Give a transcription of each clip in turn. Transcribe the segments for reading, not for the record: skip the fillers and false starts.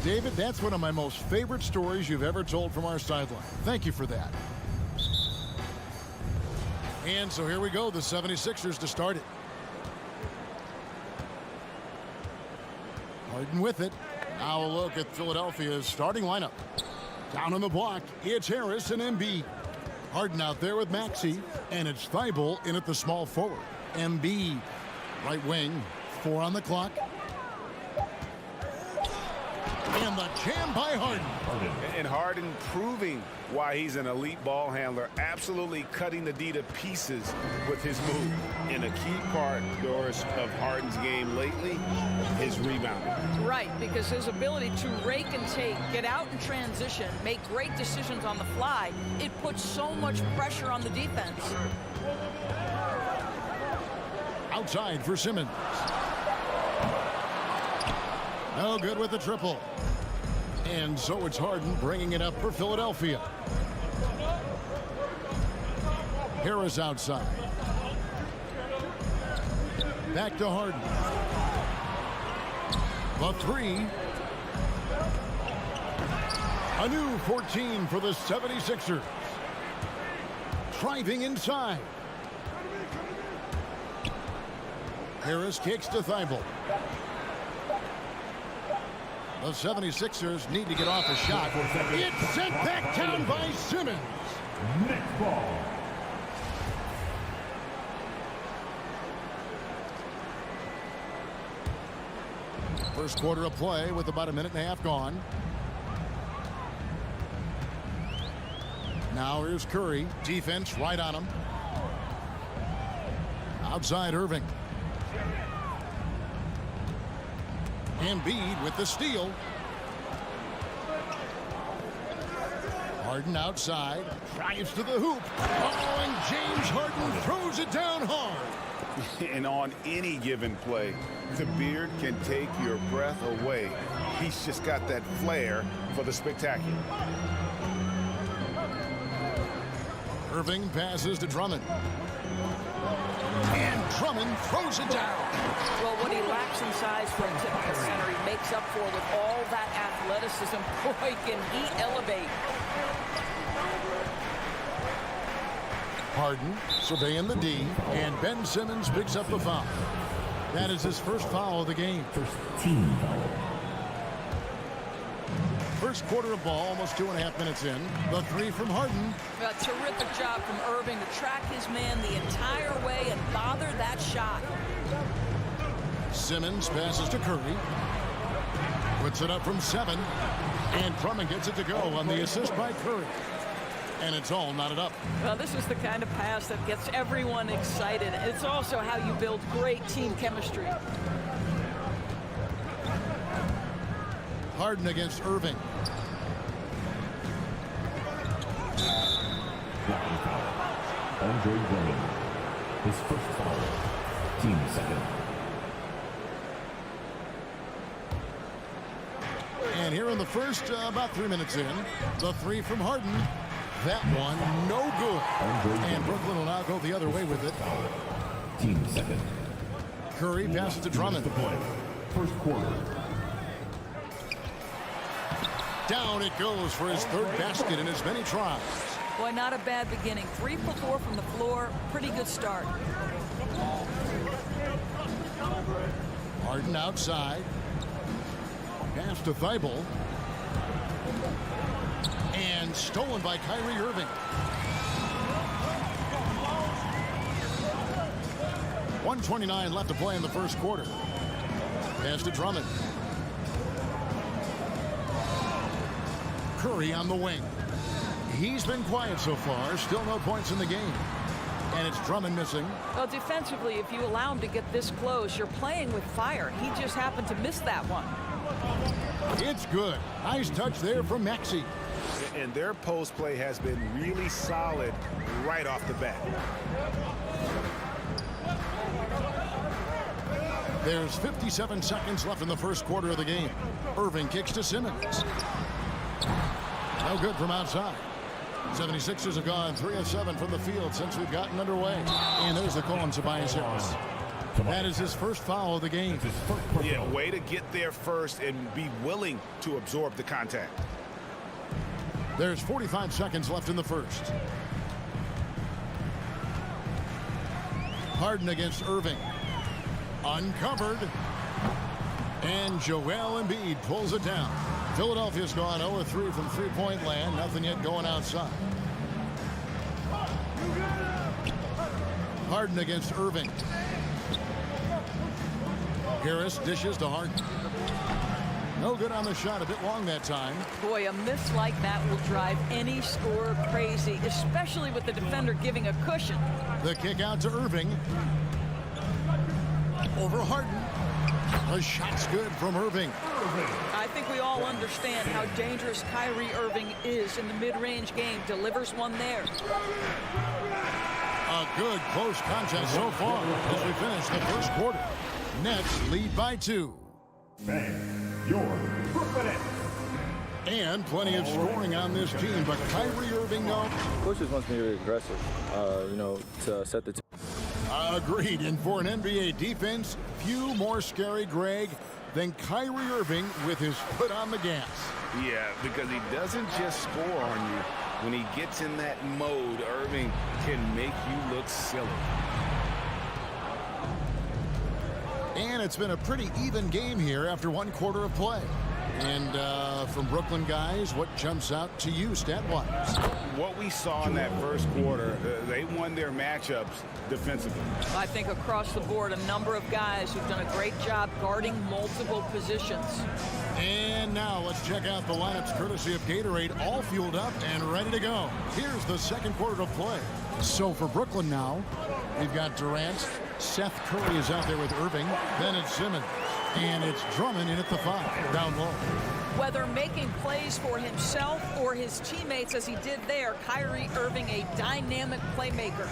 David, that's one of my most favorite stories you've ever told from our sideline. Thank you for that. And so here we go, the 76ers to start it. Harden with it. Now a look at Philadelphia's starting lineup. Down on the block, it's Harris and Embiid. Harden out there with Maxey, and it's Thibault in at the small forward. Embiid, right wing, 4 on the clock. And the jam by Harden. And Harden proving why he's an elite ball handler, absolutely cutting the D to pieces with his move. And a key part, Doris, of Harden's game lately, his rebounding. Right, because his ability to rake and take, get out in transition, make great decisions on the fly, it puts so much pressure on the defense. Outside for Simmons. No good with the triple. And so it's Harden bringing it up for Philadelphia. Harris outside. Back to Harden. The 3. A new 14 for the 76ers. Driving inside. Harris kicks to Thibault. The 76ers need to get off a shot. It's sent back down by Simmons. Next ball. First quarter of play with about a minute and a half gone. Now here's Curry. Defense right on him. Outside Irving. Embiid with the steal. Harden outside. Drives to the hoop. Oh, and James Harden throws it down hard. And on any given play, the beard can take your breath away. He's just got that flair for the spectacular. Irving passes to Drummond. And Drummond throws it down. Well, what he lacks in size for a typical center, he makes up for with all that athleticism. Boy, can he elevate. Harden surveying the D, and Ben Simmons picks up the foul. That is his first foul of the game. First team foul. First quarter of ball, almost 2.5 minutes in. The 3 from Harden. A terrific job from Irving to track his man the entire way and bother that shot. Simmons passes to Curry. Puts it up from 7. And Drummond gets it to go on the assist by Curry. And it's all knotted up. Well, this is the kind of pass that gets everyone excited. It's also how you build great team chemistry. Harden against Irving. Blocking foul. Andre Drummond. His first foul. Team second. And here in the first, about 3 minutes in, the 3 from Harden. That one, no good. And Brooklyn will now go the other way with it. Team second. Curry passes to Drummond. First quarter. Down it goes for his third basket in as many tries. Boy, not a bad beginning. 3 for 4 from the floor. Pretty good start. Harden outside. Pass to Thibault. And stolen by Kyrie Irving. 1:29 left to play in the first quarter. Pass to Drummond. Curry on the wing. He's been quiet so far. Still no points in the game. And it's Drummond missing. Well, defensively, if you allow him to get this close, you're playing with fire. He just happened to miss that one. It's good. Nice touch there from Maxey. And their post play has been really solid right off the bat. There's 57 seconds left in the first quarter of the game. Irving kicks to Simmons. No good from outside. 76ers have gone 3 of 7 from the field since we've gotten underway. And there's the call on Tobias Harris. That is his first foul of the game. Yeah, way to get there first and be willing to absorb the contact. There's 45 seconds left in the first. Harden against Irving. Uncovered. And Joel Embiid pulls it down. Philadelphia's gone 0-3 from three-point land. Nothing yet going outside. Harden against Irving. Harris dishes to Harden. No good on the shot. A bit long that time. Boy, a miss like that will drive any scorer crazy, especially with the defender giving a cushion. The kick out to Irving. Over Harden. The shot's good from Irving. I think we all understand how dangerous Kyrie Irving is in the mid-range game. Delivers one there. A good close contest so far as we finish the first quarter. Nets lead by 2. Your Brooklyn. And plenty of scoring on this team, but Kyrie Irving, no. Coach just wants me to be aggressive, to set the Agreed. And for an NBA defense, few more scary, Greg, than Kyrie Irving with his foot on the gas. Yeah, because he doesn't just score on you. When he gets in that mode, Irving can make you look silly. And it's been a pretty even game here after one quarter of play. And from Brooklyn guys, what jumps out to you stat-wise? What we saw in that first quarter, they won their matchups defensively. I think across the board, a number of guys who've done a great job guarding multiple positions. And now let's check out the lineups courtesy of Gatorade, all fueled up and ready to go. Here's the second quarter of play. So for Brooklyn now, we've got Durant. Seth Curry is out there with Irving. Then it's Simmons. And it's Drummond in at the 5, down low. Whether making plays for himself or his teammates as he did there, Kyrie Irving a dynamic playmaker.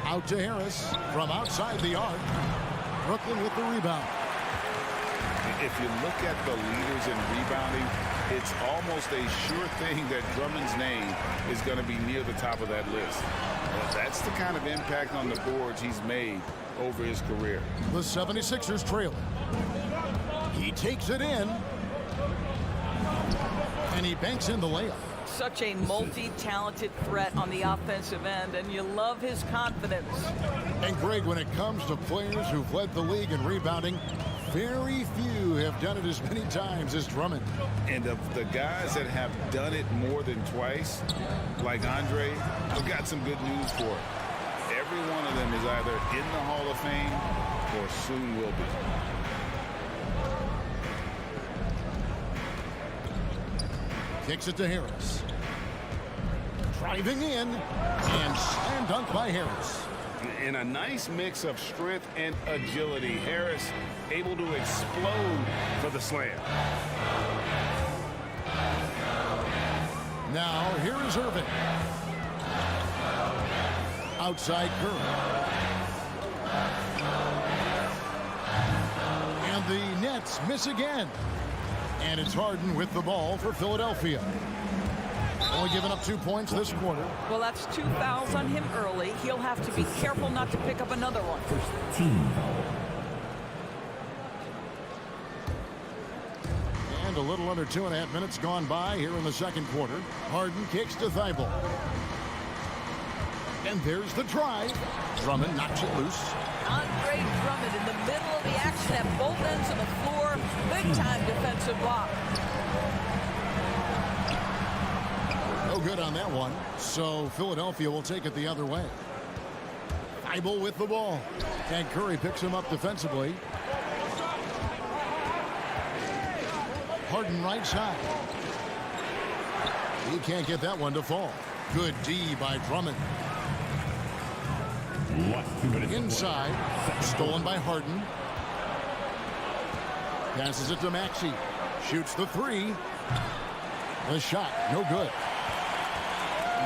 Out to Harris from outside the arc. Brooklyn with the rebound. If you look at the leaders in rebounding, it's almost a sure thing that Drummond's name is going to be near the top of that list. That's the kind of impact on the boards he's made over his career. The 76ers trail. He takes it in. And he banks in the layup. Such a multi-talented threat on the offensive end, and you love his confidence. And Greg, when it comes to players who've led the league in rebounding, very few have done it as many times as Drummond. And of the guys that have done it more than twice, like Andre, I've got some good news for it. Every one of them is either in the Hall of Fame or soon will be. Kicks it to Harris. Driving in and slam dunk by Harris. In a nice mix of strength and agility, Harris able to explode for the slam. Now here is Irving. Outside Curry. And the Nets miss again. And it's Harden with the ball for Philadelphia. Only giving up 2 points this quarter. Well, that's 2 fouls on him early. He'll have to be careful not to pick up another one. First team foul. And a little under 2.5 minutes gone by here in the second quarter. Harden kicks to Thibault. And there's the drive. Drummond knocks it loose. Andre Drummond in the middle of the action at both ends of the floor. Big-time defensive block. No good on that one. So Philadelphia will take it the other way. Thibault with the ball. And Curry picks him up defensively. Harden right side. He can't get that one to fall. Good D by Drummond. Last 2 minutes. Inside. Stolen by Harden. Passes it to Maxey. Shoots the 3. The shot, no good.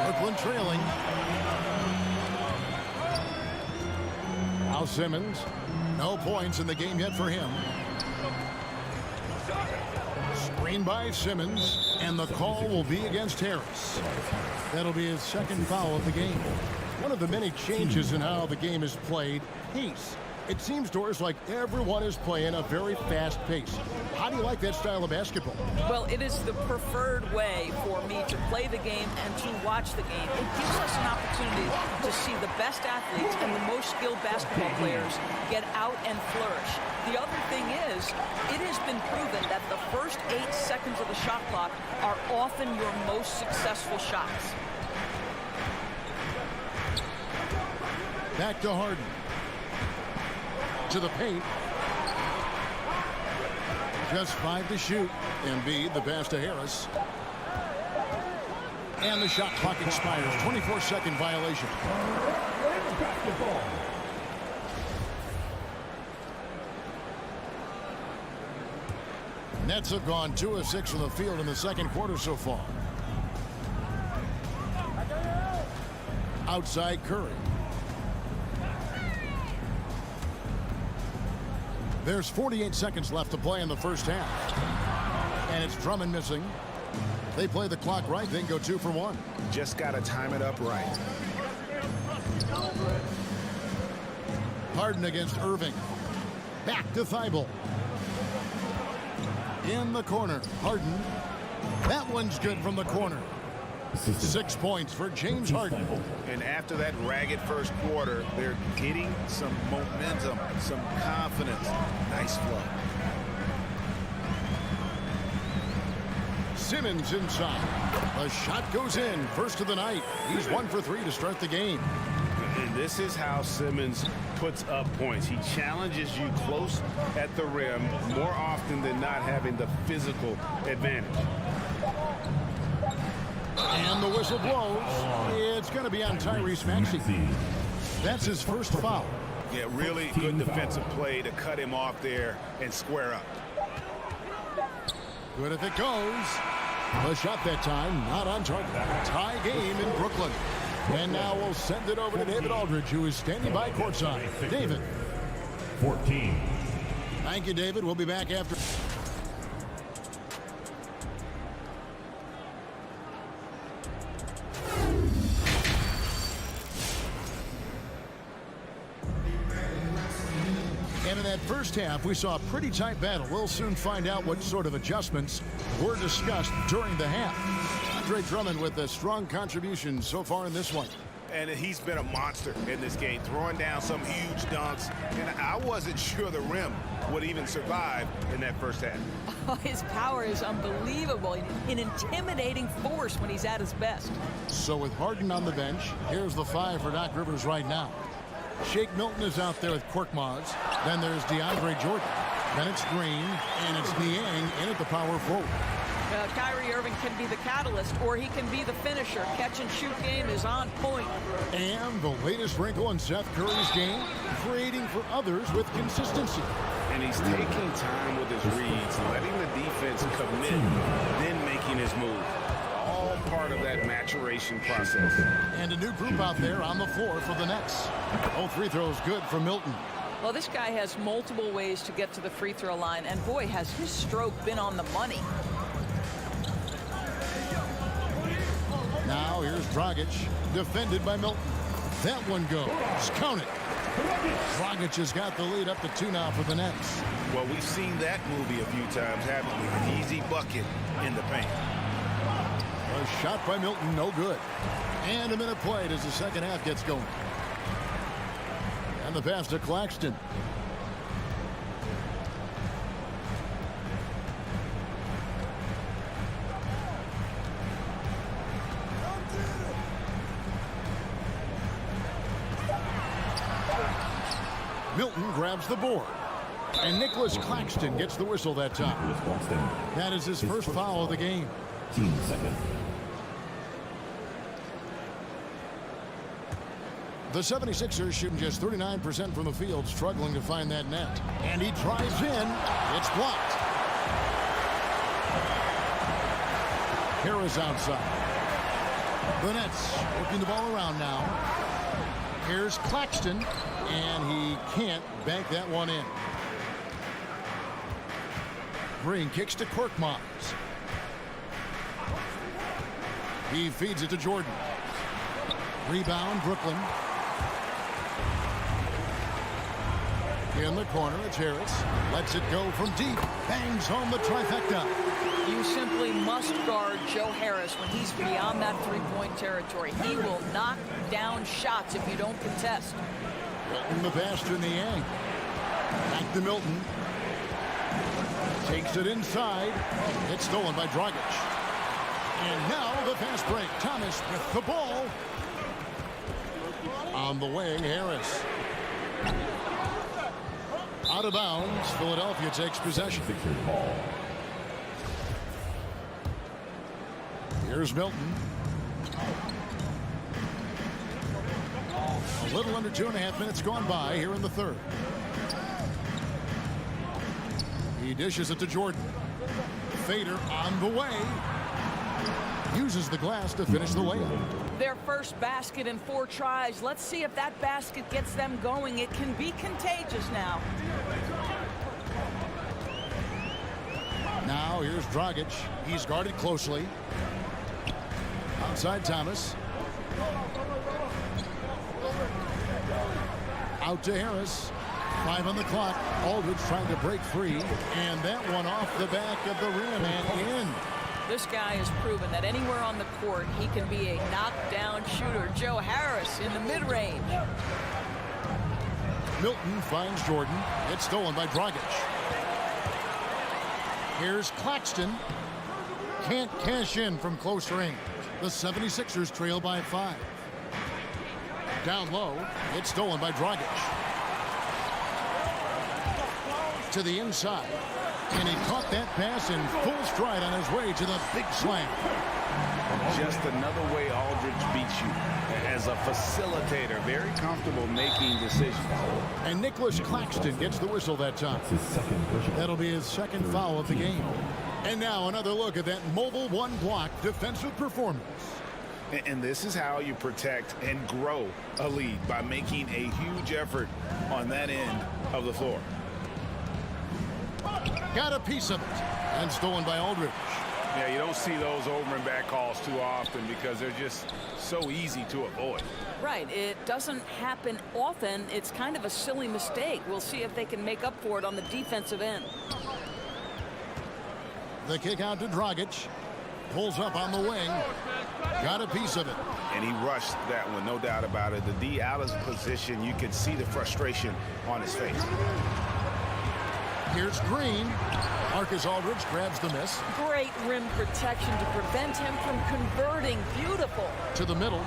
Brooklyn trailing. Now Simmons. No points in the game yet for him. Screen by Simmons. And the call will be against Harris. That'll be his second foul of the game. One of the many changes in how the game is played, pace. It seems, Doris, like everyone is playing a very fast pace. How do you like that style of basketball? Well, it is the preferred way for me to play the game and to watch the game. It gives us an opportunity to see the best athletes and the most skilled basketball players get out and flourish. The other thing is, it has been proven that the first 8 seconds of the shot clock are often your most successful shots. Back to Harden. To the paint. Just 5 to shoot. Embiid, the pass to Harris. And the shot clock expires. 24-second violation. Nets have gone 2 of 6 from the field in the second quarter so far. Outside Curry. There's 48 seconds left to play in the first half. And it's Drummond missing. They play the clock right, then go 2 for 1. Just got to time it up right. Harden against Irving. Back to Thibault. In the corner, Harden. That one's good from the corner. 6 points for James Harden. And after that ragged first quarter, they're getting some momentum, some confidence. Nice flow. Simmons inside. The shot goes in. First of the night. He's 1 for 3 to start the game. And this is how Simmons puts up points. He challenges you close at the rim more often than not, having the physical advantage. And the whistle blows. It's going to be on Tyrese Maxey. That's his first foul. Yeah, really good defensive play to cut him off there and square up. Good if it goes. The shot that time, not on target. Tie game in Brooklyn. And now we'll send it over to David Aldridge, who is standing by courtside. David. 14. Thank you, David. We'll be back after. And in that first half, we saw a pretty tight battle. We'll soon find out what sort of adjustments were discussed during the half. Andre Drummond with a strong contribution so far in this one. And he's been a monster in this game, throwing down some huge dunks. And I wasn't sure the rim would even survive in that first half. Oh, his power is unbelievable. An intimidating force when he's at his best. So with Harden on the bench, here's the 5 for Doc Rivers right now. Shake Milton is out there with Korkmaz. Then there's DeAndre Jordan. Then it's Green, and it's Niang in at the power forward. Kyrie Irving can be the catalyst, or he can be the finisher. Catch-and-shoot game is on point. And the latest wrinkle in Seth Curry's game, creating for others with consistency. And he's taking time with his reads, letting the defense commit, then making his move. All part of that maturation process. And a new group out there on the floor for the Nets. Both free throws good for Milton. Well, this guy has multiple ways to get to the free throw line, and boy, has his stroke been on the money. Now here's Dragic, defended by Milton. That one goes. Count it. Dragic has got the lead up to 2 now for the Nets. Well, we've seen that movie a few times, haven't we? An easy bucket in the paint. A shot by Milton, no good. And a minute played as the second half gets going. And the pass to Claxton. Milton grabs the board. And Nicholas Claxton gets the whistle that time. That is his first foul of the game. 15 seconds. The 76ers shooting just 39% from the field, struggling to find that net. And he drives in. It's blocked. Harris outside. The Nets working the ball around now. Here's Claxton, and he can't bank that one in. Green kicks to Korkmaz. He feeds it to Jordan. Rebound, Brooklyn. In the corner, it's Harris. Lets it go from deep. Bangs home the trifecta. You simply must guard Joe Harris when he's beyond that three-point territory. He will knock down shots if you don't contest. Milton the pass to Niang. Back to Milton. Takes it inside. It's stolen by Dragic. And now the fast break. Thomas with the ball. On the wing, Harris. Out of bounds. Philadelphia takes possession. Here's Milton. A little under 2.5 minutes gone by here in the third. He dishes it to Jordan. Fader on the way. Uses the glass to finish the layup. Their first basket in 4 tries. Let's see if that basket gets them going. It can be contagious now. Now here's Dragic. He's guarded closely. Outside Thomas. Out to Harris. 5 on the clock. Aldridge trying to break free. And that one off the back of the rim and in. This guy has proven that anywhere on the court, he can be a knockdown shooter. Joe Harris in the mid-range. Milton finds Jordan. It's stolen by Dragic. Here's Claxton. Can't cash in from close range. The 76ers trail by 5. Down low. It's stolen by Dragic. To the inside. And he caught that pass in full stride on his way to the big slam. Just another way Aldridge beats you. As a facilitator, very comfortable making decisions. And Nicholas Claxton gets the whistle that time. That'll be his second foul of the game. And now another look at that mobile one-block defensive performance. And this is how you protect and grow a lead, by making a huge effort on that end of the floor. Got a piece of it. And stolen by Aldridge. Yeah, you don't see those over and back calls too often because they're just so easy to avoid. Right. It doesn't happen often. It's kind of a silly mistake. We'll see if they can make up for it on the defensive end. The kick out to Dragic. Pulls up on the wing. Got a piece of it. And he rushed that one, no doubt about it. The D out of position, you can see the frustration on his face. Here's Green. Marcus Aldridge grabs the miss. Great rim protection to prevent him from converting. Beautiful. To the middle.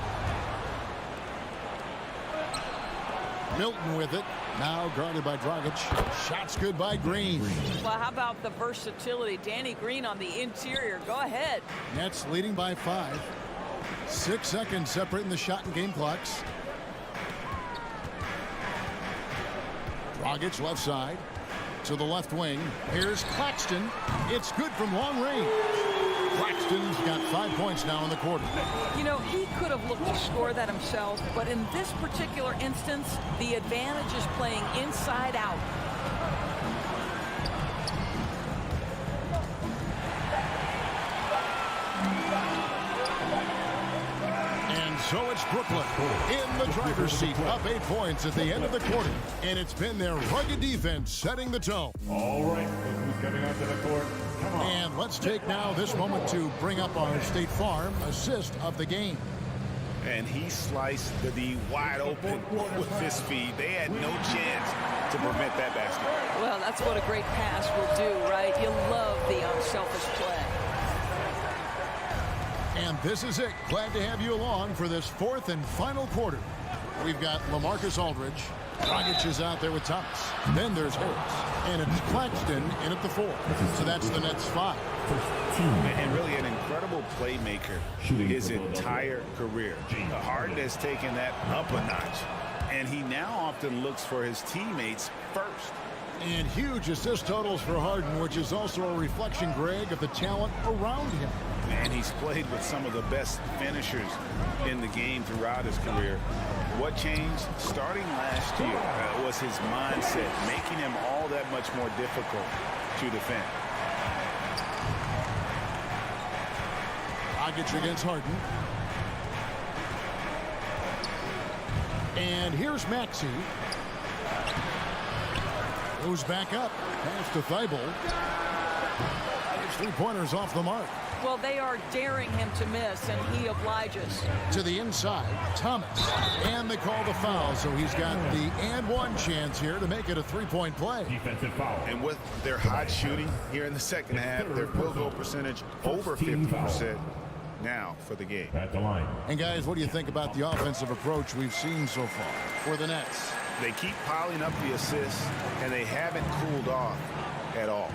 Milton with it. Now guarded by Dragic. Shots good by Green. Well, how about the versatility? Danny Green on the interior. Go ahead. Nets leading by 5. 6 seconds separating the shot and game clocks. Dragic left side. To the left wing. Here's Claxton. It's good from long range. Claxton's got 5 points now in the quarter. You know, he could have looked to score that himself, but in this particular instance, the advantage is playing inside out. And so it's Brooklyn in the driver's seat, up 8 points at the end of the quarter. And it's been their rugged defense setting the tone. All right, who's coming onto the court? Come on. And let's take now this moment to bring up our State Farm assist of the game. And he sliced the D wide open with his feed. They had no chance to prevent that basket. Well, that's what a great pass will do, right? You love the unselfish play. And this is it. Glad to have you along for this 4th and final quarter. We've got LaMarcus Aldridge. Dragic is out there with Thomas. Then there's Harris. And it's Claxton in at the 4. So that's the Nets 5. And really an incredible playmaker his entire career. Harden has taken that up a notch. And he now often looks for his teammates first. And huge assist totals for Harden, which is also a reflection, Greg, of the talent around him. And he's played with some of the best finishers in the game throughout his career. What changed starting last year was his mindset, making him all that much more difficult to defend. Dragic against Harden. And here's Maxey. Goes back up. Pass to Thibault. His three-pointers off the mark. Well, they are daring him to miss, and he obliges. To the inside, Thomas. And they call the foul, so he's got the and one chance here to make it a three-point play. Defensive foul. And with their hot shooting here in the second half, their field goal percentage over 50% now for the game. At the line. And guys, what do you think about the offensive approach we've seen so far for the Nets? They keep piling up the assists, and they haven't cooled off at all.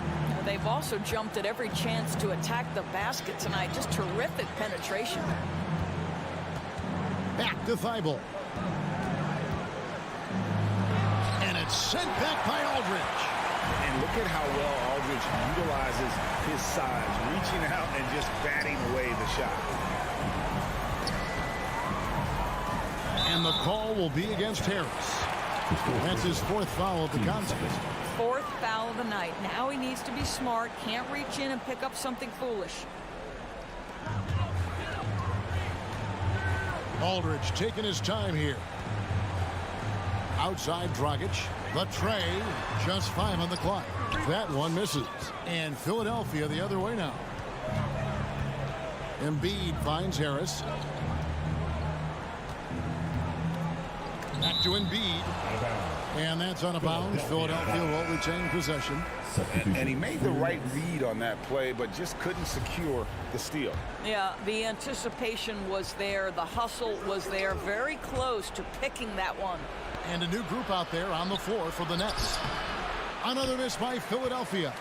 They've also jumped at every chance to attack the basket tonight. Just terrific penetration. Back to Thibault. And it's sent back by Aldridge. And look at how well Aldridge utilizes his size, reaching out and just batting away the shot. And the call will be against Harris. That's his fourth foul of the contest. Fourth foul of the night. Now he needs to be smart. Can't reach in and pick up something foolish. Aldridge taking his time here. Outside Dragic. The tray. Just 5 on the clock. That one misses. And Philadelphia the other way now. Embiid finds Harris. Back to Embiid. And that's out of bounds. Philadelphia will retain possession. And he made the right read on that play, but just couldn't secure the steal. Yeah, the anticipation was there. The hustle was there. Very close to picking that one. And a new group out there on the floor for the Nets. Another miss by Philadelphia.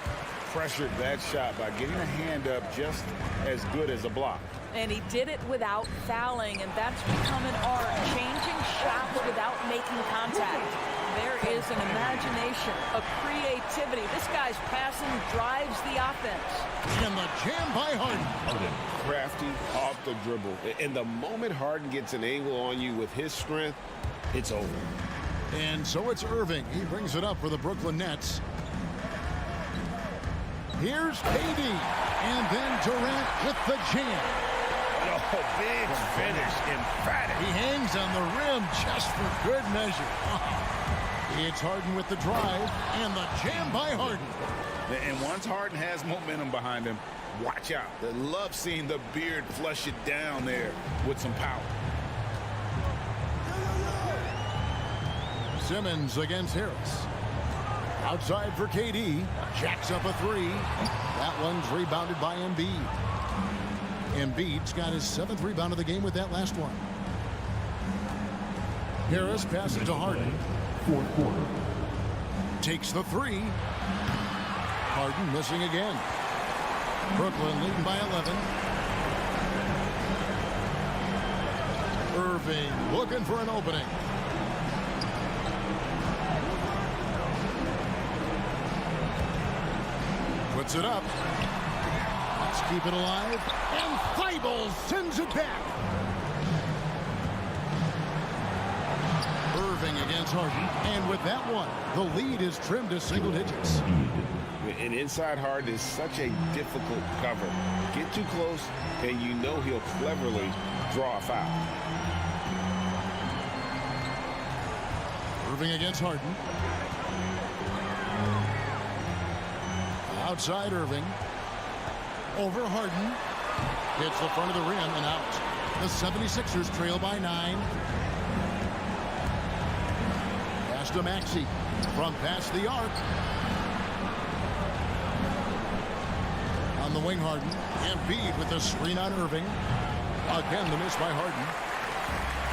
Pressured that shot by getting a hand up just as good as a block. And he did it without fouling, and that's become an art. Changing shots without making contact. There is an imagination, a creativity. This guy's passing drives the offense. And the jam by Harden. Crafty off the dribble. And the moment Harden gets an angle on you with his strength, it's over. And so it's Irving. He brings it up for the Brooklyn Nets. Here's KD. And then Durant with the jam. Oh, big finish, emphatic. He hangs on the rim just for good measure. It's Harden with the drive and the jam by Harden. And once Harden has momentum behind him, watch out. They love seeing the beard flush it down there with some power. Simmons against Harris. Outside for KD. Jacks up a three. That one's rebounded by Embiid. Embiid's got his 7th rebound of the game with that last one. Harris passes to Harden. Fourth quarter. Takes the three. Harden missing again. Brooklyn leading by 11. Irving looking for an opening. Puts it up. Let's keep it alive. And Thibault sends it back. Irving against Harden. And with that one, the lead is trimmed to single digits. And inside Harden is such a difficult cover. Get too close, and you know he'll cleverly draw a foul. Irving against Harden. Outside Irving. Over Harden. Hits the front of the rim and out. The 76ers trail by 9. Pass to Maxey. From past the arc. On the wing, Harden. Embiid with the screen on Irving. Again, the miss by Harden.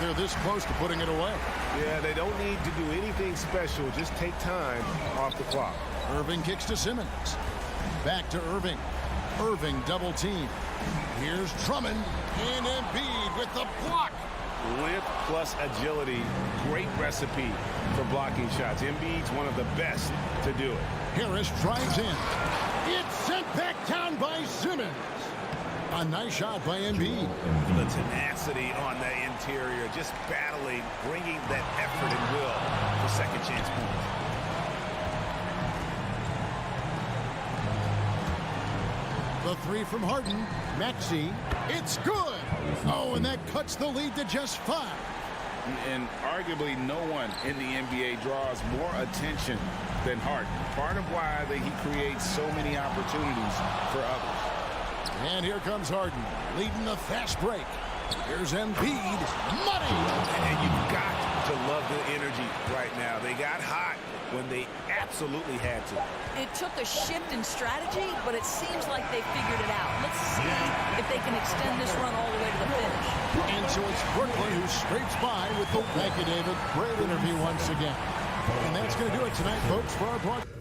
They're this close to putting it away. Yeah, they don't need to do anything special. Just take time off the clock. Irving kicks to Simmons. Back to Irving. Irving double team. Here's Drummond. And Embiid with the block. Length plus agility. Great recipe for blocking shots. Embiid's one of the best to do it. Harris drives in. It's sent back down by Simmons. A nice shot by Embiid. The tenacity on the interior. Just battling, bringing that effort and will for second chance points. The three from Harden. Maxey. It's good. Oh, and that cuts the lead to just 5. And arguably no one in the NBA draws more attention than Harden. Part of why he creates so many opportunities for others. And here comes Harden, leading the fast break. Here's Embiid. Money! And you've got to love the energy right now. They got hot when they absolutely had to. It took a shift in strategy, but it seems like they figured it out. Let's see if they can extend this run all the way to the finish. And so it's Brooklyn who scrapes by with the thank you, David. Great interview once again. And that's going to do it tonight, folks, for our broadcast.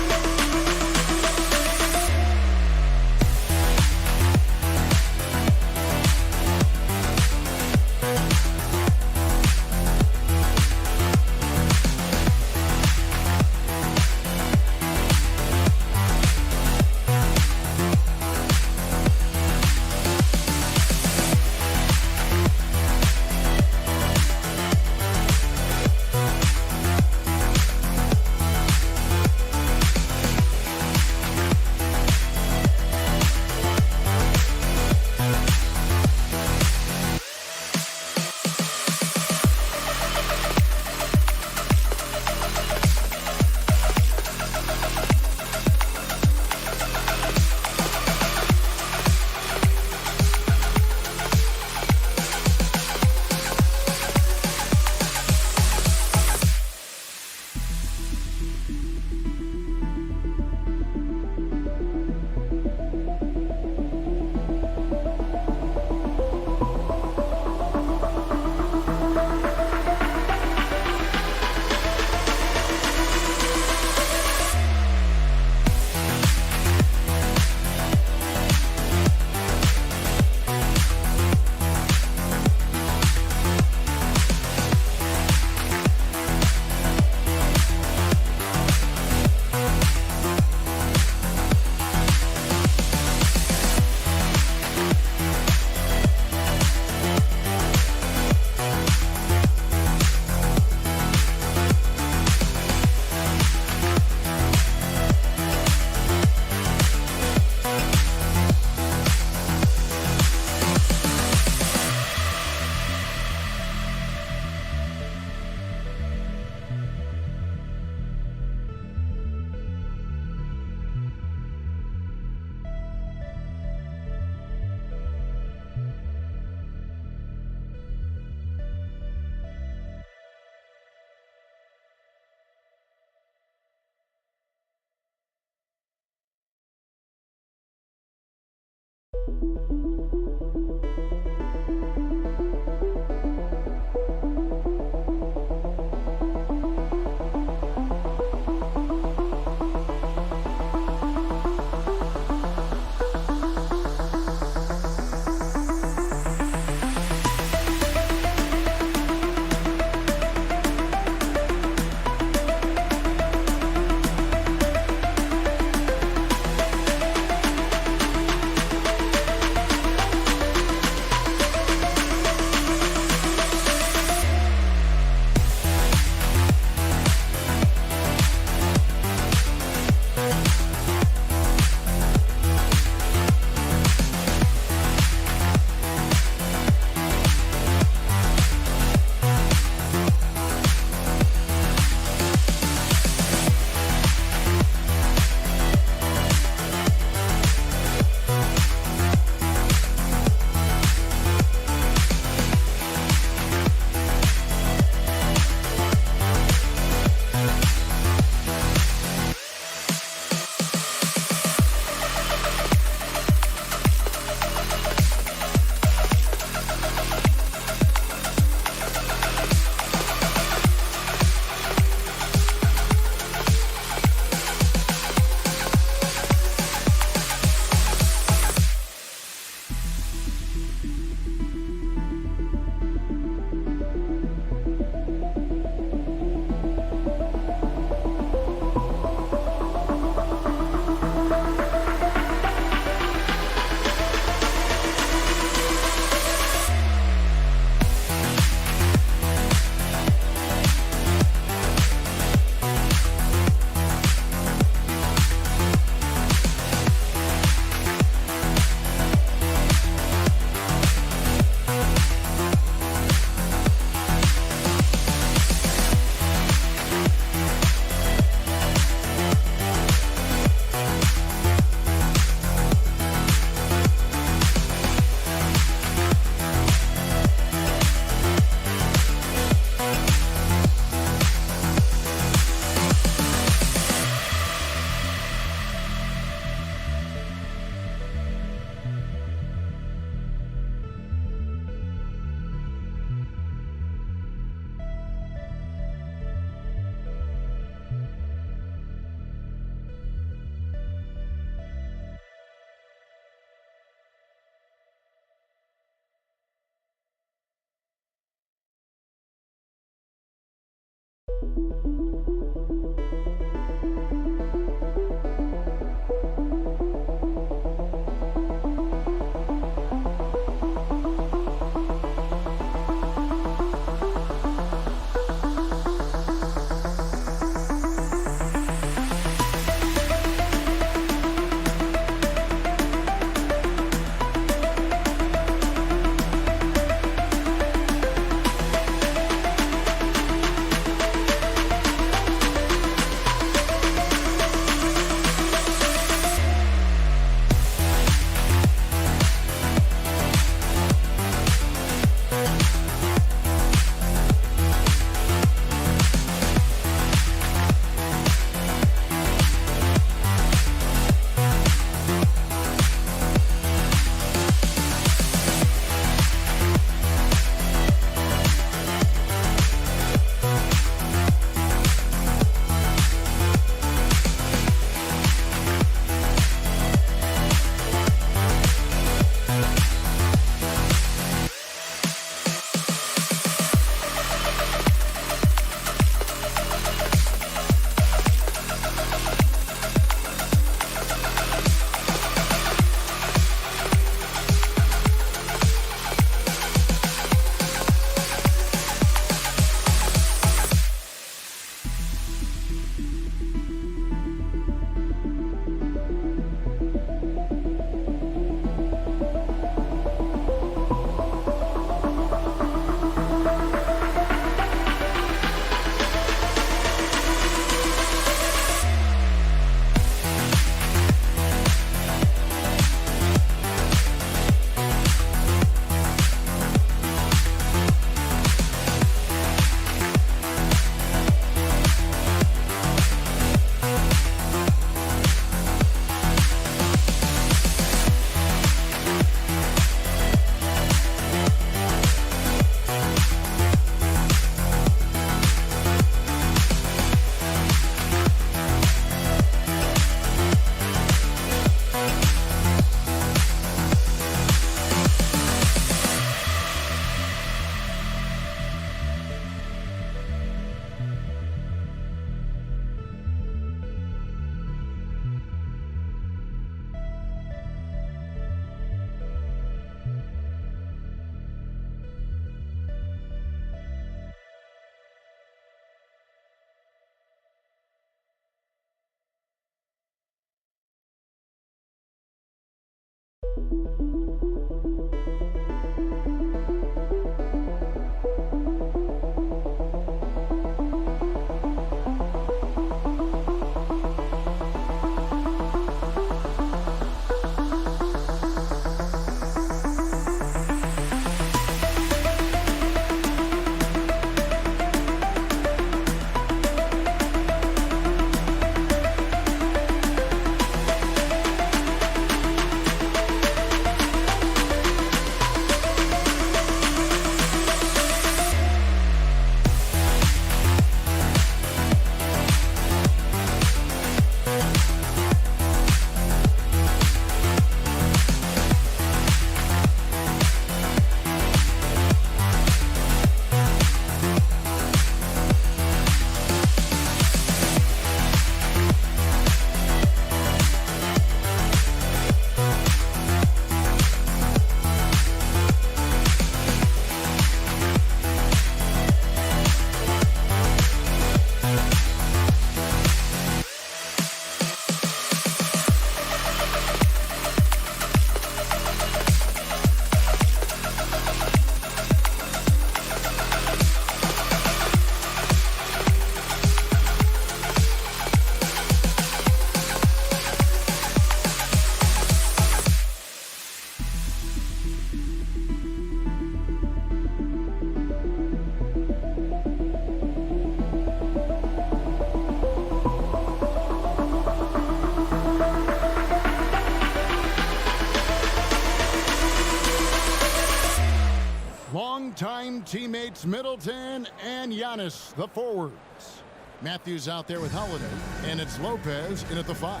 Longtime teammates Middleton and Giannis, the forwards. Matthews out there with Holiday, and it's Lopez in at the 5.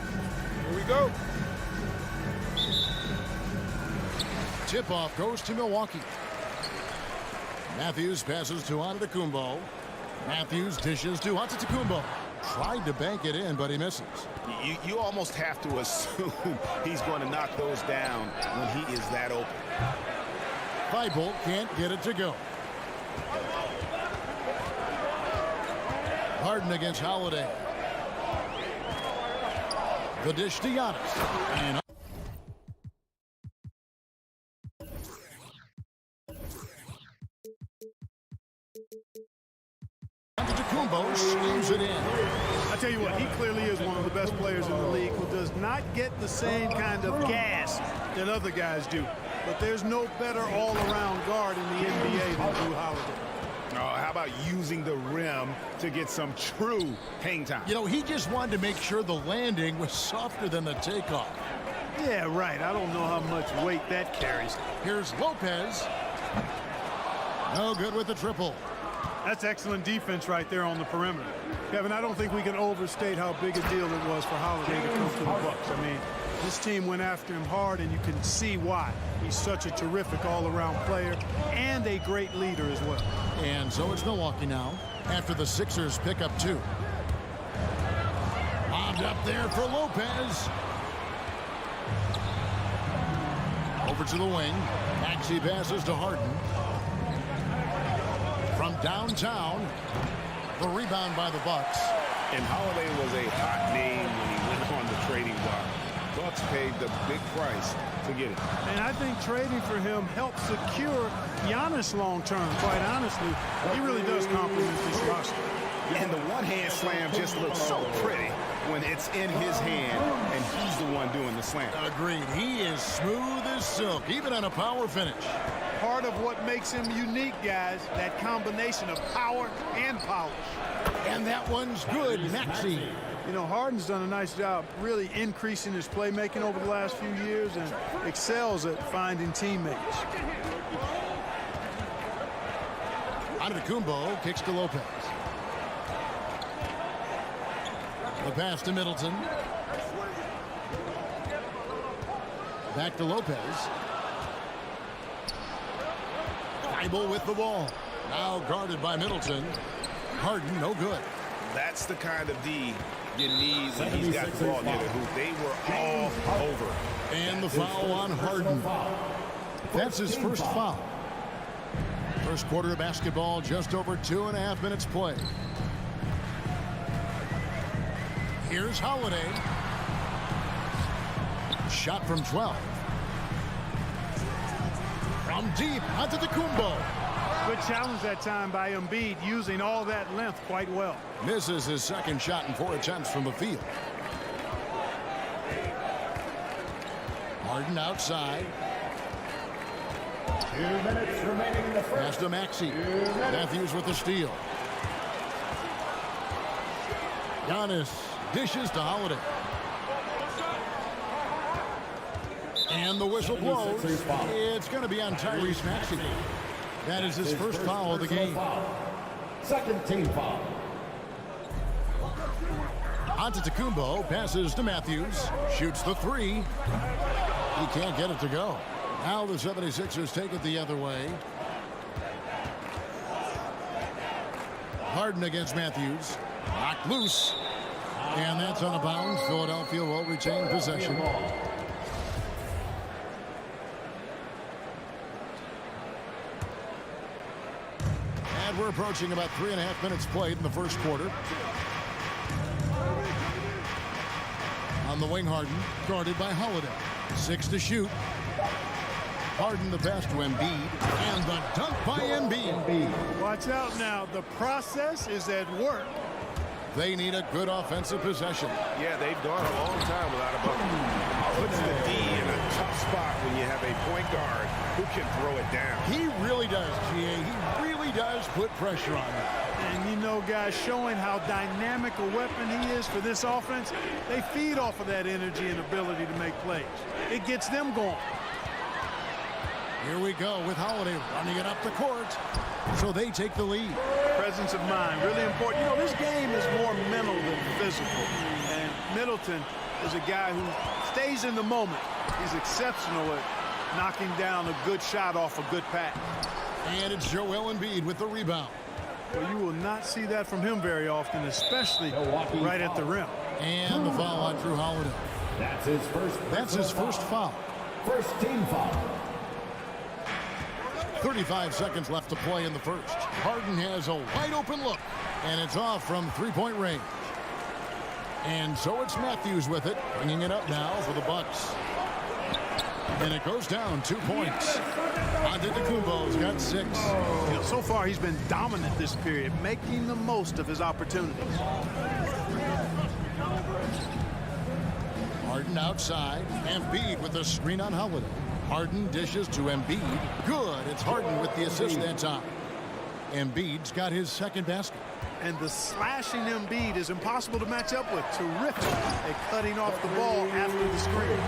Here we go. Tip-off goes to Milwaukee. Matthews passes to Antetokounmpo. Matthews dishes to Antetokounmpo. Tried to bank it in, but he misses. You almost have to assume he's going to knock those down when he is that open. Thibault can't get it to go. Harden against Holiday. The dish to Giannis. And Antetokounmpo slams it in. I tell you what, he clearly is one of the best players in the league who does not get the same kind of gas that other guys do. But there's no better all-around guard in the NBA than Jrue Holiday. Oh, how about using the rim to get some true hang time? You know, he just wanted to make sure the landing was softer than the takeoff. Yeah, right. I don't know how much weight that carries. Here's Lopez. No good with the triple. That's excellent defense right there on the perimeter. Kevin, I don't think we can overstate how big a deal it was for Holiday to come to the Bucks. I mean, this team went after him hard, and you can see why. He's such a terrific all-around player and a great leader as well. And so it's Milwaukee now after the Sixers pick up 2. Lobbed up there for Lopez. Over to the wing. Maxey passes to Harden. From downtown, the rebound by the Bucks. And Holiday was a hot name when he went on the trading block. Bucks paid the big price to get it. And I think trading for him helped secure Giannis long-term, quite honestly. He really does complement this roster. And the one-hand slam just looks so pretty when it's in his hand and he's the one doing the slam. Agreed. He is smooth as silk, even on a power finish. Part of what makes him unique, guys, that combination of power and polish. And that one's good. Maxey. You know, Harden's done a nice job really increasing his playmaking over the last few years and excels at finding teammates. Antetokounmpo kicks to Lopez. The pass to Middleton. Back to Lopez. Thibault with the ball. Now guarded by Middleton. Harden, no good. That's the kind of D you need when he's got the ball near the hoop. They were all over. And the foul on Harden. That's his first foul. First quarter of basketball, just over 2.5 minutes played. Here's Holiday. Shot from 12. From deep, Antetokounmpo. Good challenge that time by Embiid, using all that length quite well. Misses his second shot in 4 attempts from the field. Harden outside. 2 minutes remaining in the first. Pass to Maxey. Matthews with the steal. Giannis dishes to Holiday. And the whistle blows. It's going to be on Tyrese Maxey. That is his first foul of the game. Second team foul. Antetokounmpo passes to Matthews. Shoots the 3. He can't get it to go. Now the 76ers take it the other way. Harden against Matthews. Knocked loose. And that's on a bounce. Philadelphia will retain possession. And we're approaching about 3.5 minutes played in the first quarter. On the wing, Harden, guarded by Holiday. 6 to shoot. Harden the pass to Embiid. And the dunk by Embiid. Watch out now. The process is at work. They need a good offensive possession. Yeah, they've gone a long time without a bucket. Puts the D in a tough spot when you have a point guard who can throw it down. He really does, GA. He really does put pressure on him. And you know, guys, showing how dynamic a weapon he is for this offense, they feed off of that energy and ability to make plays. It gets them going. Here we go with Holiday running it up the court. So they take the lead. Presence of mind, really important. You know, this game is more mental than physical. And Middleton is a guy who stays in the moment. He's exceptional at knocking down a good shot off a good pass. And it's Joel Embiid with the rebound. Well, you will not see that from him very often, especially right at the rim. And the foul on Drew Holiday. That's his first foul. First team foul. 35 seconds left to play in the first. Harden has a wide open look, and it's off from 3-point range. And so it's Matthews with it, bringing it up now for the Bucks. And it goes down 2 points. Antetokounmpo's got 6. You know, so far he's been dominant this period, making the most of his opportunities. Harden outside. Embiid with the screen on Holiday. Harden dishes to Embiid. Good. It's Harden with the assist that time. Embiid's got his second basket. And the slashing Embiid is impossible to match up with. Terrific at cutting off the ball after the screen.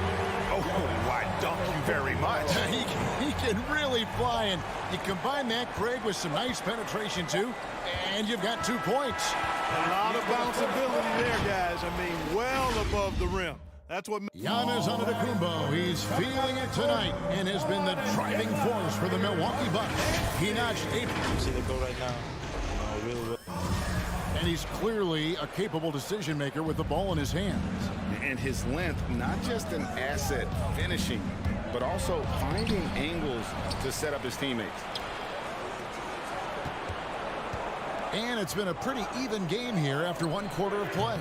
Oh, why, thank you very much. he can really fly, and you combine that, Craig, with some nice penetration, too, and you've got 2 points. A lot of bounceability there, guys. I mean, well above the rim. That's what Giannis Antetokounmpo, he's feeling it tonight and has been the driving force for the Milwaukee Bucks. He notched 8. See the goal right now. Really well. And he's clearly a capable decision maker with the ball in his hands. And his length, not just an asset finishing, but also finding angles to set up his teammates. And it's been a pretty even game here after 1 quarter of play.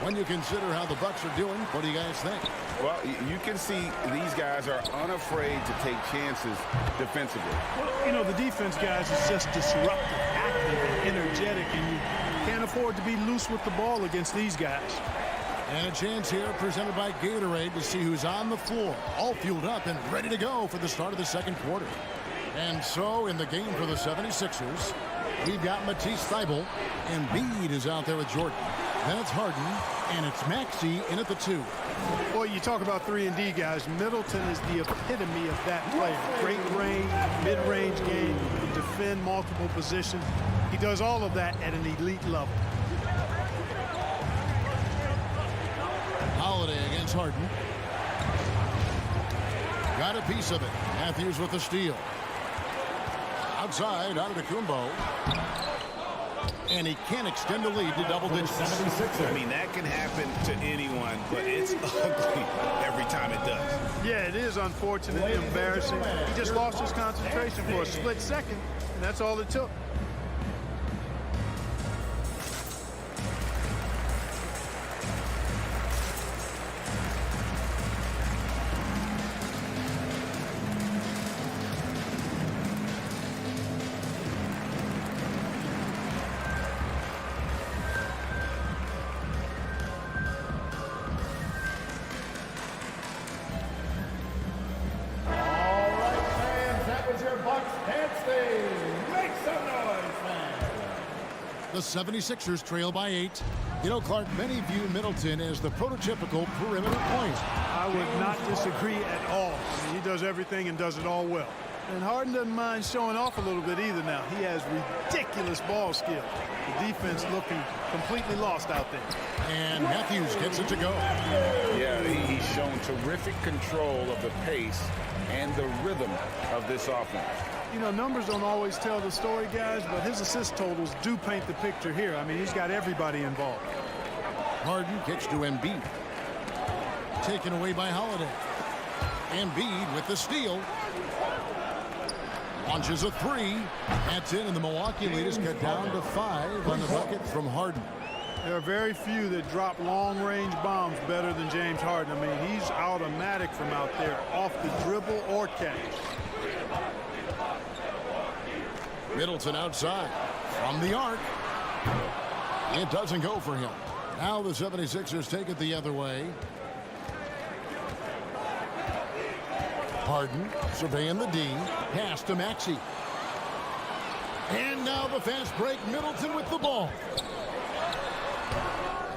When you consider how the Bucks are doing, what do you guys think? Well, you can see these guys are unafraid to take chances defensively. Well, you know, the defense, guys, is just disruptive, active, and energetic, and you can't afford to be loose with the ball against these guys. And a chance here presented by Gatorade to see who's on the floor, all fueled up and ready to go for the start of the second quarter. And so in the game for the 76ers, we've got Matisse Thybulle. Embiid is out there with Jordan. Then it's Harden, and it's Maxey in at the 2. Boy, you talk about 3-and-D, guys. Middleton is the epitome of that player. Great range, mid-range game, can defend multiple positions. He does all of that at an elite level. Holiday against Harden. Got a piece of it. Matthews with the steal. Outside, Antetokounmpo. And he can't extend the lead to double digits. I mean, that can happen to anyone, but it's ugly every time it does. Yeah, it is unfortunately embarrassing. He just lost his concentration for a split second, and that's all it took. The 76ers trail by 8. You know, Clark, many view Middleton as the prototypical perimeter point. I would not disagree at all. I mean, he does everything and does it all well. And Harden doesn't mind showing off a little bit either now. He has ridiculous ball skill. The defense looking completely lost out there. And Matthews gets it to go. Yeah, he's shown terrific control of the pace and the rhythm of this offense. You know, numbers don't always tell the story, guys, but his assist totals do paint the picture here. I mean, he's got everybody involved. Harden kicks to Embiid. Taken away by Holiday. Embiid with the steal. Launches a three. That's in, and the Milwaukee lead is cut down to 5 on the bucket from Harden. There are very few that drop long-range bombs better than James Harden. I mean, he's automatic from out there, off the dribble or catch. Middleton outside from the arc. It doesn't go for him. Now the 76ers take it the other way. Harden surveying the D. Pass to Maxey. And now the fast break. Middleton with the ball.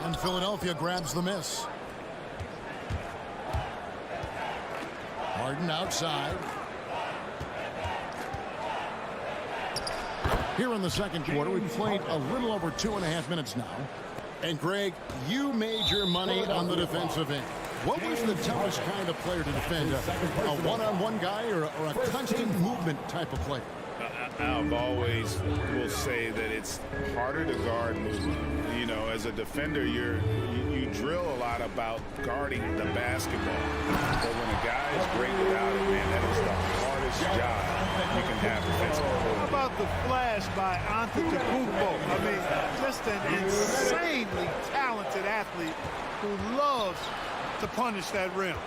And Philadelphia grabs the miss. Harden outside. Here in the second quarter, we've played a little over 2.5 minutes now. And Greg, you made your money on the defensive end. What was the toughest kind of player to defend? A one-on-one guy or a constant movement type of player? I've always will say that it's harder to guard movement. You know, as a defender, you drill a lot about guarding the basketball. But when a guy is great without it, man, that is the hardest job you can have defensively. How about the flash by Antetokounmpo? I mean, just an insanely talented athlete who loves to punish that rim.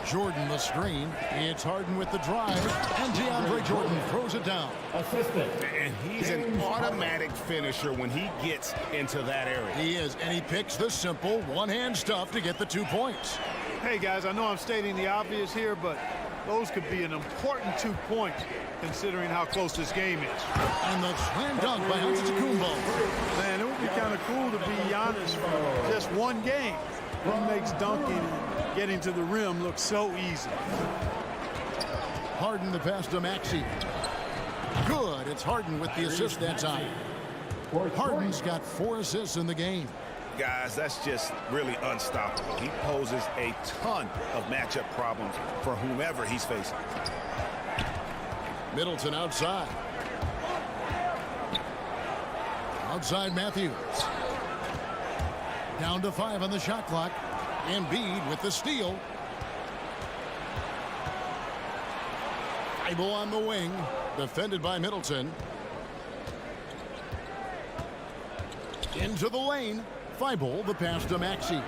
Jordan the screen. It's Harden with the drive. And DeAndre Jordan throws it down. And he's an automatic finisher when he gets into that area. He is, and he picks the simple one-hand stuff to get the 2 points. Hey, guys, I know I'm stating the obvious here, but those could be an important 2 points considering how close this game is. And the slam dunk by Antetokounmpo. Man, it would be kind of cool to be Giannis for just one game. He makes dunking and getting to the rim look so easy. Harden the pass to Maxey. Good. It's Harden with the assist that time. Harden's got 4 assists in the game. Guys, that's just really unstoppable. He poses a ton of matchup problems for whomever he's facing. Middleton outside. Outside Matthews. Down to 5 on the shot clock. Embiid with the steal. Thibault on the wing. Defended by Middleton. Into the lane. Thibault the pass to Maxey.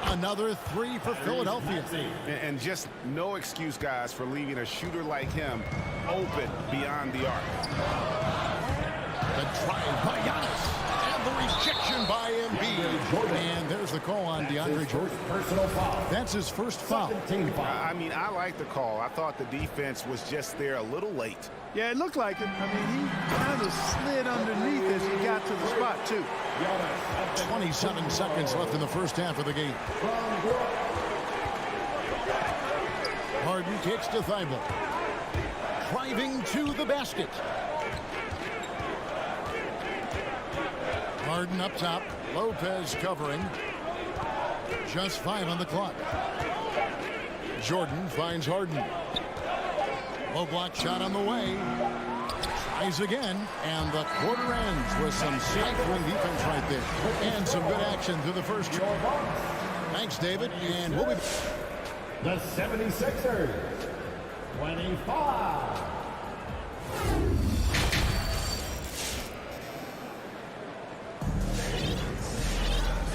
Another 3 for Philadelphia. And just no excuse, guys, for leaving a shooter like him open beyond the arc. The drive by Giannis. And the rejection by Embiid. And there's the call on DeAndre Jordan. Personal foul. That's his first foul. I mean, I like the call. I thought the defense was just there a little late. Yeah, it looked like it. I mean, he kind of slid underneath as he got to the spot, too. 27 seconds left in the first half of the game. Harden kicks to Thibault. Driving to the basket. Harden up top. Lopez covering. Just 5 on the clock. Jordan finds Harden. Low block shot on the way. Tries again, and the quarter ends with some stifling defense right there. And some good action through the first. Thanks, David, and we'll be... The 76ers, 25.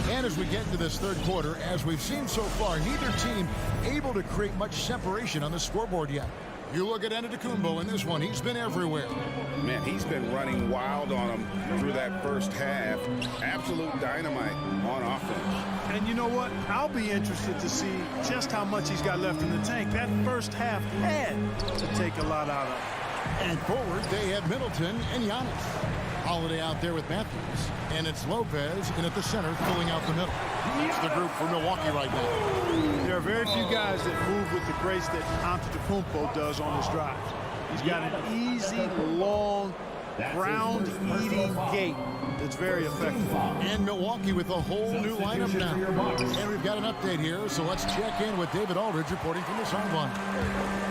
And as we get into this third quarter, as we've seen so far, neither team able to create much separation on the scoreboard yet. You look at Antetokounmpo in this one, he's been everywhere. Man, he's been running wild on him through that first half. Absolute dynamite on offense. And you know what? I'll be interested to see just how much he's got left in the tank. That first half had to take a lot out of him. And forward, they have Middleton and Giannis. Holiday out there with Matthews. And it's Lopez in at the center, filling out the middle. It's the group for Milwaukee right now. There are very few guys that move with the grace that Antetokounmpo does on his drive. He's got an easy, long, ground-eating gait that's very effective. And Milwaukee with a whole new lineup now. And we've got an update here, so let's check in with David Aldridge reporting from the sideline.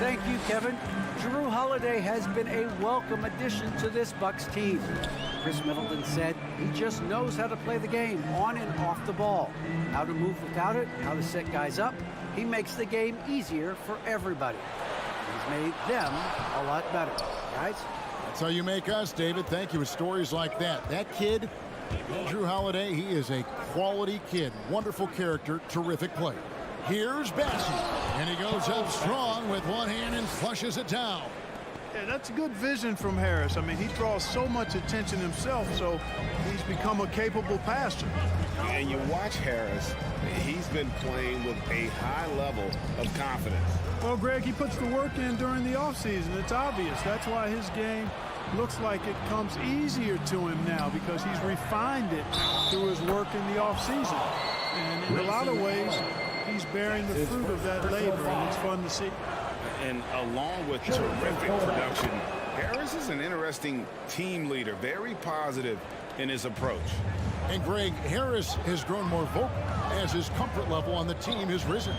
Thank you, Kevin. Jrue Holiday has been a welcome addition to this Bucks team. Chris Middleton said he just knows how to play the game on and off the ball, how to move without it, how to set guys up. He makes the game easier for everybody. He's made them a lot better, guys. That's how you make us, David. Thank you with stories like that. That kid, Jrue Holiday, he is a quality kid. Wonderful character, terrific player. Here's Bassey, and he goes up strong with one hand and flushes it down. Yeah, that's good vision from Harris. I mean, he draws so much attention himself, so he's become a capable passer. And you watch Harris, he's been playing with a high level of confidence. Well, Greg, he puts the work in during the offseason. It's obvious. That's why his game looks like it comes easier to him now, because he's refined it through his work in the offseason. And in a lot of ways, he's bearing the fruit of that labor, and it's fun to see. And along with terrific production, Harris is an interesting team leader, very positive in his approach. And Greg, Harris has grown more vocal as his comfort level on the team has risen.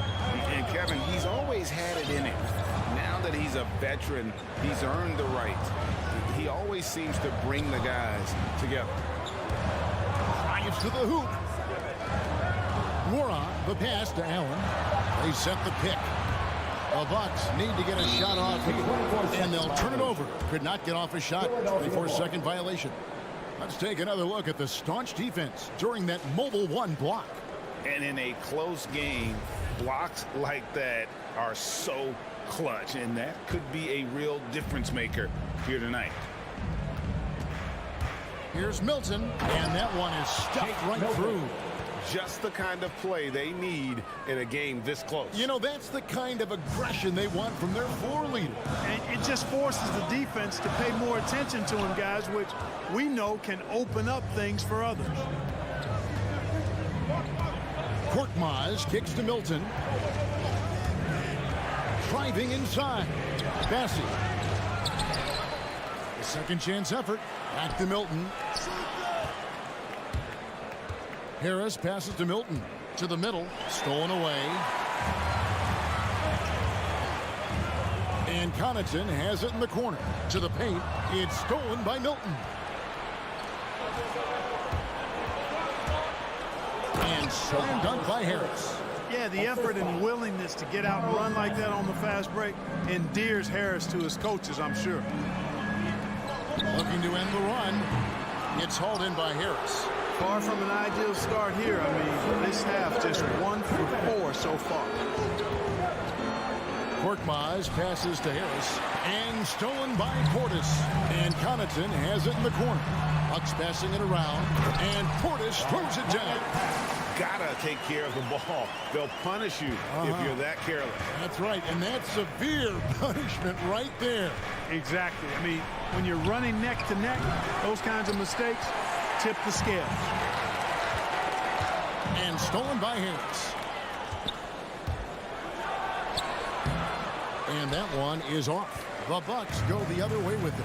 And Kevin, he's always had it in him. Now that he's a veteran, he's earned the right. He always seems to bring the guys together. Drives to the hoop. Moran, the pass to Allen. They set the pick. The Bucks need to get a shot off here, and they'll turn it over. Could not get off a shot. 24-second violation. Let's take another look at the staunch defense during that mobile one block. And in a close game, blocks like that are so clutch, and that could be a real difference maker here tonight. Here's Milton, and that one is stuffed right through. Just the kind of play they need in a game this close. You know, that's the kind of aggression they want from their floor leader. And it just forces the defense to pay more attention to him, guys, which we know can open up things for others. Korkmaz kicks to Milton. Driving inside. Bassey. A second chance effort. Back to Milton. Harris passes to Milton. To the middle. Stolen away. And Connaughton has it in the corner. To the paint. It's stolen by Milton. And slam dunk by Harris. Yeah, the effort and willingness to get out and run like that on the fast break endears Harris to his coaches, I'm sure. Looking to end the run. It's hauled in by Harris. Far from an ideal start here. I mean, this half just 1 for 4 so far. Korkmaz passes to Harris. And stolen by Portis. And Connaughton has it in the corner. Bucks passing it around. And Portis throws it down. Gotta take care of the ball. They'll punish you if you're that careless. That's right, and that's severe punishment right there. Exactly. I mean, when you're running neck to neck, those kinds of mistakes tip the scale. And stolen by Harris. And that one is off. The Bucks go the other way with it.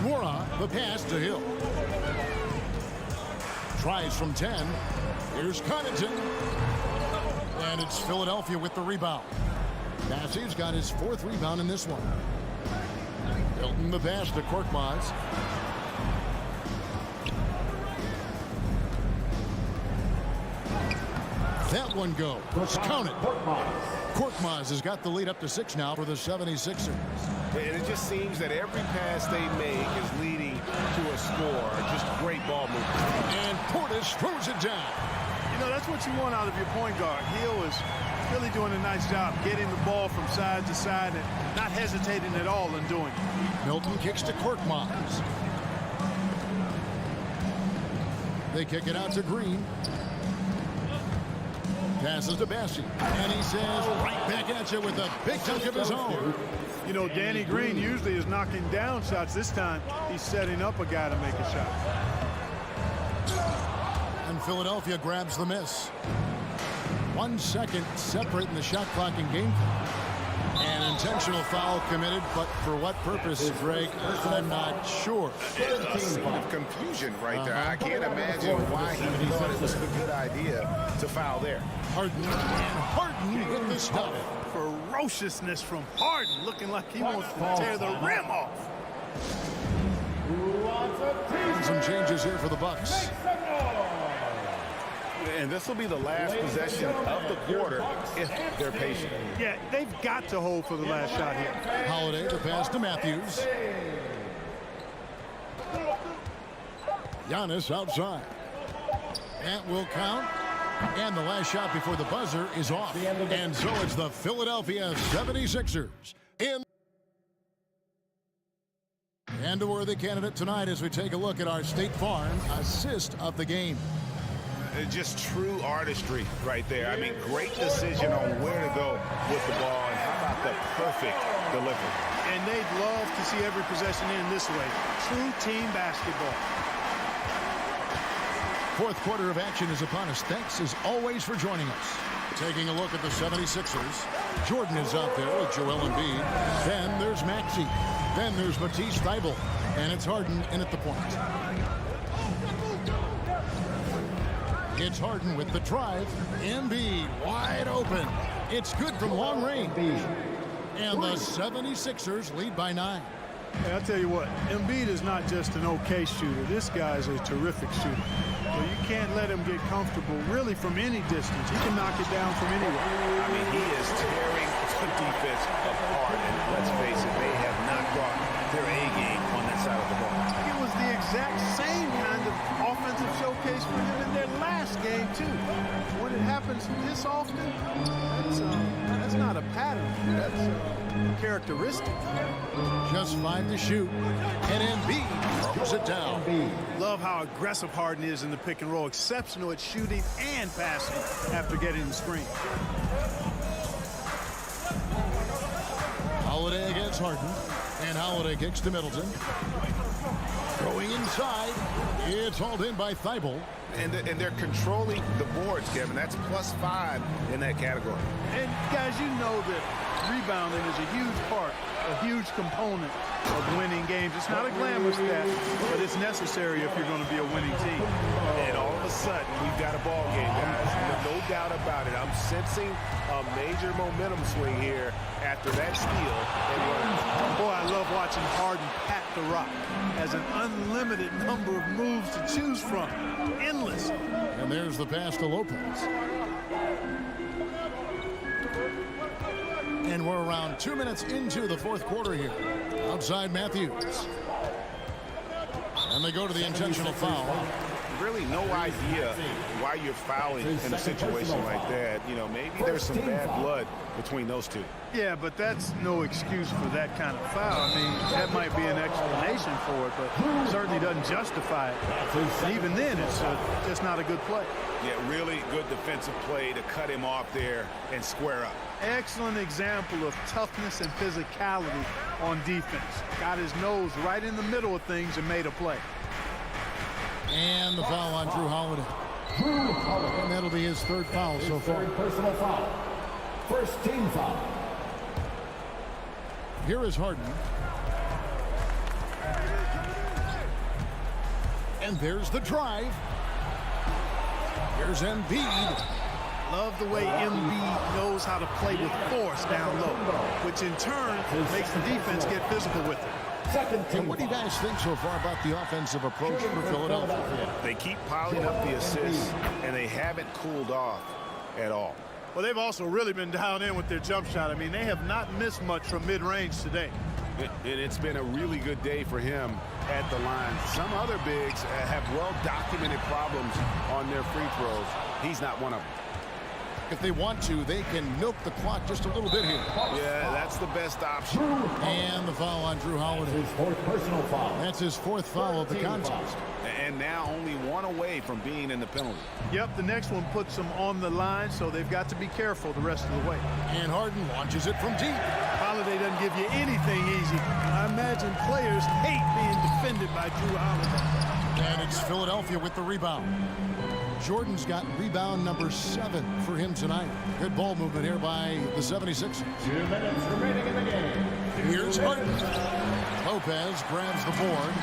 Moran, the pass to Hill. Tries from 10. Here's Connaughton. And it's Philadelphia with the rebound. Bassey's got his 4th rebound in this one. Milton the pass to Korkmaz. That one goes. Count it. Korkmaz has got the lead up to 6 now for the 76ers. And it just seems that every pass they make is leading to a score. Just great ball movement. And Portis throws it down. You know, that's what you want out of your point guard. Hill is really doing a nice job getting the ball from side to side and not hesitating at all in doing it. Milton kicks to Korkmaz. They kick it out to Green. Passes to Bassi. And he says right back at you with a big dunk of his own. You know, Danny Green usually is knocking down shots. This time, he's setting up a guy to make a shot. And Philadelphia grabs the miss. 1 second separating the shot clock and game clock. An intentional foul committed, but for what purpose, Greg, I'm not sure. A scene of confusion right there. I can't imagine why he thought it was a good idea to foul there. Harden, and Harden with the stop. Ferociousness from Harden, looking like he wants to tear the rim off. Some changes here for the Bucks. And this will be the last possession of the quarter if they're patient. Yeah, they've got to hold for the last shot here. Holiday to pass to Matthews. Giannis outside. That will count. And the last shot before the buzzer is off. And so it's the Philadelphia 76ers in. And a worthy candidate tonight as we take a look at our State Farm assist of the game. Just true artistry right there. I mean, great decision on where to go with the ball, and how about the perfect delivery. And they'd love to see every possession in this way. True team basketball. Fourth quarter of action is upon us. Thanks as always for joining us. Taking a look at the 76ers. Jordan is out there with Joel Embiid. Then there's Maxey. Then there's Matisse Thybulle. And it's Harden in at the point. It's Harden with the drive. Embiid wide open. It's good from long range. And the 76ers lead by 9. Hey, I'll tell you what, Embiid is not just an okay shooter. This guy is a terrific shooter. So you can't let him get comfortable really from any distance. He can knock it down from anywhere. I mean, he is tearing the defense apart. And let's face it, they have not brought their A game on that side of the ball. It was the exact same kind of offensive showcase for him in their last game, too. When it happens this often, that's not a pattern. That's a characteristic. Just 5 to shoot. And Embiid puts it down. Love how aggressive Harden is in the pick and roll. Exceptional at shooting and passing after getting the screen. Holiday against Harden. And Holiday kicks to Middleton. Throwing inside. It's hauled in by Thybulle. And they're controlling the boards, Kevin. That's +5 in that category. And, guys, you know that rebounding is a huge part, a huge component of winning games. It's not a glamorous stat, but it's necessary if you're going to be a winning team. And all of a sudden, we've got a ball game, guys. No doubt about it. I'm sensing a major momentum swing here after that steal and run. Boy, I love watching Harden pat the rock. Has an unlimited number of moves to choose from. Endless. And there's the pass to Lopez. And we're around 2 minutes into the fourth quarter here. Outside Matthews. And they go to the intentional foul. Really no idea why you're fouling in a situation like that. You know, maybe there's some bad blood between those two. Yeah, but that's no excuse for that kind of foul. I mean, that might be an explanation for it, but certainly doesn't justify it. And even then, it's just not a good play. Yeah, really good defensive play to cut him off there and square up. Excellent example of toughness and physicality on defense. Got his nose right in the middle of things and made a play. And the foul on Drew Holiday. And that'll be his third foul so far. Personal foul. First team foul. Here is Harden. And there's the drive. Here's Embiid. Love the way Embiid knows how to play with force down low, which in turn makes the defense get physical with it. And what do you guys think so far about the offensive approach for Philadelphia? They keep piling up the assists, and they haven't cooled off at all. Well, they've also really been down in with their jump shot. I mean, they have not missed much from mid-range today. And it's been a really good day for him at the line. Some other bigs have well-documented problems on their free throws. He's not one of them. If they want to, they can milk the clock just a little bit here. Yeah, that's the best option. And the foul on Drew Holiday. His fourth personal foul. That's his fourth foul of the contest. And and now only one away from being in the penalty. Yep, the next one puts them on the line, so they've got to be careful the rest of the way. And Harden launches it from deep. Holiday doesn't give you anything easy. I imagine players hate being defended by Drew Holiday. And it's Philadelphia with the rebound. Jordan's got rebound number 7 for him tonight. Good ball movement here by the 76ers. 2 minutes remaining in the game. Here's Harden. Lopez grabs the board.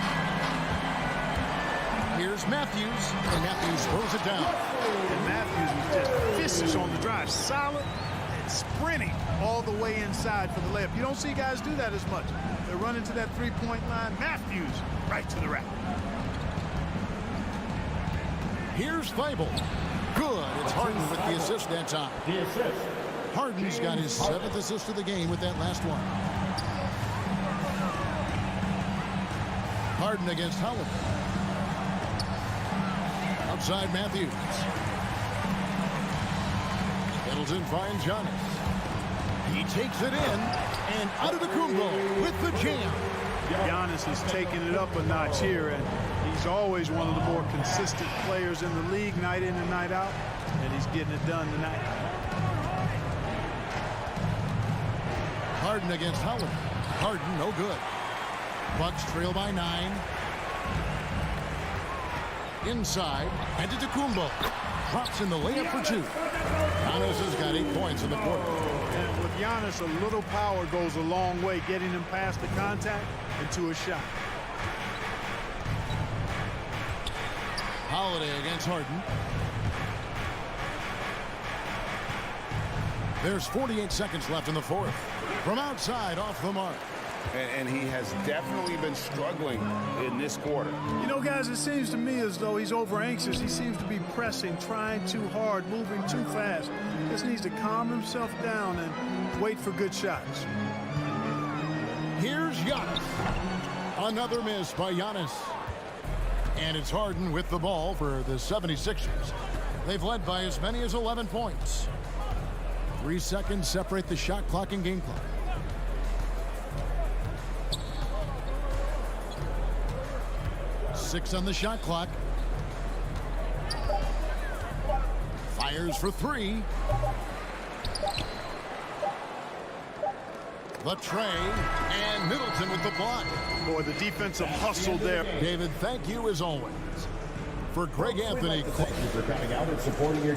Here's Matthews, and Matthews throws it down. And Matthews was just vicious on the drive. Solid and sprinting all the way inside for the layup. You don't see guys do that as much. They're running to that three-point line. Matthews right to the rack. Here's Thibault. Good. It's Harden with the assist that time. The assist. Harden's got his 7th assist of the game with that last one. Harden against Howard. Outside Matthews. Middleton finds Giannis. He takes it in, and Antetokounmpo with the jam. Giannis is taking it up a notch here, and he's always one of the more consistent players in the league night in and night out, and he's getting it done tonight. Harden against Howard. Harden, no good. Bucks trail by 9. Inside, Antetokounmpo drops in the layup for 2. Giannis has got 8 points in the quarter. And with Giannis, a little power goes a long way, getting him past the contact and to a shot. Holiday against Harden. There's 48 seconds left in the fourth. From outside, off the mark. And he has definitely been struggling in this quarter. You know, guys, it seems to me as though he's over anxious. He seems to be pressing, trying too hard, moving too fast. Just needs to calm himself down and wait for good shots. Here's Giannis. Another miss by Giannis. And it's Harden with the ball for the 76ers. They've led by as many as 11 points. 3 seconds separate the shot clock and game clock. Six on the shot clock. Fires for 3. The tray, and Middleton with the block. Boy, the defensive hustle there. David, thank you as always. For Greg Anthony. Thank you for coming out and supporting your...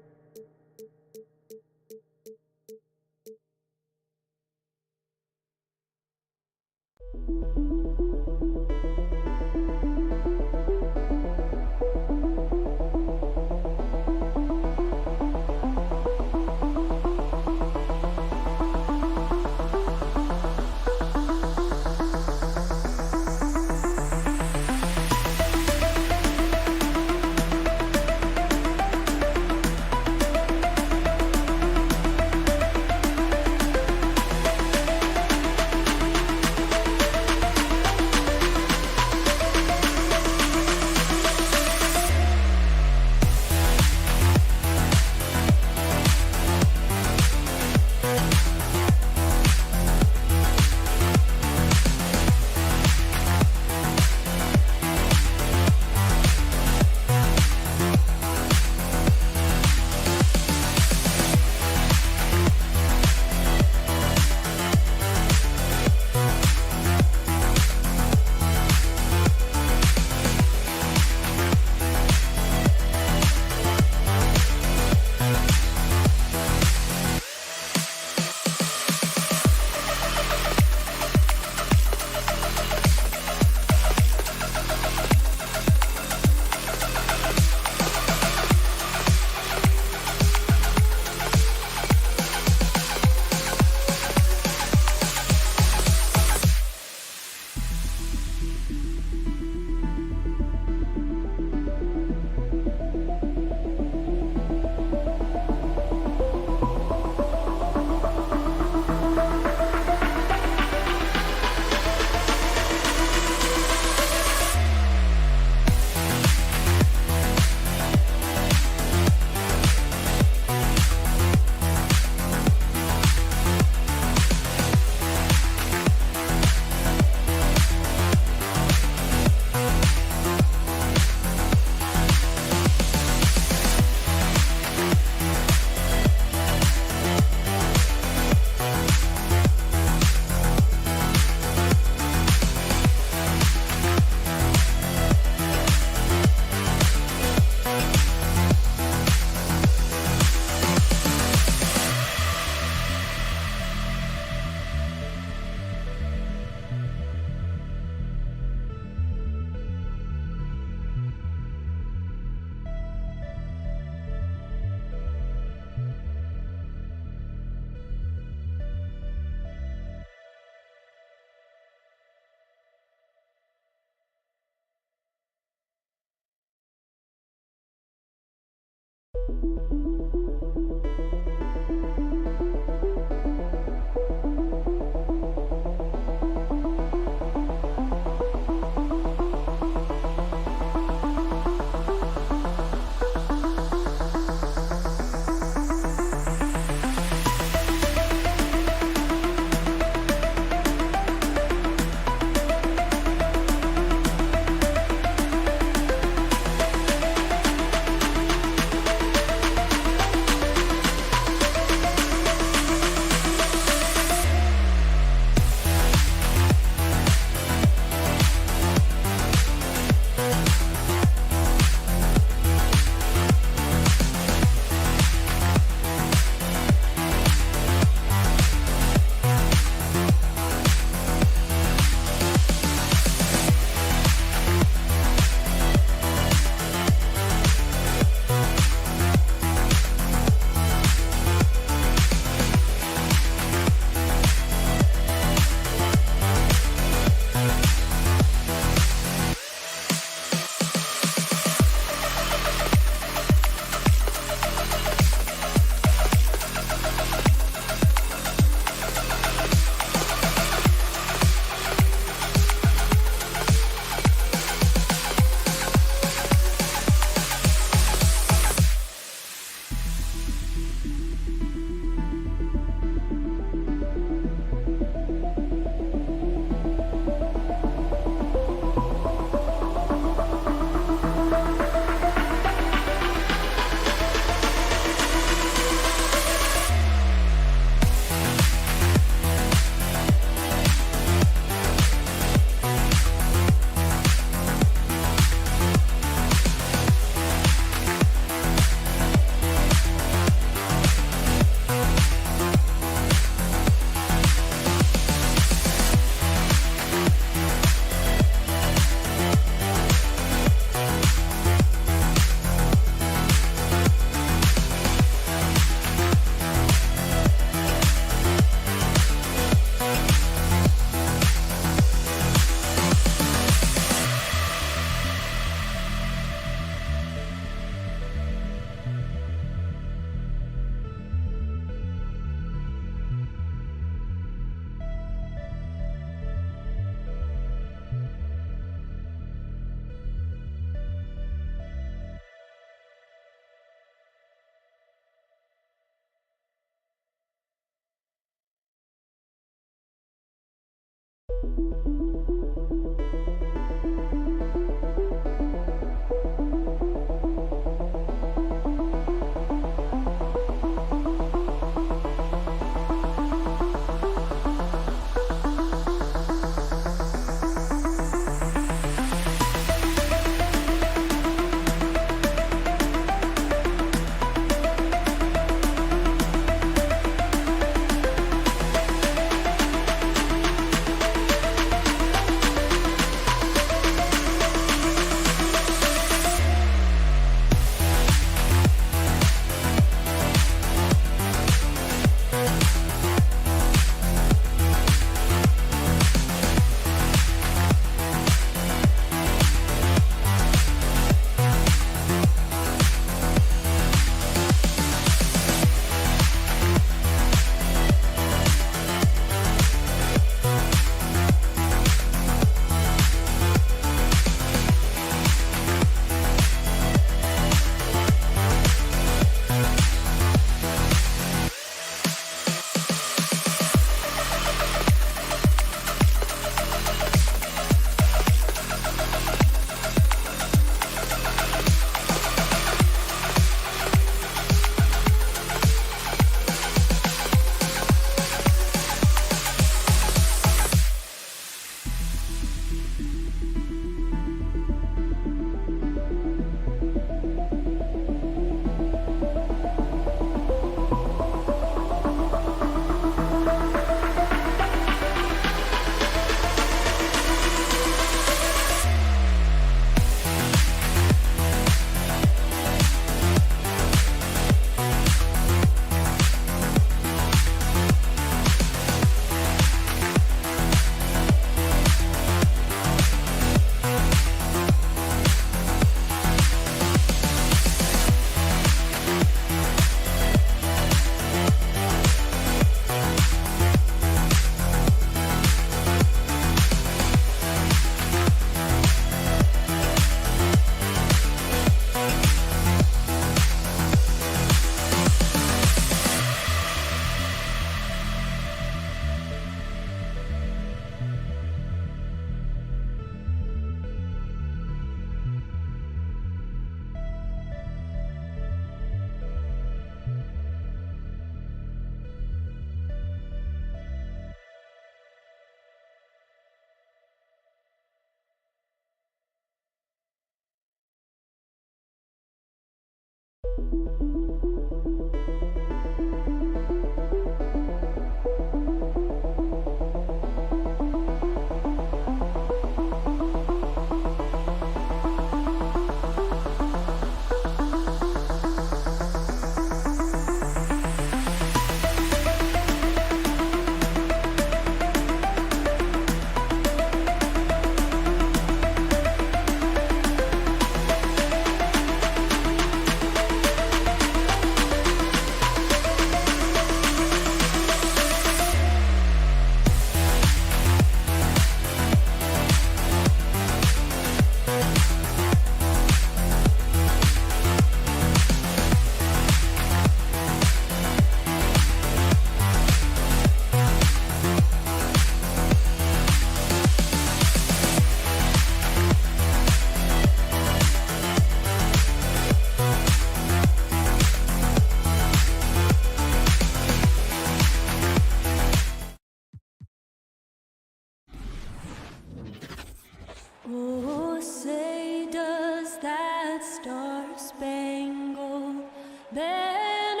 Oh, say does that star-spangled banner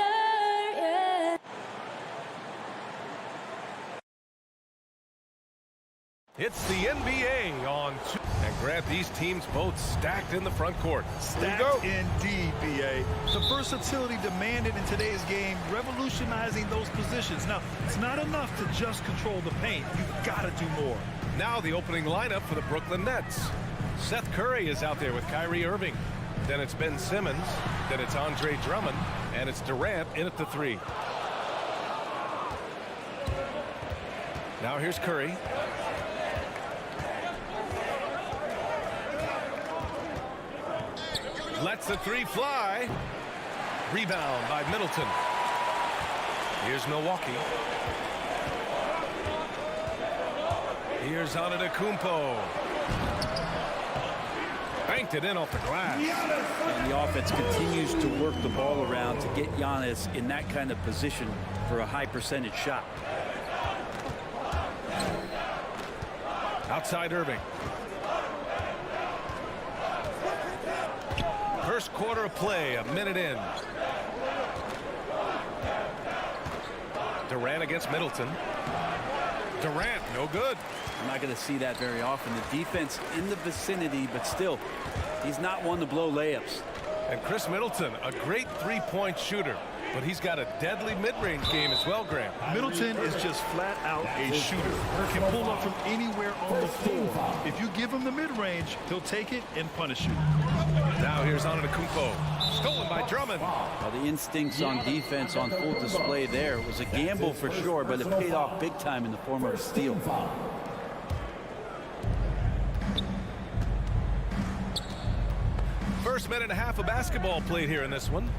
yet? It's the NBA on two. And grab these teams both stacked in the front court. Stacked indeed, B.A. The versatility demanded in today's game, revolutionizing those positions. Now, it's not enough to just control the paint. You've got to do more. Now the opening lineup for the Brooklyn Nets. Seth Curry is out there with Kyrie Irving. Then it's Ben Simmons. Then it's Andre Drummond. And it's Durant in at the 3. Now here's Curry. Lets the 3 fly. Rebound by Middleton. Here's Milwaukee. Here's Antetokounmpo. Banked it in off the glass. And the offense continues to work the ball around to get Giannis in that kind of position for a high percentage shot. Outside Irving. First quarter of play, a minute in. Durant against Middleton. Durant, no good. I'm not going to see that very often. The defense in the vicinity, but still, he's not one to blow layups. And Chris Middleton, a great three-point shooter, but he's got a deadly mid-range game as well, Graham. Middleton is just flat out a shooter. Can pull up from anywhere on the floor. If you give him the mid-range, he'll take it and punish you. Now here's Antetokounmpo. Stolen by Drummond. Well, the instincts on defense on full display there. It was a gamble for sure, but it paid off big time in the form of a steal. First minute and a half of basketball played here in this one.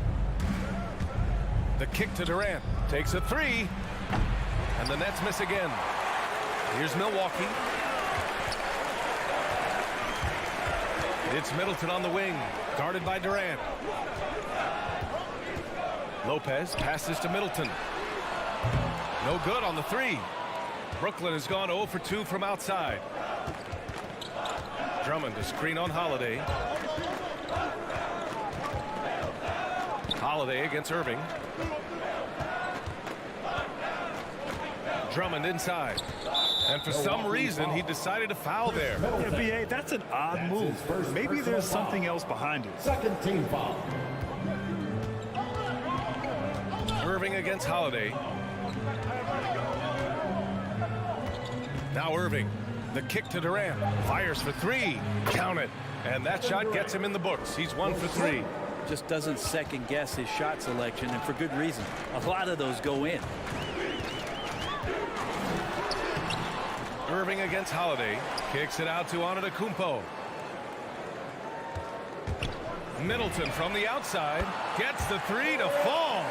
The kick to Durant. Takes a 3. And the Nets miss again. Here's Milwaukee. It's Middleton on the wing. Guarded by Durant. Lopez passes to Middleton. No good on the 3. Brooklyn has gone 0 for 2 from outside. Drummond to screen on Holiday. Holiday against Irving. Drummond inside. And for some reason, he decided to foul there. Yeah, B.A., that's an odd move. Maybe there's something else behind it. Second team foul. Irving against Holiday. Now Irving. The kick to Durant. Fires for 3. Count it. And that shot gets him in the books. He's 1 for 3. Just doesn't second guess his shot selection, and for good reason. A lot of those go in. Irving against Holiday. Kicks it out to Antetokounmpo. Middleton from the outside. Gets the 3 to fall.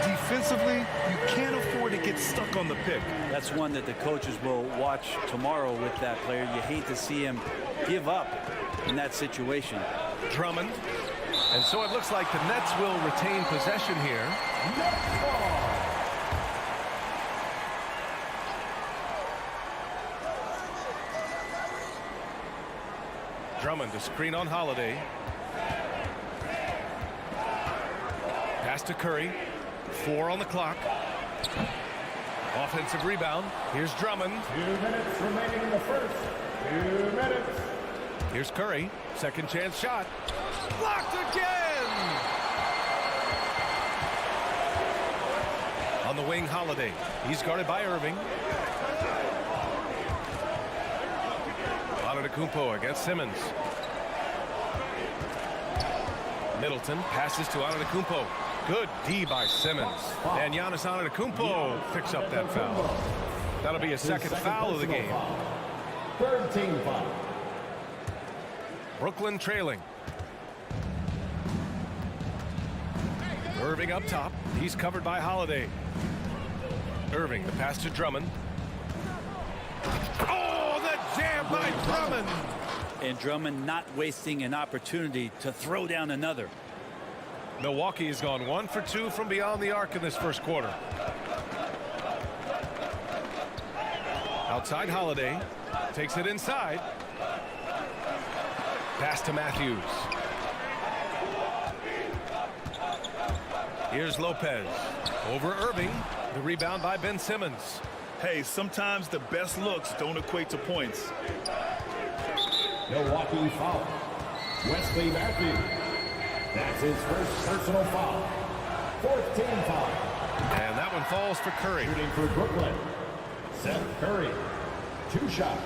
Defensively, you can't afford to get stuck on the pick. That's one that the coaches will watch tomorrow with that player. You hate to see him give up in that situation. Drummond. And so it looks like the Nets will retain possession here. Drummond to screen on Holiday. Pass to Curry. 4 on the clock. Offensive rebound. Here's Drummond. 2 minutes remaining in the first. 2 minutes. Here's Curry. Second chance shot. Blocked again! On the wing, Holiday. He's guarded by Irving. Antetokounmpo against Simmons. Middleton passes to Antetokounmpo. Good D by Simmons. And Giannis Antetokounmpo picks up that foul. That'll be a second foul of the game. Third team foul. Brooklyn trailing. Irving up top. He's covered by Holiday. Irving, the pass to Drummond. Oh, the jam by Drummond! And Drummond not wasting an opportunity to throw down another. Milwaukee has gone 1 for 2 from beyond the arc in this first quarter. Outside Holiday. Takes it inside. Pass to Matthews. Here's Lopez. Over Irving. The rebound by Ben Simmons. Hey, sometimes the best looks don't equate to points. Milwaukee foul. Wesley Matthews. That's his first personal foul. Fourth team foul. And that one falls for Curry. Shooting for Brooklyn. Seth Curry. 2 shots.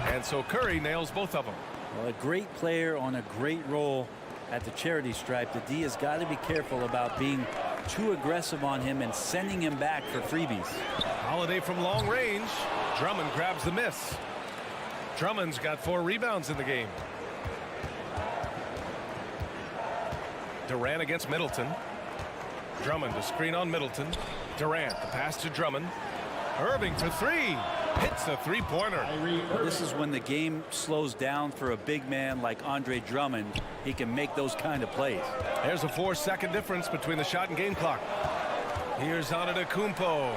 And so Curry nails both of them. Well, a great player on a great role at the charity stripe. The D has got to be careful about being too aggressive on him and sending him back for freebies. Holiday from long range. Drummond grabs the miss. Drummond's got 4 rebounds in the game. Durant against Middleton. Drummond to screen on Middleton. Durant, the pass to Drummond. Irving for 3. Hits a three-pointer. This is when the game slows down for a big man like Andre Drummond. He can make those kind of plays. There's a 4-second difference between the shot and game clock. Here's Antetokounmpo.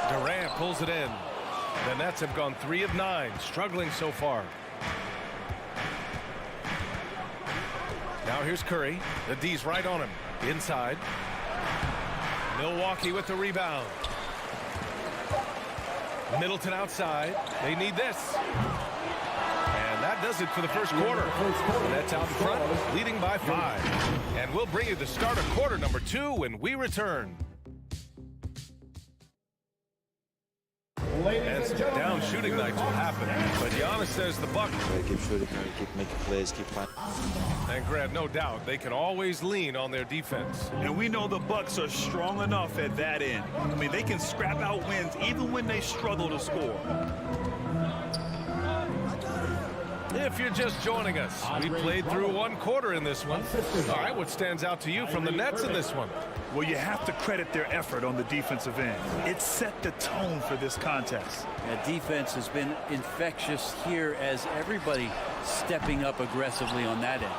Durant pulls it in. The Nets have gone 3 of 9, struggling so far. Now here's Curry. The D's right on him. Inside. Milwaukee with the rebound. Middleton outside. They need this. And that does it for the first quarter. The Nets out in front, leading by 5. And we'll bring you the start of quarter number 2 when we return. And some down shooting nights will happen. But Giannis says the Bucks. Keep shooting, keep making plays, keep playing. And Grant, no doubt, they can always lean on their defense. And we know the Bucks are strong enough at that end. I mean, they can scrap out wins even when they struggle to score. If you're just joining us, we played through 1 quarter in this one. All right, what stands out to you from the Nets in this one? Well, you have to credit their effort on the defensive end. It set the tone for this contest. Defense has been infectious here as everybody stepping up aggressively on that end.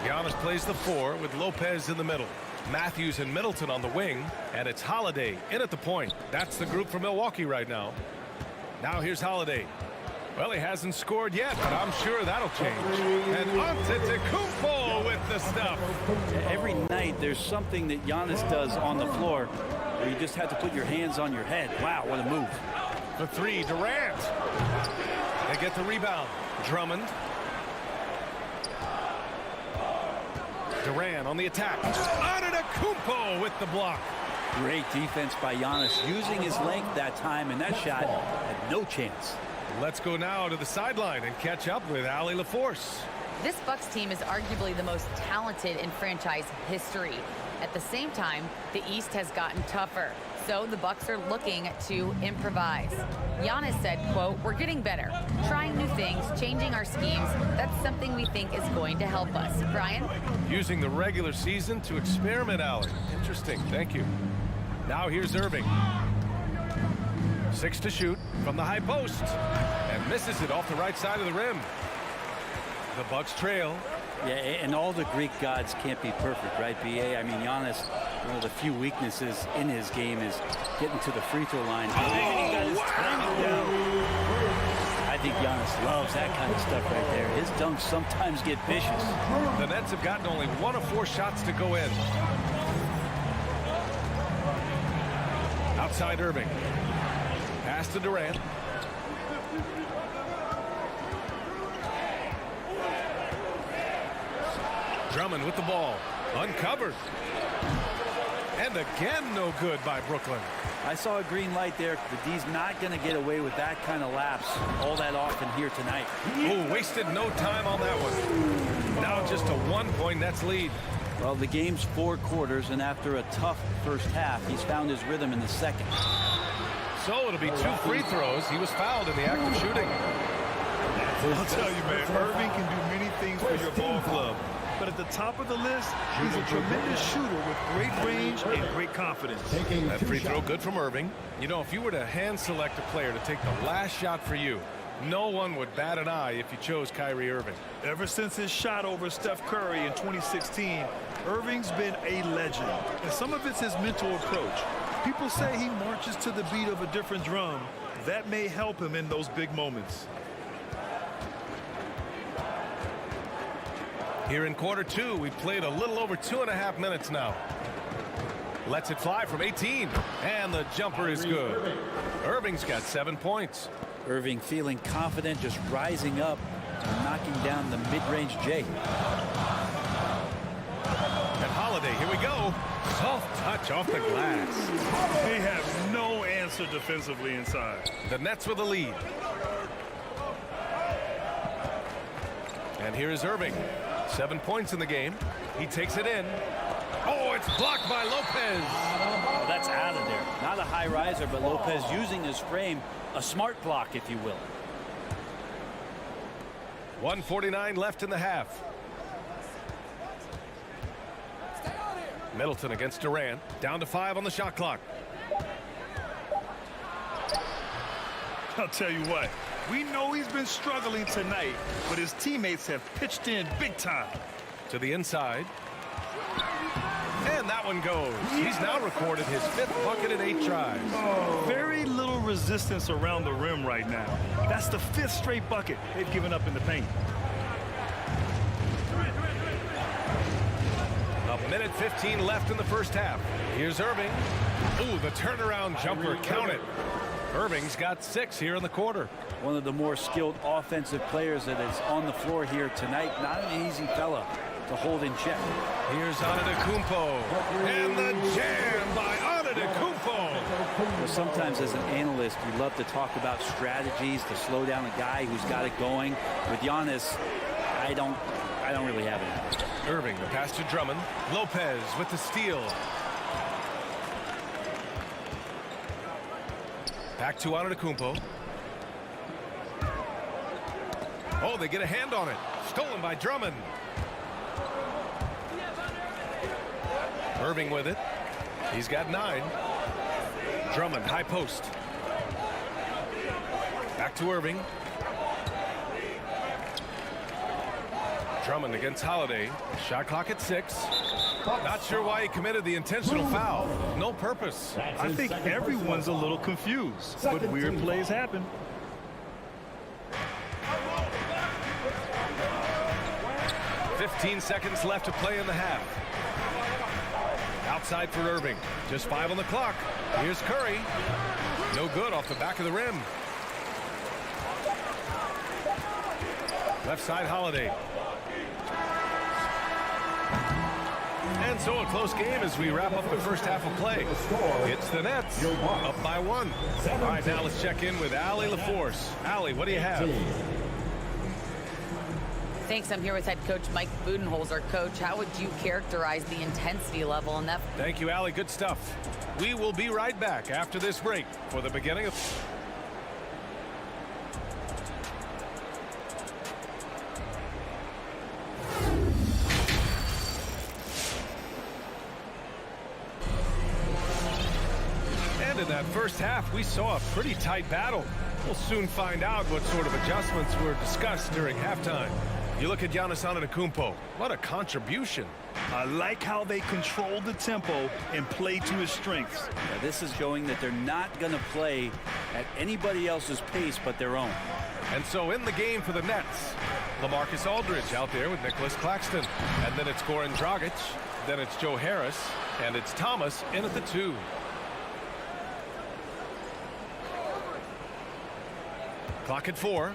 Giannis plays the 4 with Lopez in the middle. Matthews and Middleton on the wing, and it's Holiday in at the point. That's the group for Milwaukee right now. Now here's Holiday. Well, he hasn't scored yet, but I'm sure that'll change. And Antetokounmpo with the stuff. Every night there's something that Giannis does on the floor where you just have to put your hands on your head. Wow, what a move. The 3, Durant. They get the rebound. Drummond. Durant on the attack. Antetokounmpo with the block. Great defense by Giannis, using his length that time, and that shot had no chance. Let's go now to the sideline and catch up with Allie LaForce. This Bucks team is arguably the most talented in franchise history. At the same time, the East has gotten tougher, so the Bucks are looking to improvise. Giannis said, quote, "We're getting better, trying new things, changing our schemes. That's something we think is going to help us." Brian? Using the regular season to experiment, Allie. Interesting, thank you. Now here's Irving. 6 to shoot from the high post and misses it off the right side of the rim. The Bucks trail. Yeah, and all the Greek gods can't be perfect, right, B.A.? I mean, Giannis, one of the few weaknesses in his game is getting to the free throw line. He got his timing down. I think Giannis loves that kind of stuff right there. His dunks sometimes get vicious. The Nets have gotten only 1 of 4 shots to go in. Outside Irving. Pass to Durant. Drummond with the ball. Uncovered. And again, no good by Brooklyn. I saw a green light there. The D's not going to get away with that kind of lapse all that often here tonight. Oh, wasted no time on that one. Now just a 1-point Nets lead. Well, the game's 4 quarters, and after a tough first half, he's found his rhythm in the second. So it'll be 2 free throws. He was fouled in the act of shooting. I'll tell you, man, Irving can do many things for your ball club. But at the top of the list, he's a tremendous shooter with great range and great confidence. That free throw good from Irving. You know, if you were to hand select a player to take the last shot for you, no one would bat an eye if you chose Kyrie Irving. Ever since his shot over Steph Curry in 2016, Irving's been a legend. And some of it's his mental approach. People say he marches to the beat of a different drum. That may help him in those big moments. Here in quarter 2, we've played a little over 2.5 minutes now. Lets it fly from 18, and the jumper is good. Irving's got 7 points. Irving feeling confident, just rising up and knocking down the mid-range J. And Holiday, here we go. Soft touch off the glass. They have no answer defensively inside. The Nets with the lead. And here is Irving. 7 points in the game. He takes it in. Oh, it's blocked by Lopez. Well, that's out of there. Not a high riser, but Lopez using his frame. A smart block, if you will. 1:49 left in the half. Middleton against Durant. Down to 5 on the shot clock. I'll tell you what. We know he's been struggling tonight, but his teammates have pitched in big time. To the inside. And that one goes. He's now recorded his 5th bucket in 8 tries. Very little resistance around the rim right now. That's the 5th straight bucket they've given up in the paint. A minute 15 left in the first half. Here's Irving. Ooh, the turnaround jumper. Count it. Irving's got 6 here in the quarter. One of the more skilled offensive players that is on the floor here tonight. Not an easy fella to hold in check. Here's Antetokounmpo. And the jam by Antetokounmpo. Well, sometimes as an analyst, you love to talk about strategies to slow down a guy who's got it going. With Giannis, I don't really have it. Irving, the pass to Drummond. Lopez with the steal. Back to Antetokounmpo. Oh, they get a hand on it. Stolen by Drummond. Irving with it. He's got 9. Drummond, high post. Back to Irving. Drummond against Holiday. Shot clock at 6. Not sure why he committed the intentional foul. No purpose. I think everyone's a little confused, but weird plays happen. "15 seconds left to play in the half. Outside for Irving. Just 5 on the clock. Here's Curry. No good off the back of the rim. Left side Holiday. And so a close game as we wrap up the first half of play. It's the Nets up by 1. All right, now let's check in with Allie LaForce. Allie, what do you have? Thanks. I'm here with head coach Mike Budenholzer. Coach, how would you characterize the intensity level in that? Thank you, Allie. Good stuff. We will be right back after this break for the beginning of... And in that first half, we saw a pretty tight battle. We'll soon find out what sort of adjustments were discussed during halftime. You look at Giannis Antetokounmpo. What a contribution. I like how they controlled the tempo and played to his strengths. Yeah, this is showing that they're not going to play at anybody else's pace but their own. And so in the game for the Nets, LaMarcus Aldridge out there with Nicholas Claxton. And then it's Goran Dragic. Then it's Joe Harris. And it's Thomas in at the 2. Clock at 4.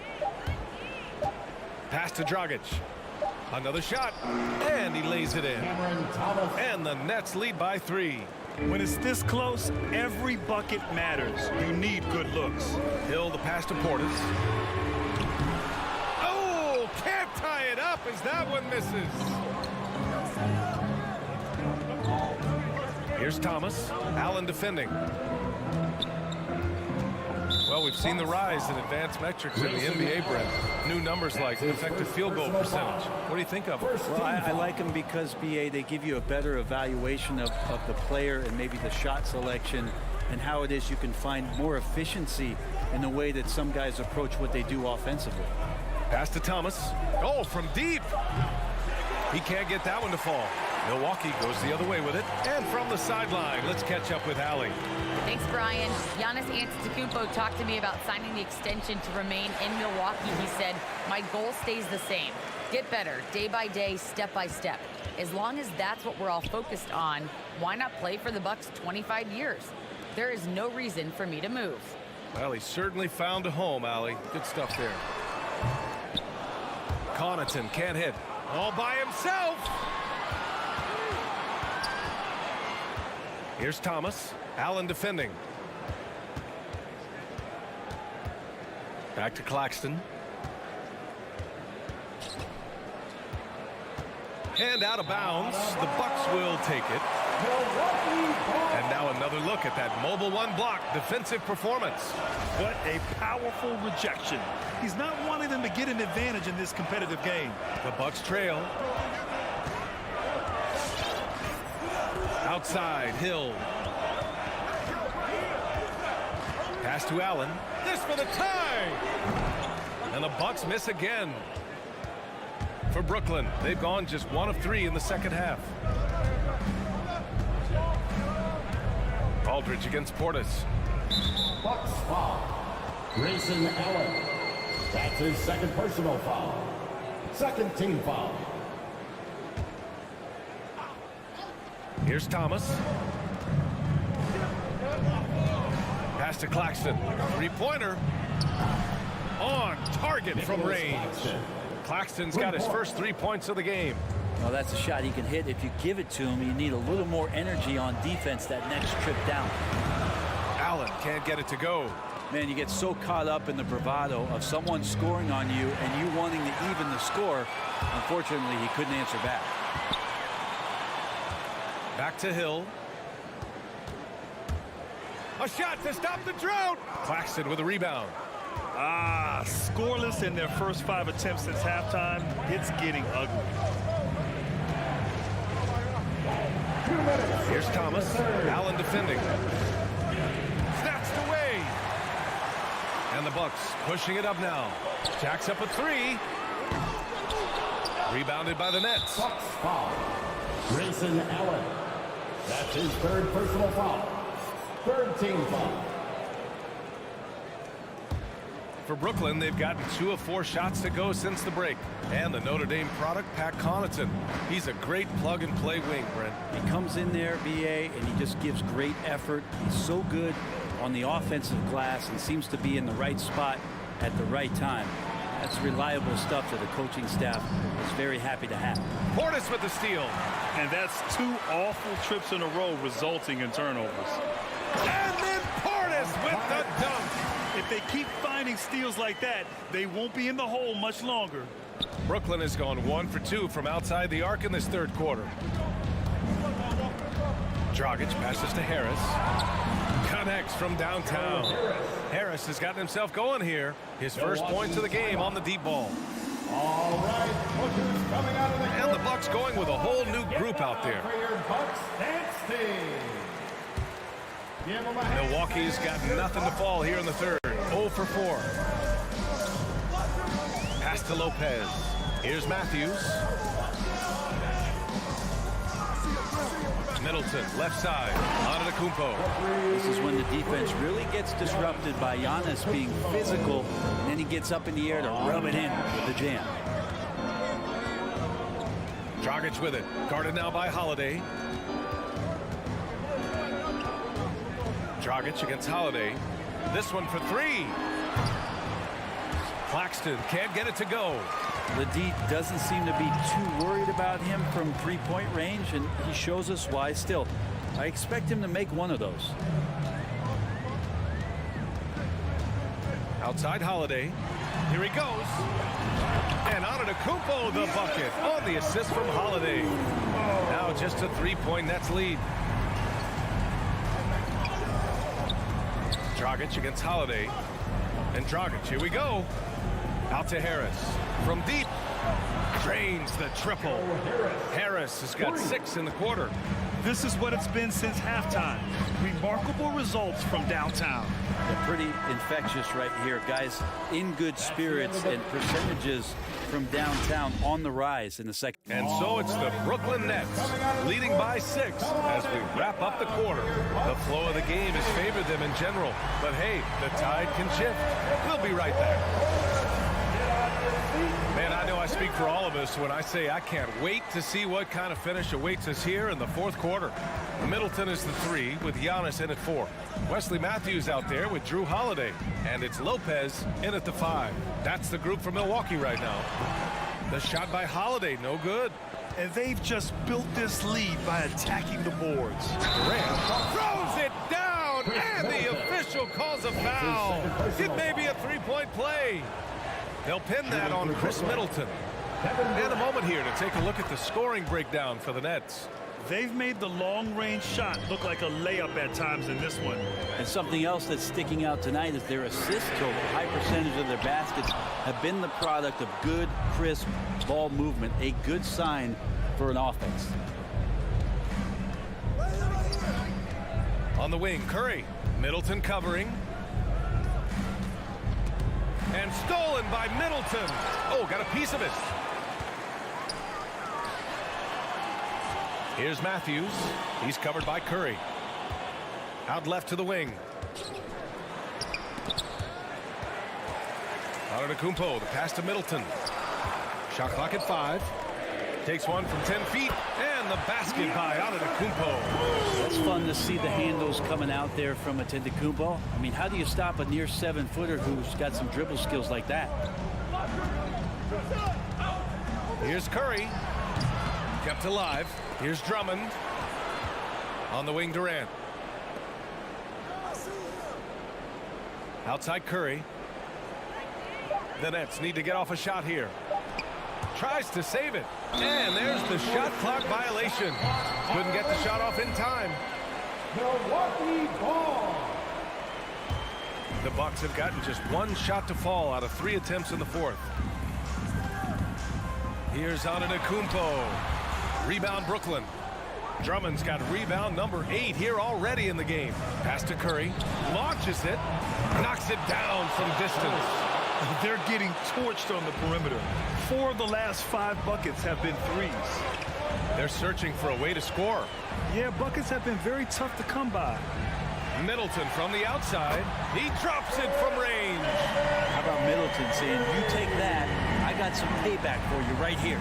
Pass to Dragic. Another shot, and he lays it in. And the Nets lead by 3. When it's this close, every bucket matters. You need good looks. Hill the pass to Portis. Oh, can't tie it up as that one misses. Here's Thomas. Allen defending. Well, we've seen the rise in advanced metrics in the NBA, Brent. New numbers like effective field goal percentage. What do you think of them? Well, I like them because, BA, they give you a better evaluation of the player and maybe the shot selection and how it is you can find more efficiency in the way that some guys approach what they do offensively. Pass to Thomas. Oh, from deep. He can't get that one to fall. Milwaukee goes the other way with it. And from the sideline, let's catch up with Allie. Thanks, Brian. Giannis Antetokounmpo talked to me about signing the extension to remain in Milwaukee. He said, my goal stays the same. Get better, day by day, step by step. As long as that's what we're all focused on, why not play for the Bucks 25 years? There is no reason for me to move. Well, he certainly found a home, Allie. Good stuff there. Connaughton can't hit. All by himself. Here's Thomas. Allen defending. Back to Claxton. And out of bounds. The Bucks will take it. And now another look at that mobile one block defensive performance. What a powerful rejection. He's not wanting them to get an advantage in this competitive game. The Bucks trail. Outside, Hill. Pass to Allen. This for the tie. And the Bucks miss again. For Brooklyn, they've gone just 1 of 3 in the second half. Aldridge against Portis. Bucks foul. Grayson Allen. That's his second personal foul. Second team foul. Here's Thomas. Pass to Claxton. Three-pointer. On target from range. Claxton's got his first 3 points of the game. Well, that's a shot he can hit. If you give it to him, you need a little more energy on defense that next trip down. Allen can't get it to go. Man, you get so caught up in the bravado of someone scoring on you and you wanting to even the score. Unfortunately, he couldn't answer back. Back to Hill. A shot to stop the drought. Claxton with a rebound. Scoreless in their first 5 attempts since halftime. It's getting ugly. Here's Thomas. Allen defending. Snatched away. And the Bucks pushing it up now. Jacks up a 3. Rebounded by the Nets. Bucks foul. Grayson Allen. That's his third personal foul. Third team foul. For Brooklyn, they've gotten 2 of 4 shots to go since the break. And the Notre Dame product, Pat Connaughton. He's a great plug-and-play wing, Brent. He comes in there, BA, and he just gives great effort. He's so good on the offensive glass and seems to be in the right spot at the right time. That's reliable stuff that the coaching staff is very happy to have. Portis with the steal. And that's 2 awful trips in a row resulting in turnovers. And then Portis with the dunk. If they keep finding steals like that, they won't be in the hole much longer. Brooklyn has gone 1 for 2 from outside the arc in this third quarter. Dragic passes to Harris. Connects from downtown. Harris has gotten himself going here. His first points of the game on the deep ball. All right, coming out of the and the Bucks going with a whole new group out there. Milwaukee's got nothing to fall here in the third. 0 for 4. Pass to Lopez. Here's Matthews. Middleton, left side. Antetokounmpo. This is when the defense really gets disrupted by Giannis being physical, and then he gets up in the air to rub it in with the jam. Dragic with it. Guarded now by Holiday. Dragic against Holiday. This one for 3. Claxton can't get it to go. The D doesn't seem to be too worried about him from three-point range, and he shows us why. Still, I expect him to make one of those. Outside Holiday. Here he goes. And Antetokounmpo the bucket on the assist from Holiday. Now just a three-point Nets lead. Dragic against Holiday. And Dragic, here we go. Out to Harris. From deep. Drains the triple. Harris has got 6 in the quarter. This is what it's been since halftime. Remarkable results from downtown. They're pretty infectious right here, guys. In good spirits, and percentages from downtown on the rise in the second. And so it's the Brooklyn Nets leading by 6 as we wrap up the quarter. The flow of the game has favored them in general, but hey, the tide can shift. We'll be right back. Man, I know I speak for all of us when I say I can't wait to see what kind of finish awaits us here in the fourth quarter. Middleton is the 3 with Giannis in at 4. Wesley Matthews out there with Drew Holiday. And it's Lopez in at the 5. That's the group for Milwaukee right now. The shot by Holiday, no good. And they've just built this lead by attacking the boards. Durant throws it down, and the official calls a foul. It may be a three-point play. They'll pin that on Chris Middleton. And a moment here to take a look at the scoring breakdown for the Nets. They've made the long-range shot look like a layup at times in this one. And something else that's sticking out tonight is their assist total. High percentage of their baskets have been the product of good, crisp ball movement, a good sign for an offense. On the wing, Curry. Middleton covering. And stolen by Middleton. Oh, got a piece of it. Here's Matthews. He's covered by Curry. Out left to the wing. Antetokounmpo, the pass to Middleton. Shot clock at 5. Takes one from 10 feet. And the basket by Antetokounmpo. It's fun to see the handles coming out there from Antetokounmpo. I mean, how do you stop a near 7-footer who's got some dribble skills like that? Here's Curry. Kept alive. Here's Drummond. On the wing, Durant. Outside Curry. The Nets need to get off a shot here. Tries to save it. And there's the shot clock violation. Couldn't get the shot off in time. Milwaukee ball. The Bucks have gotten just 1 shot to fall out of 3 attempts in the fourth. Here's Antetokounmpo. Rebound Brooklyn. Drummond's got rebound number 8 here already in the game. Pass to Curry. Launches it. Knocks it down from distance. They're getting torched on the perimeter. 4 of the last 5 buckets have been threes. They're searching for a way to score. Yeah, buckets have been very tough to come by. Middleton from the outside. He drops it from range. How about Middleton saying, you take that, I got some payback for you right here.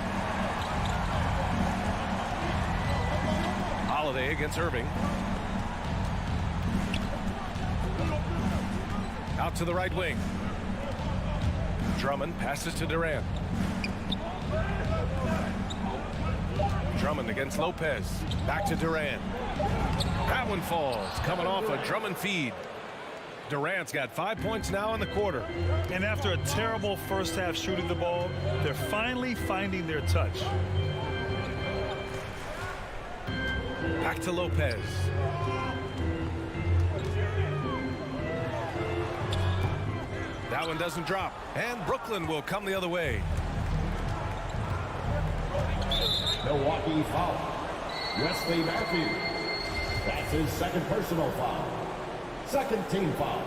Holiday against Irving. Out to the right wing. Drummond passes to Durant. Drummond against Lopez. Back to Durant. That one falls. Coming off a Drummond feed. Durant's got 5 points now in the quarter. And after a terrible first half shooting the ball, they're finally finding their touch. Back to Lopez. That one doesn't drop. And Brooklyn will come the other way. Milwaukee foul. Wesley Matthews. That's his 2nd personal foul. 2nd team foul.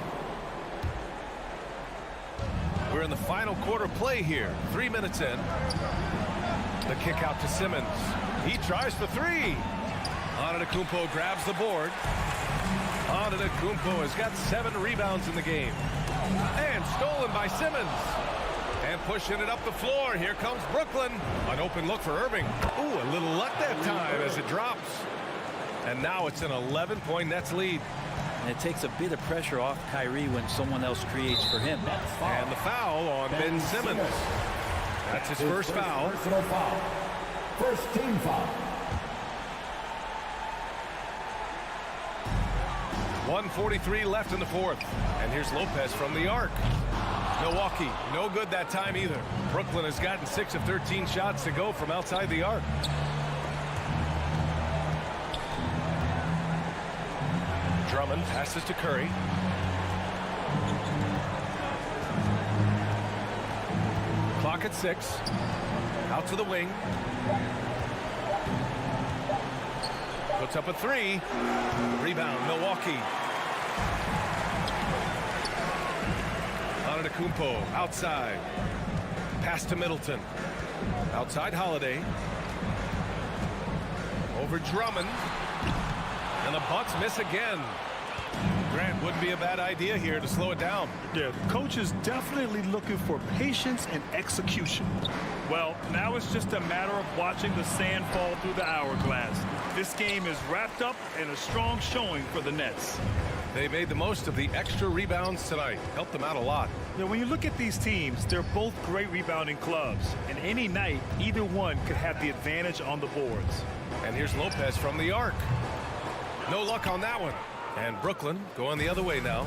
We're in the final quarter play here. 3 minutes in. The kick out to Simmons. He tries for 3. Antetokounmpo grabs the board. Antetokounmpo has got 7 rebounds in the game. And stolen by Simmons. And pushing it up the floor. Here comes Brooklyn. An open look for Irving. Ooh, a little luck that time as it drops. And now it's an 11-point Nets lead. And it takes a bit of pressure off Kyrie when someone else creates for him. And the foul on Ben Simmons. That's his first foul. Personal foul. First team foul. 1:43 left in the fourth. And here's Lopez from the arc. Milwaukee, no good that time either. Brooklyn has gotten 6 of 13 shots to go from outside the arc. Drummond passes to Curry. Clock at 6. Out to the wing. Puts up a 3. Rebound, Milwaukee. Antetokounmpo outside. Pass to Middleton. Outside Holiday. Over Drummond. And the Bucks miss again. Grant, wouldn't be a bad idea here to slow it down. Yeah, the coach is definitely looking for patience and execution. Well, now it's just a matter of watching the sand fall through the hourglass. This game is wrapped up in a strong showing for the Nets. They made the most of the extra rebounds tonight. Helped them out a lot. Now, when you look at these teams, they're both great rebounding clubs. And any night, either one could have the advantage on the boards. And here's Lopez from the arc. No luck on that one. And Brooklyn going the other way now.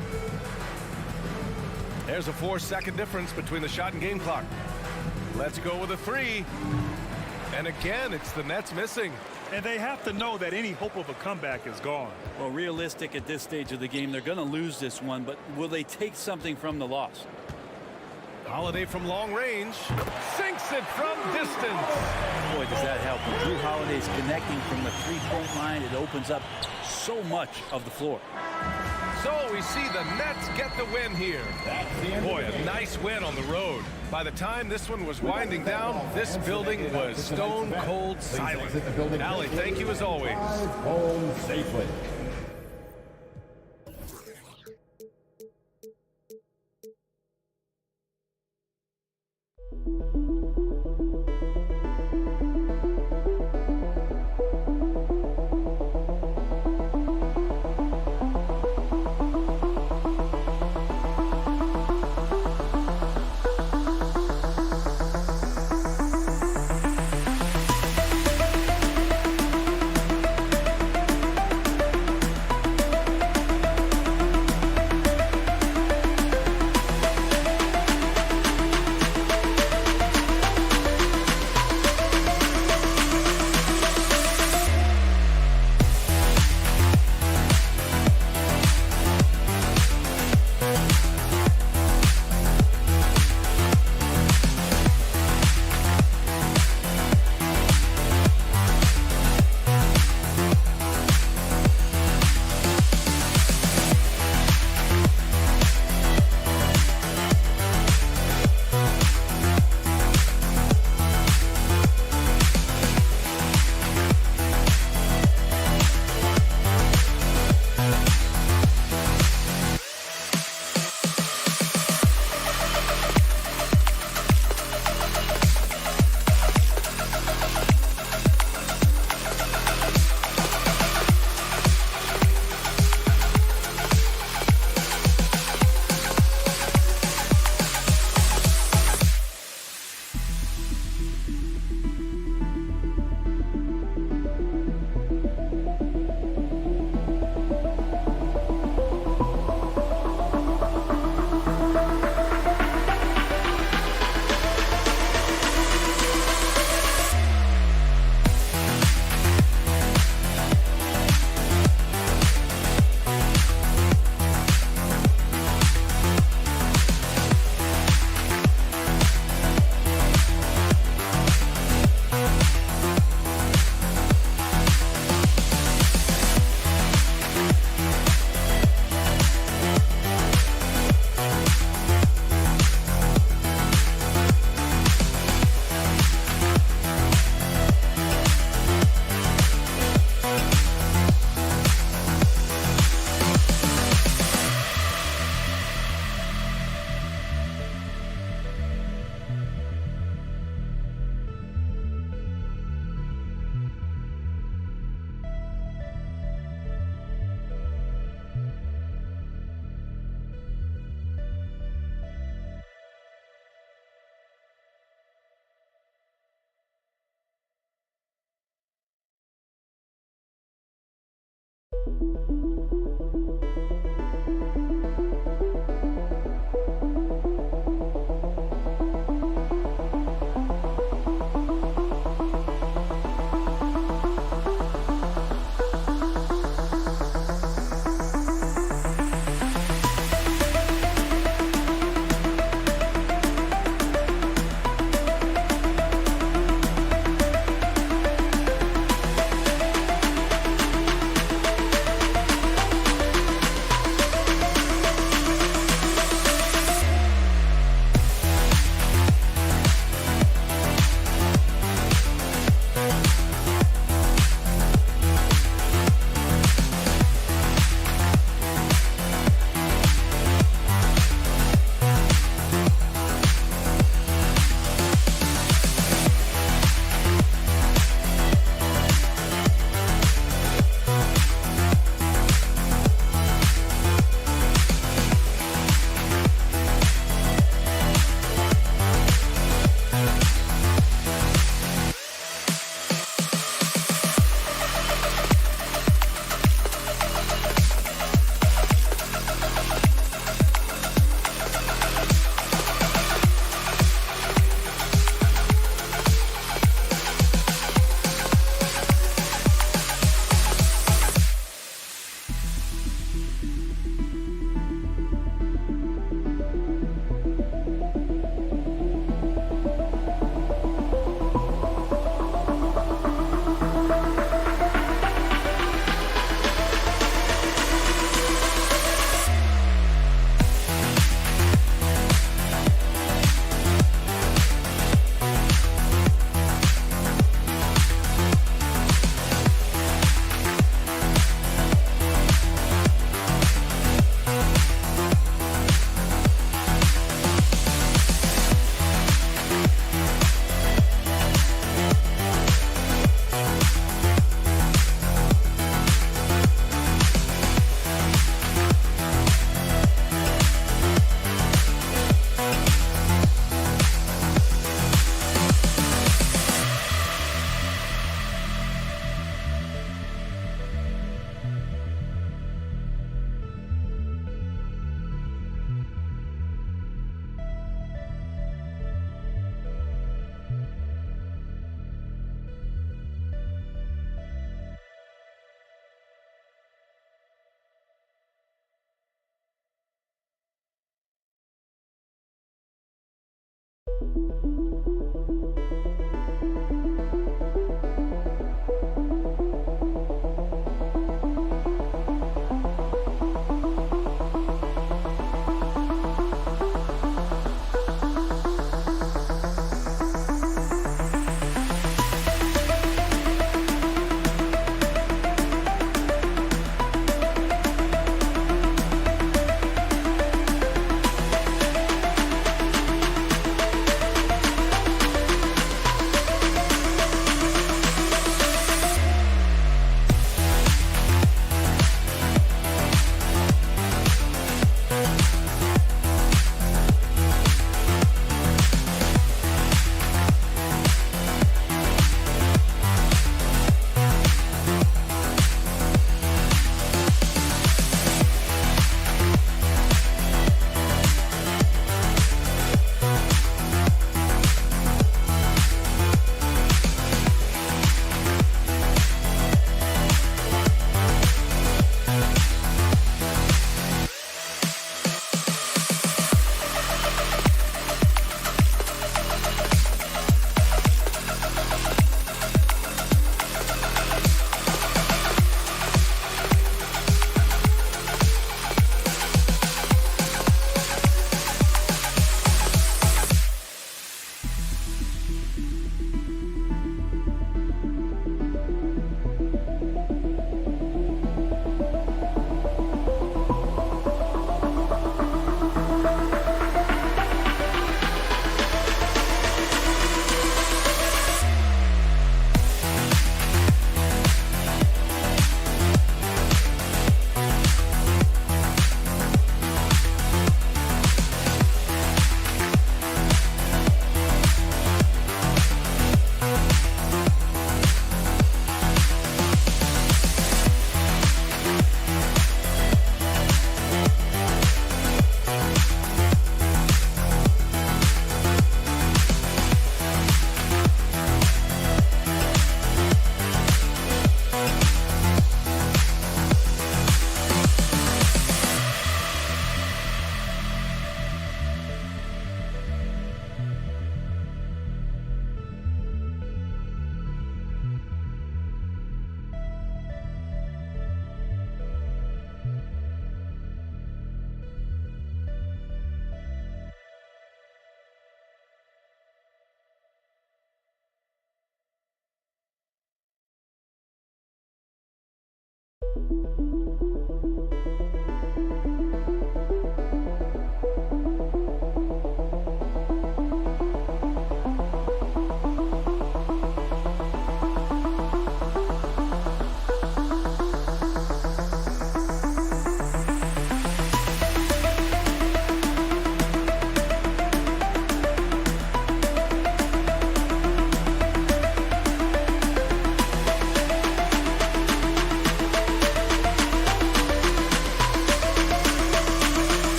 There's a 4-second difference between the shot and game clock. Let's go with a 3. And again, it's the Nets missing. And they have to know that any hope of a comeback is gone. Well, realistic at this stage of the game, they're going to lose this one, but will they take something from the loss? Holiday from long range. Sinks it from distance. Boy, does that help. When Drew Holiday's connecting from the three-point line, it opens up so much of the floor. So we see the Nets get the win here. Boy, a nice win on the road. By the time this one was winding down, this building was stone cold silent. Allie, thank you as always. Home safely.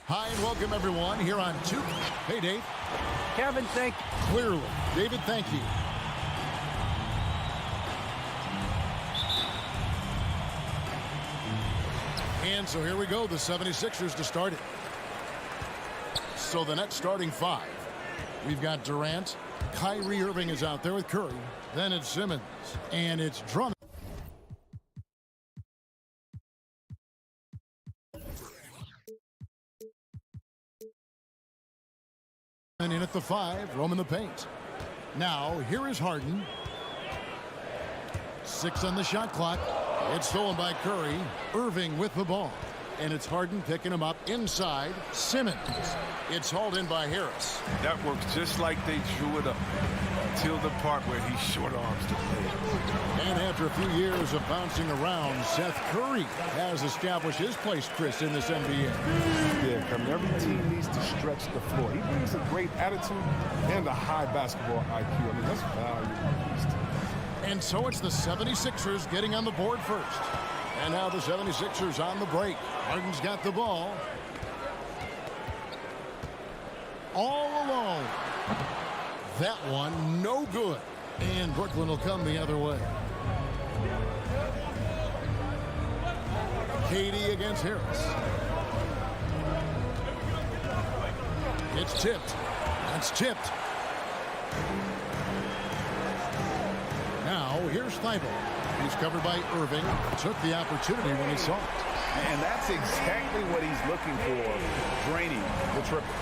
Hi, and welcome everyone here on Two. Hey, Dave. Kevin, thank you. Clearly. David, thank you. And so here we go, the 76ers to start it. So the next starting five. We've got Durant. Kyrie Irving is out there with Curry. Then it's Simmons. And it's Drummond. And in at the 5, roaming the paint. Now, here is Harden. 6 on the shot clock. It's stolen by Curry. Irving with the ball. And it's Harden picking him up inside. Simmons. It's hauled in by Harris. That works just like they drew it up until the part where he short arms the play. And after a few years of bouncing around, Seth Curry has established his place, Chris, in this NBA. Yeah, Kevin, every team needs to stretch the floor. He brings a great attitude and a high basketball IQ. I mean, that's valuable. And so it's the 76ers getting on the board first. And now the 76ers on the break. Harden's got the ball. All alone. That one, no good. And Brooklyn will come the other way. KD against Harris. It's tipped. That's tipped. Now, here's Thibault. He's covered by Irving. Took the opportunity when he saw it. And that's exactly what he's looking for, draining the triple.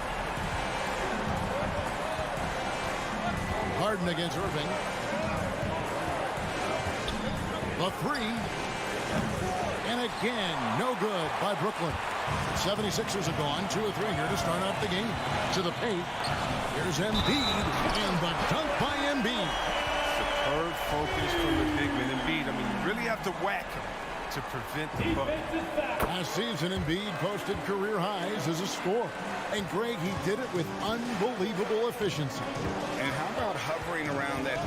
Harden against Irving. The 3. And again, no good by Brooklyn. 76ers have gone 2 or 3 here to start off the game. To the paint. Here's Embiid. And the dunk by Embiid. Superb focus from the big man. Embiid, I mean, you really have to whack him to prevent the bucket. Last season, Embiid posted career highs as a scorer. And Greg, he did it with unbelievable efficiency. And how about hovering around that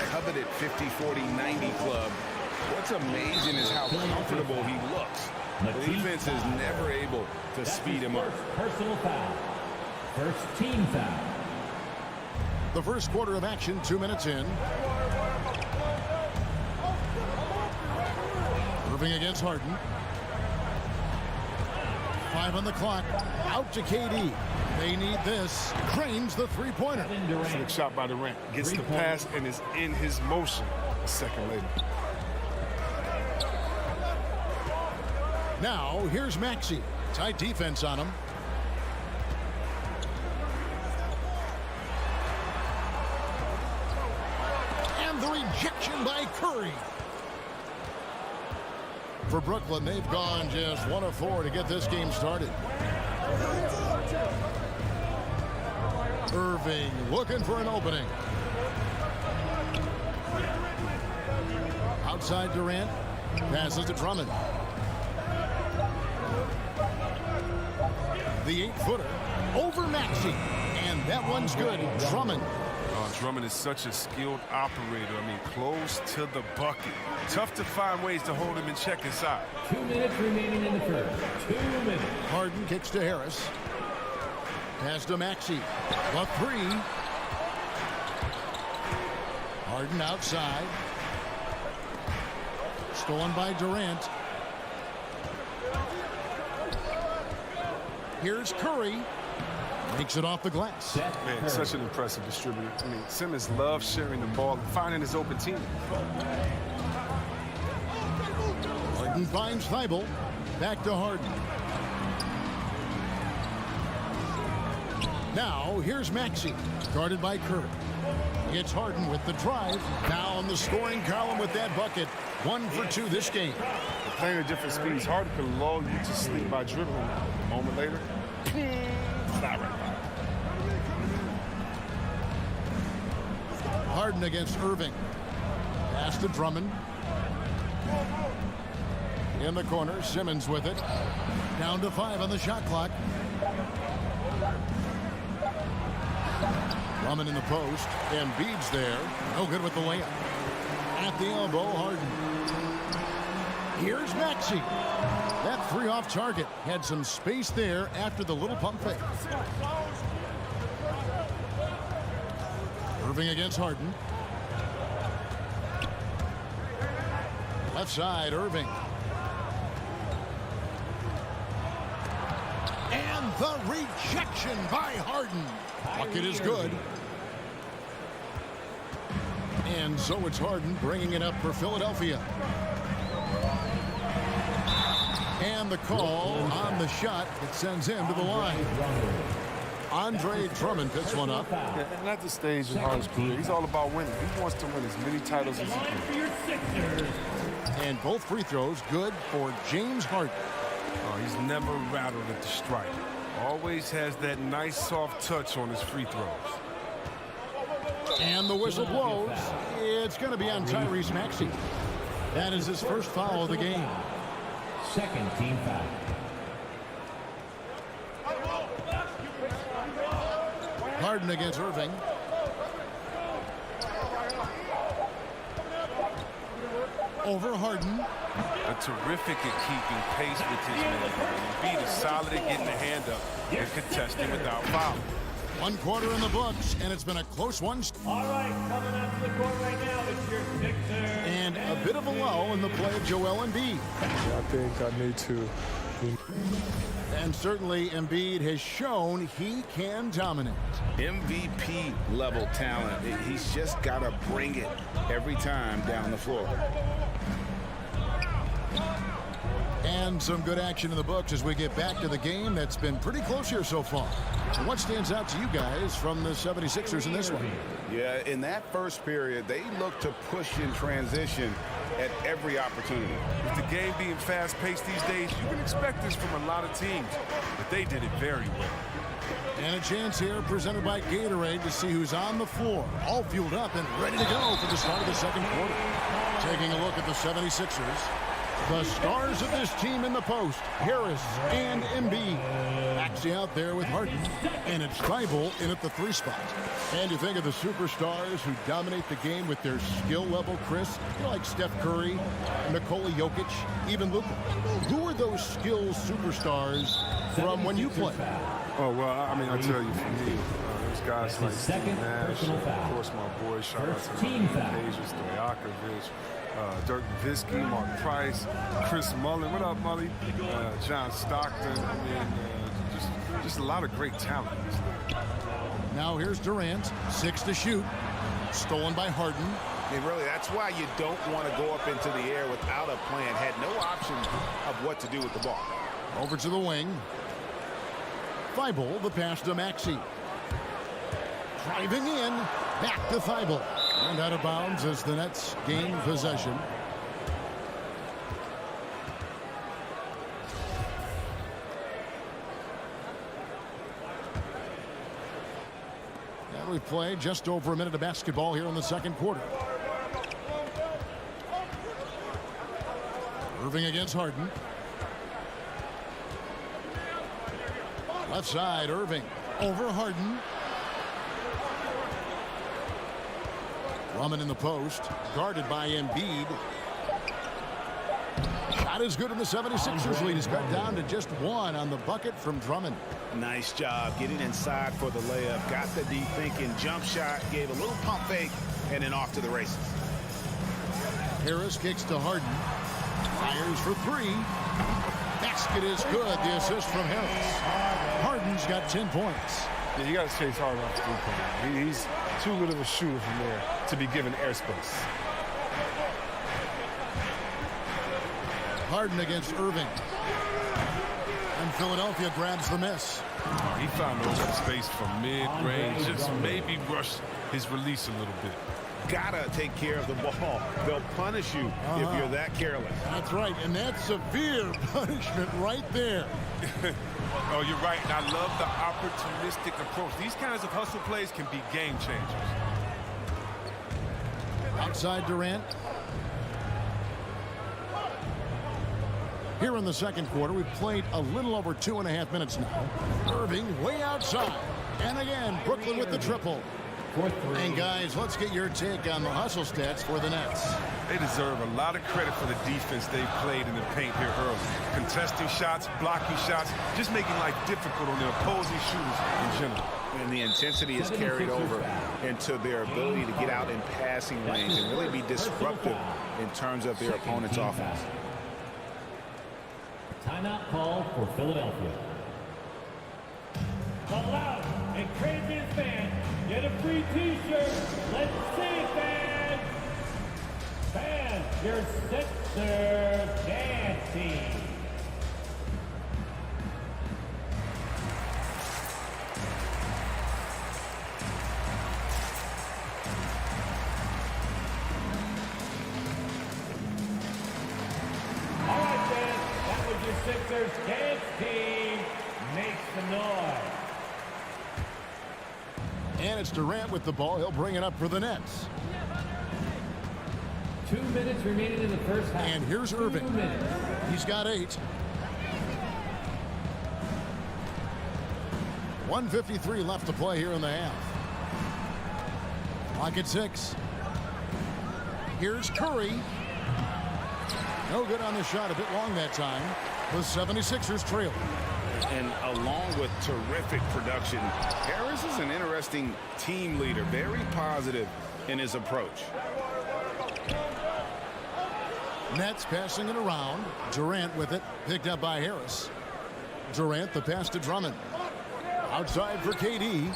coveted 50-40-90 club? What's amazing is how comfortable he looks. The defense is never able to speed him up. Personal foul. First team foul. The first quarter of action, 2 minutes in. Irving against Harden. 5 on the clock. Out to KD. They need this. Cranes the three-pointer. Slick shot by Durant. Gets the pass and is in his motion a second later. Now, here's Maxey. Tight defense on him. And the rejection by Curry. For Brooklyn, they've gone just 1 of 4 to get this game started. Irving looking for an opening. Outside Durant. Passes to Drummond. The 8-footer over Maxey. And that one's good. Drummond. Drummond is such a skilled operator. I mean, close to the bucket. Tough to find ways to hold him in check inside. 2 minutes remaining in the first. 2 minutes. Harden kicks to Harris. Pass to Maxey. The 3. Harden outside. Stolen by Durant. Here's Curry. Makes it off the glass. Man, such an impressive distributor. I mean, Simmons loves sharing the ball and finding his open team. Harden finds Thibault. Back to Harden. Now, here's Maxey. Guarded by Curry. It's Harden with the drive. Now in the scoring column with that bucket. 1 for 2 this game. Playing at different speeds, Harden could lull you to sleep by dribbling. A moment later, it's not right. Harden against Irving. Pass to Drummond. In the corner, Simmons with it. Down to 5 on the shot clock. Drummond in the post. Embiid's there. No good with the layup. At the elbow, Harden. Here's Maxey. That 3 off target. Had some space there after the little pump fake. Irving against Harden. Left side, Irving. And the rejection by Harden. Bucket is good. And so it's Harden bringing it up for Philadelphia. And the call on the shot that sends him to the line. Andre Drummond picks one up. And at this stage in Harden's career, he's all about winning. He wants to win as many titles as he can. And both free throws good for James Harden. Oh, he's never rattled at the stripe. Always has that nice soft touch on his free throws. And the whistle blows. It's going to be on Tyrese Maxey. That is his first foul of the game. Second team foul. Harden against Irving. Over Harden. Terrific at keeping pace with his man. Embiid is solid at getting the hand up and contesting without foul. 1 quarter in the books, and it's been a close one. All right, coming out to the court right now, it's your Sixers. And a bit of a lull in the play of Joel Embiid. Yeah, I think I need to. And certainly Embiid has shown he can dominate. MVP level talent. He's just got to bring it every time down the floor. And some good action in the books as we get back to the game that's been pretty close here so far. So what stands out to you guys from the 76ers in this one? Yeah, in that first period, they looked to push in transition at every opportunity. With the game being fast-paced these days, you can expect this from a lot of teams, but they did it very well. And a chance here presented by Gatorade to see who's on the floor, all fueled up and ready to go for the start of the second quarter. Taking a look at the 76ers. The stars of this team in the post, Harris and Embiid. Maxey out there with Harden, and it's Thibault in at the 3 spot. And you think of the superstars who dominate the game with their skill level, Chris, like Steph Curry, Nikola Jokic, even Luka. Who are those skills superstars from when you play? Oh, well, I mean, I tell you, for me, there's guys like Steve Nash, of course, my boy, shout out to Asia Stojakovic, Dirk Nowitzki, Mark Price, Chris Mullen. What up, Mully? John Stockton. I mean, just a lot of great talent. Now here's Durant, 6 to shoot. Stolen by Harden. And really, that's why you don't want to go up into the air without a plan. Had no option of what to do with the ball. Over to the wing. Thibault, the pass to Maxey. Driving in, back to Thibault. And out of bounds as the Nets gain possession. And we've played just over a minute of basketball here in the second quarter. Irving against Harden. Left side, Irving. Over Harden. Drummond in the post, guarded by Embiid. Shot is good in the 76ers lead. It's cut down to just 1 on the bucket from Drummond. Nice job getting inside for the layup. Got the deep thinking jump shot, gave a little pump fake, and then off to the races. Harris kicks to Harden. Fires for three. Basket is good. The assist from Harris. Harden's got 10 points. Yeah, you got to chase hard off the three-point. He's too good of a shooter from there to be given airspace. Harden against Irving. And Philadelphia grabs the miss. He found open space from mid-range. Just maybe rush his release a little bit. Gotta take care of the ball. They'll punish you if you're that careless. That's right, and that's severe punishment right there. Oh, you're right, and I love the opportunistic approach. These kinds of hustle plays can be game changers. Outside Durant. Here in the second quarter, we've played a little over 2.5 minutes now. Irving way outside. And again, Brooklyn with the triple. And guys, let's get your take on the hustle stats for the Nets. They deserve a lot of credit for the defense they've played in the paint here early. Contesting shots, blocking shots, just making life difficult on the opposing shooters in general. And the intensity is carried over into their ability to get out in passing lanes and really be disruptive in terms of their opponent's offense. Timeout call for Philadelphia. The loud and craziest fans get a free t-shirt. Let's see it, fans. Fans, your Sixers dance team. All right, fans, that was your Sixers dance team. Make some noise. And it's Durant with the ball. He'll bring it up for the Nets. 2 minutes remaining in the first half. And here's Irving. He's got 8. 1:53 left to play here in the half. Clock at 6. Here's Curry. No good on the shot. A bit long that time. The 76ers trail. And along with terrific production, Harris is an interesting team leader, very positive in his approach. Nets passing it around. Durant with it, picked up by Harris. Durant, the pass to Drummond. Outside for KD.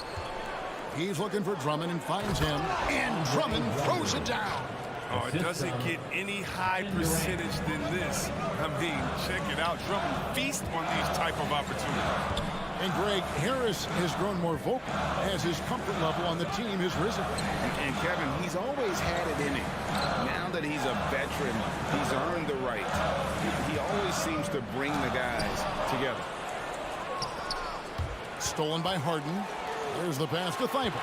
He's looking for Drummond and finds him. And Drummond throws it down. Oh, it doesn't get any high percentage than this. I mean, check it out. Drummond feast on these type of opportunities. And Greg, Harris has grown more vocal as his comfort level on the team has risen. And Kevin, he's always had it in him. Now that he's a veteran, he's earned the right. He always seems to bring the guys together. Stolen by Harden. There's the pass to Thibault.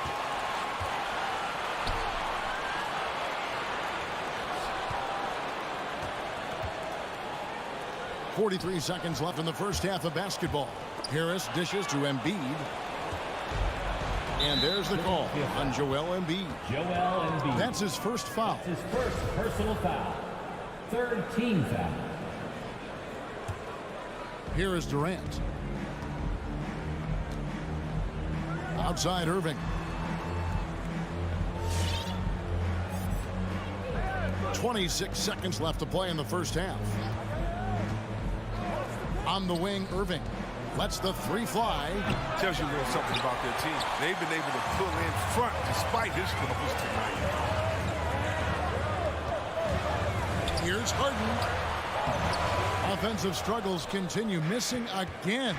.43 seconds left in the first half of basketball. Harris dishes to Embiid. And there's the call on Joel Embiid. Joel Embiid. That's his first foul. That's his first personal foul. Third team foul. Here is Durant. Outside Irving. 26 seconds left to play in the first half. On the wing, Irving lets the three fly. Tells you a little something about their team. They've been able to pull in front despite his struggles tonight. Here's Harden. Offensive struggles continue. Missing again.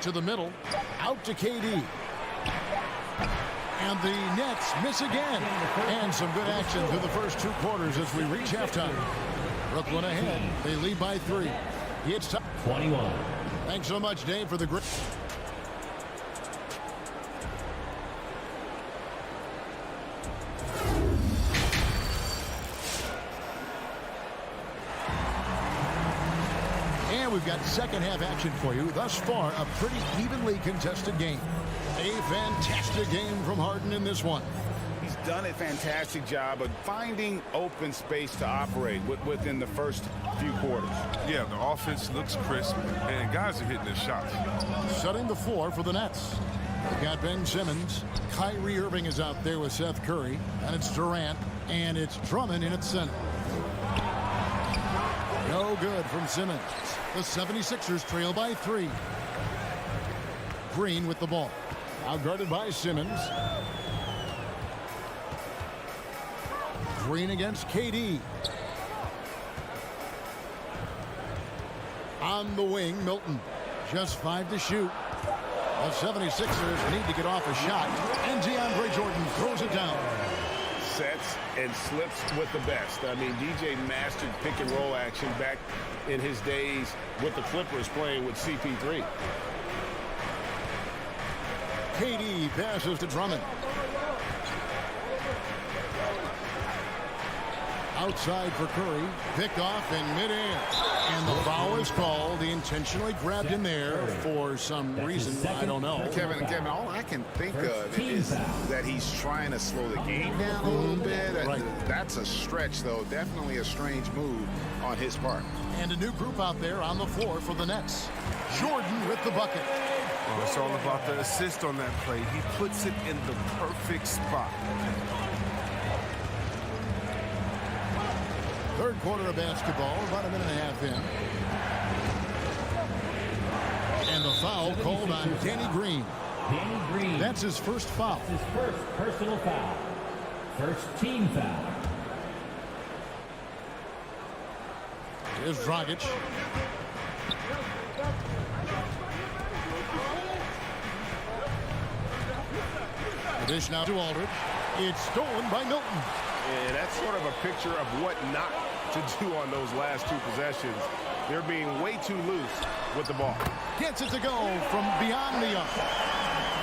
To the middle. Out to KD. And the Nets miss again. And some good action through the first 2 quarters as we reach halftime. Brooklyn ahead. They lead by 3. It's time. 21. Thanks so much, Dave, for the great. And we've got second half action for you. Thus far, a pretty evenly contested game. A fantastic game from Harden in this one. He's done a fantastic job of finding open space to operate within the first few quarters. Yeah, the offense looks crisp, and guys are hitting their shots. Setting the floor for the Nets. We got Ben Simmons. Kyrie Irving is out there with Seth Curry. And it's Durant. And it's Drummond in at center. No good from Simmons. The 76ers trail by 3. Green with the ball. Out guarded by Simmons. Green against KD. On the wing, Milton. Just 5 to shoot. The 76ers need to get off a shot. And DeAndre Jordan throws it down. Sets and slips with the best. I mean, DJ mastered pick and roll action back in his days with the Clippers playing with CP3. KD passes to Drummond. Outside for Curry. Picked off in midair. And the foul is called. He intentionally grabbed him there for some reason. I don't know. Kevin, all I can think of is that he's trying to slow the game down a little bit. Right. That's a stretch, though. Definitely a strange move on his part. And a new group out there on the floor for the Nets. Jordan with the bucket. Oh, it's all about the assist on that play. He puts it in the perfect spot. Third quarter of basketball, about a minute and a half in. And the foul called on Danny Green. Danny Green. That's his first foul. His first personal foul. First team foul. Here's Dragic. The dish now to Aldridge. It's stolen by Milton. And that's sort of a picture of what not to do on those last 2 possessions. They're being way too loose with the ball. Gets it to go from beyond the arc.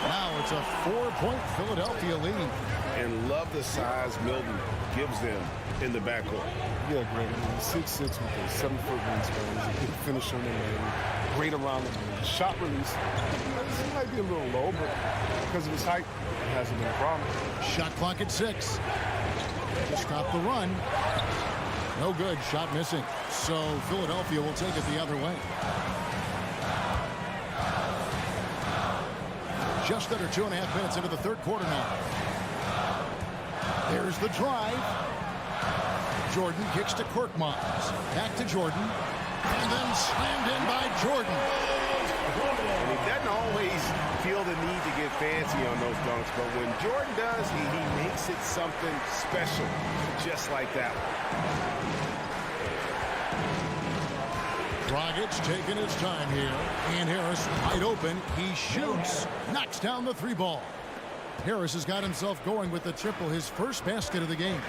Now it's a 4-point Philadelphia lead. And love the size Milton gives them in the backcourt. Yeah, great. I mean, 6'6" with a 7-foot wingspan. He's a good finisher on the lane. Great around the shot release. He might be a little low, but because of his height, it hasn't been a problem. Shot clock at 6. To stop the run. No good. Shot missing. So Philadelphia will take it the other way. Just under 2.5 minutes into the third quarter now. There's the drive. Jordan kicks to Korkmaz. Back to Jordan. And then slammed in by Jordan. And he doesn't always feel the need to get fancy on those dunks, but when Jordan does, he makes it something special, just like that one. Dragic taking his time here. And Harris wide open. He shoots. Knocks down the 3 ball. Harris has got himself going with the triple, his first basket of the game.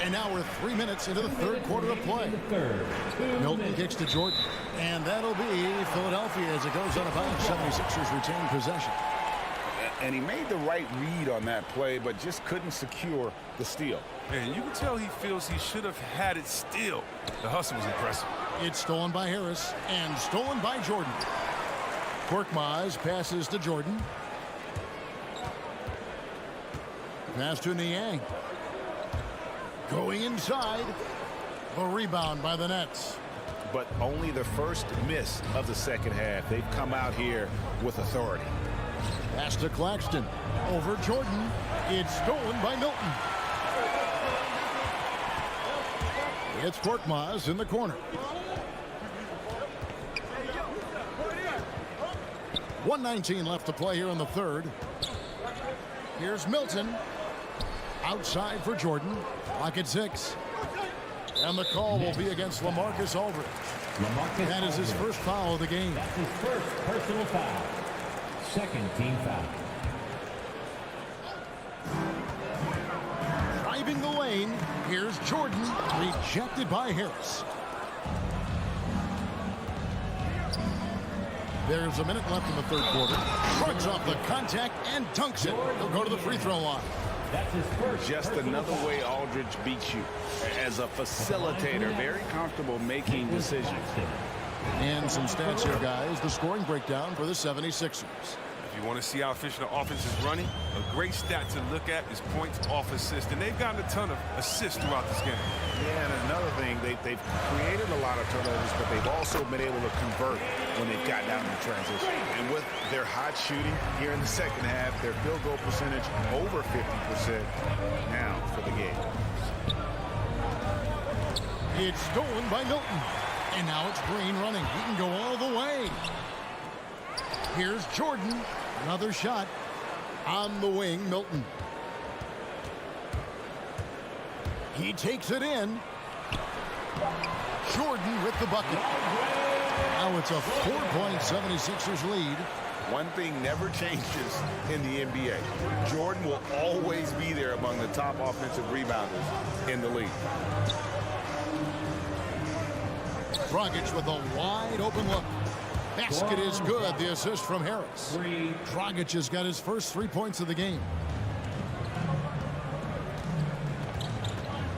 And now we're 3 minutes into the third quarter of play. Milton kicks to Jordan. And that'll be Philadelphia as it goes on about 76ers retain possession. And he made the right read on that play, but just couldn't secure the steal. And you can tell he feels he should have had it still. The hustle was impressive. It's stolen by Harris and stolen by Jordan. Korkmaz passes to Jordan. Pass to Niang. Going inside. The rebound by the Nets. But only the first miss of the second half. They've come out here with authority. Pass to Claxton. Over Jordan. It's stolen by Milton. It's Korkmaz in the corner. 1:19 left to play here in the third. Here's Milton. Outside for Jordan. Clock at 6. And the call will be against LaMarcus Aldridge. That is his first foul of the game. That's his first personal foul. Second team foul. Driving the lane. Here's Jordan. Rejected by Harris. There's a minute left in the third quarter. Shrugs off the contact and dunks it. He'll go to the free throw line. That's his first. Just another way Aldridge beats you. As a facilitator, very comfortable making decisions. And some stats here, guys. The scoring breakdown for the 76ers. If you want to see how efficient the offense is running, a great stat to look at is points off assist. And they've gotten a ton of assists throughout this game. Yeah, and another thing, they've created a lot of turnovers, but they've also been able to convert when they've got down in transition. And with their hot shooting here in the second half, their field goal percentage over 50% now for the game. It's stolen by Milton. And now it's Green running. He can go all the way. Here's Jordan. Another shot on the wing. Milton. He takes it in. Jordan with the bucket. Now it's a 4-point 76ers lead. One thing never changes in the NBA. Jordan will always be there among the top offensive rebounders in the league. Dragic with a wide open look. Basket is good. The assist from Harris. Dragic has got his first 3 points of the game.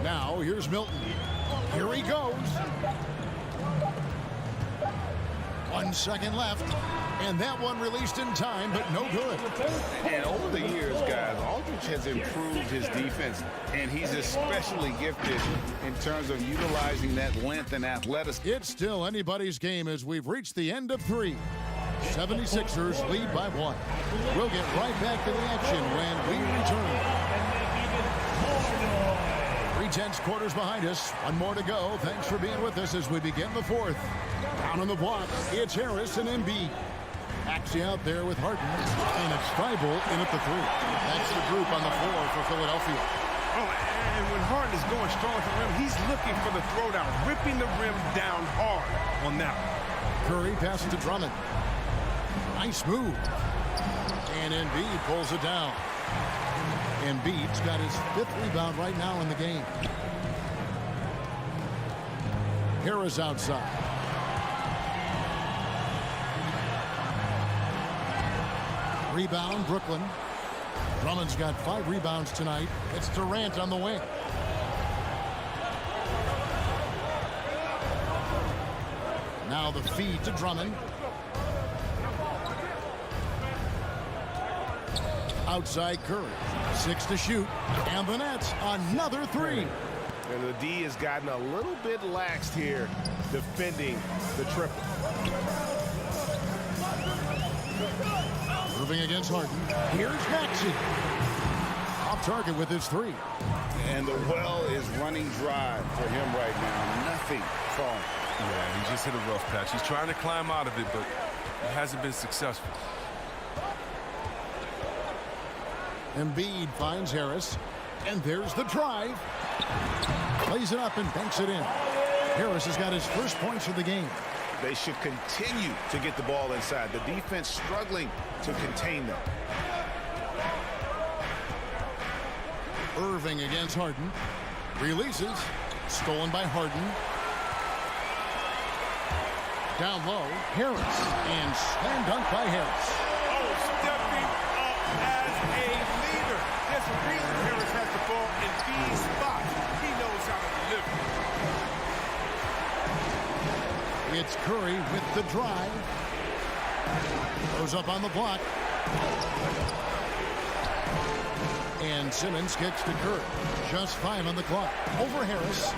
Now here's Milton. Here he goes. 1 second left. And that one released in time, but no good. And over the years, guys, Aldridge has improved his defense, and he's especially gifted in terms of utilizing that length and athleticism. It's still anybody's game as we've reached the end of 3. 76ers lead by 1. We'll get right back to the action when we return. 3/10 quarters behind us. 1 more to go. Thanks for being with us as we begin the 4th. Down on the block, it's Harris and Embiid. Maxey out there with Harden, and it's Thibault in at the 3. That's the group on the floor for Philadelphia. Oh, and when Harden is going strong at the rim, he's looking for the throwdown, ripping the rim down hard on that one. Curry passes to Drummond. Nice move. And Embiid pulls it down. Embiid's got his 5th rebound right now in the game. Harris outside. Rebound, Brooklyn. Drummond's got 5 rebounds tonight. It's Durant on the wing. Now the feed to Drummond. Outside Curry. 6 to shoot. And the Nets, another 3. And the D has gotten a little bit laxed here defending the triple. Moving against Harden. Here's Maxey. Off target with his 3. And the well is running dry for him right now. Nothing falling. Yeah, he just hit a rough patch. He's trying to climb out of it, but it hasn't been successful. Embiid finds Harris. And there's the drive. Plays it up and banks it in. Harris has got his first points of the game. They should continue to get the ball inside. The defense struggling to contain them. Irving against Harden. Releases. Stolen by Harden. Down low. Harris. And slam dunk by Harris. Oh, stepping up as a leader. There's a reason Harris has the ball in these spots. He knows how to deliver. It's Curry with the drive. Goes up on the block. And Simmons kicks to Curry. Just 5 on the clock. Over Harris.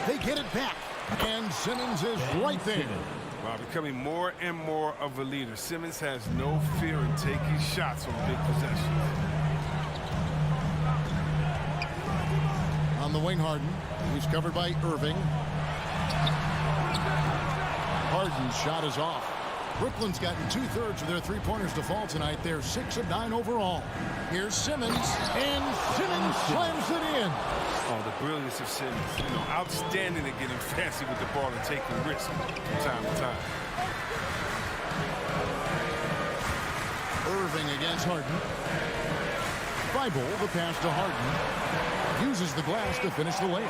They get it back. And Simmons is right there. Wow, becoming more and more of a leader. Simmons has no fear in taking shots on big possessions. On the wing, Harden. He's covered by Irving. Harden's shot is off. Brooklyn's gotten 2/3 of their 3-pointers to fall tonight. They're 6 of 9 overall. Here's Simmons, and Simmons slams it in. Oh, the brilliance of Simmons. You know, outstanding at getting fancy with the ball and taking risks from time to time. Irving against Harden. Thibault, the pass to Harden. Uses the glass to finish the layup.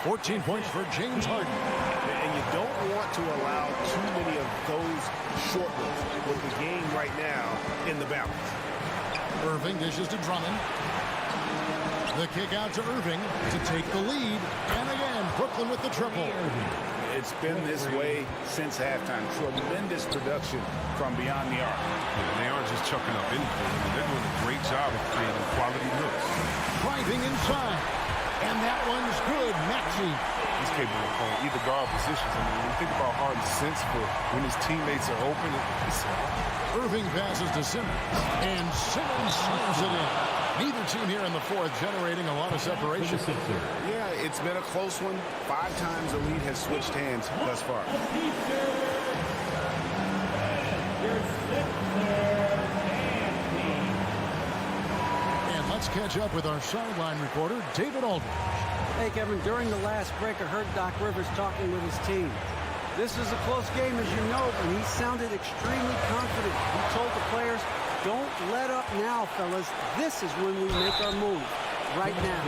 14 points for James Harden. And you don't want to allow too many of those short ones with the game right now in the balance. Irving dishes to Drummond. The kick out to Irving to take the lead. And again, Brooklyn with the triple. It's been this way since halftime. Tremendous production from beyond the arc. Yeah, they aren't just chucking up anything. I mean, they're doing a great job of creating quality looks. Driving inside. And that one's good. Maxey. He's capable of playing either guard positions. I mean, when you think about Harden's sense for when his teammates are open, it's Irving passes to Simmons. And Simmons slams it in. Neither team here in the fourth generating a lot of separation. Yeah, it's been a close one. 5 times the lead has switched hands thus far. And let's catch up with our sideline reporter, David Aldridge. Hey, Kevin, during the last break, I heard Doc Rivers talking with his team. This is a close game, as you know, and he sounded extremely confident. He told the players, don't let up now, fellas. This is when we make our move. Right now.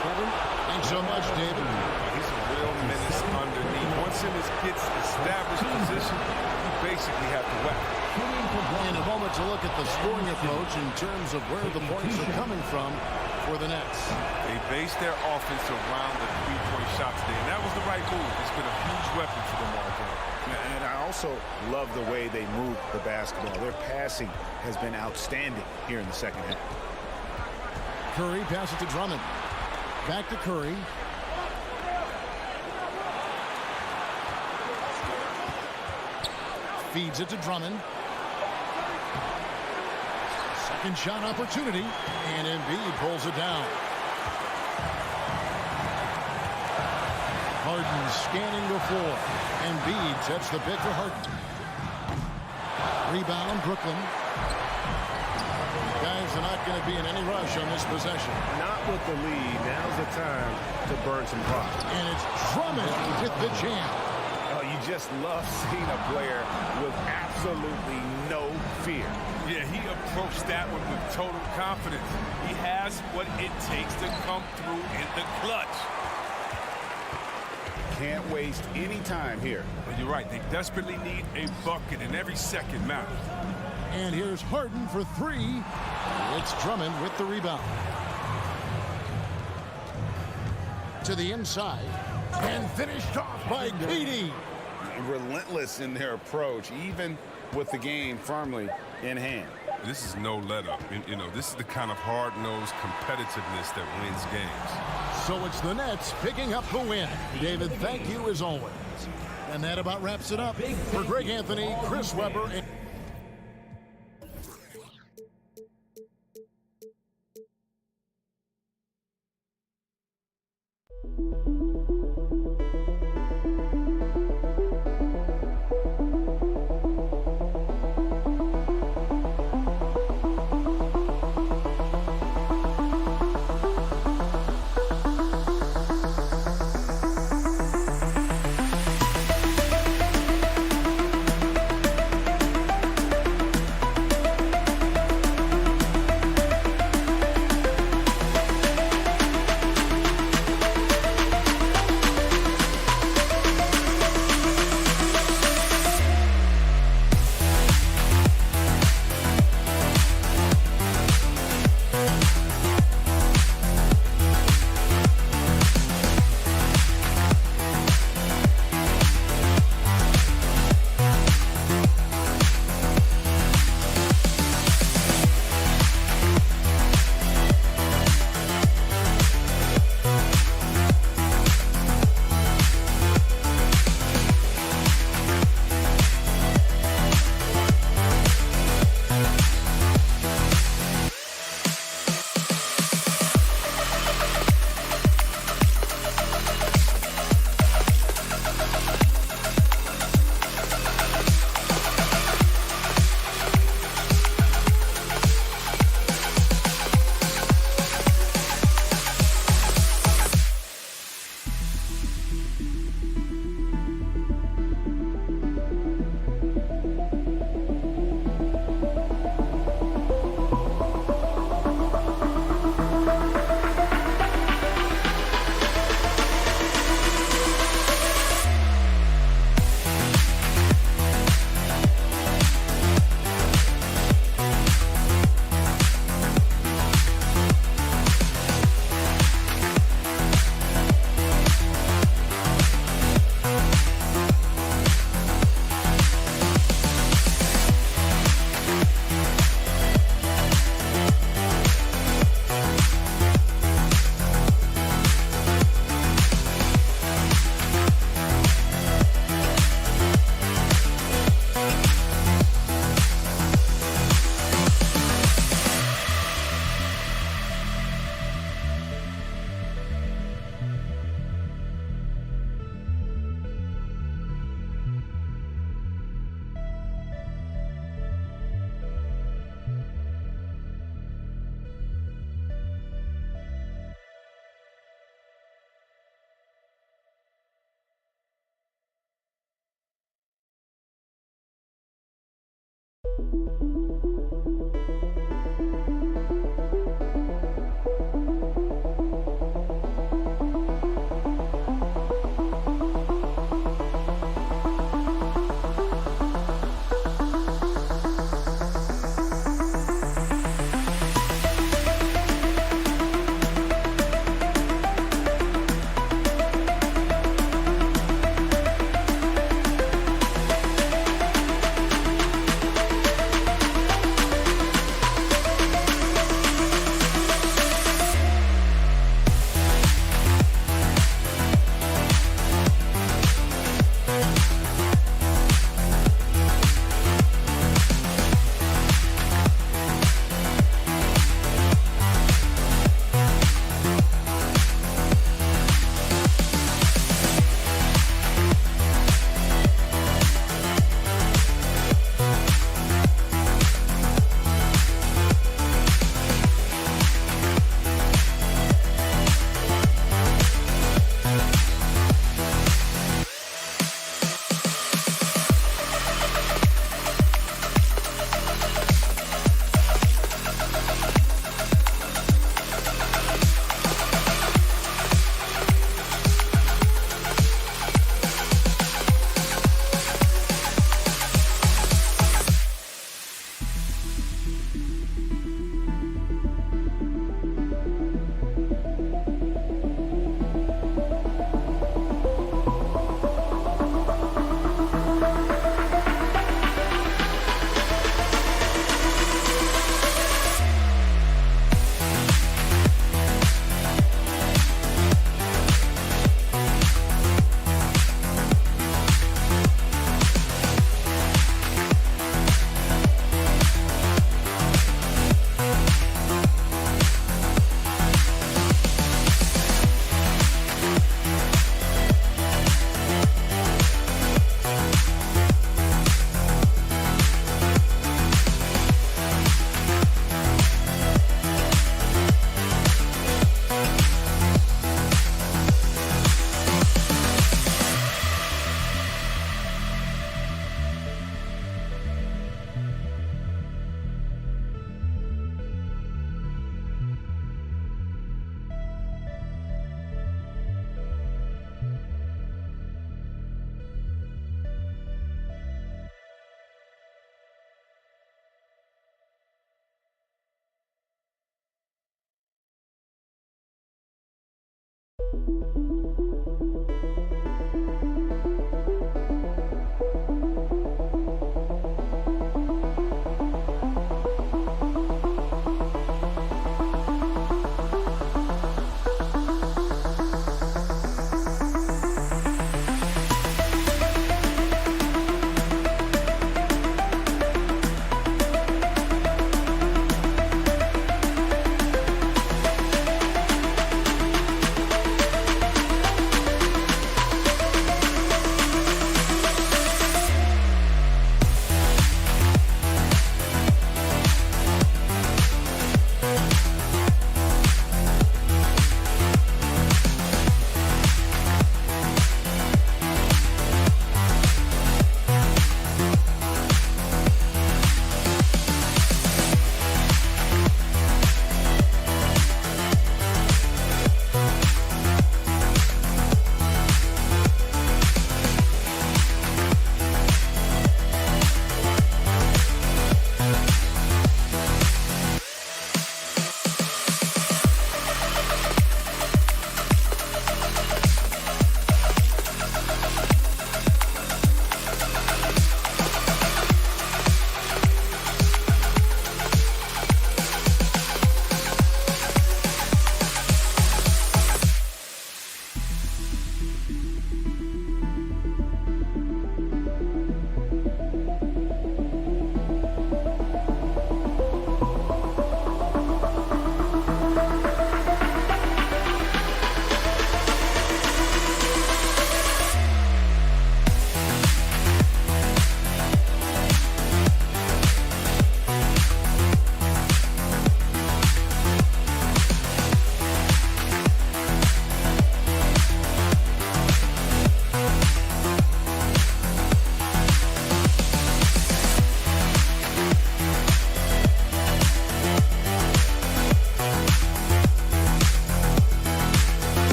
Kevin? Thanks so much, David. He's a real menace underneath. Once Simmons gets established position, you basically have to whack. In a moment to look at the scoring approach in terms of where the points are coming from for the Nets. They based their offense around the three-point shot today, and that was the right move. It's been a huge weapon for them all game. And I also love the way they move the basketball. Their passing has been outstanding here in the second half. Curry passes to Drummond. Back to Curry. Feeds it to Drummond. Second shot opportunity. And Embiid pulls it down. Harden scanning the floor. Embiid sets the pick for Harden. Rebound, Brooklyn. Guys are not going to be in any rush on this possession. Not with the lead. Now's the time to burn some clock. And it's Drummond with the jam. Oh, you just love seeing a player with absolutely no fear. Yeah, he approached that one with total confidence. He has what it takes to come through in the clutch. Can't waste any time here. But you're right. They desperately need a bucket, and every second matters. And here's Harden for 3. It's Drummond with the rebound. To the inside. And finished off by KD. Relentless in their approach, even with the game firmly in hand. This is no let-up. You know, this is the kind of hard-nosed competitiveness that wins games. So it's the Nets picking up the win. David, thank you as always. And that about wraps it up. For Greg Anthony, Chris Webber, and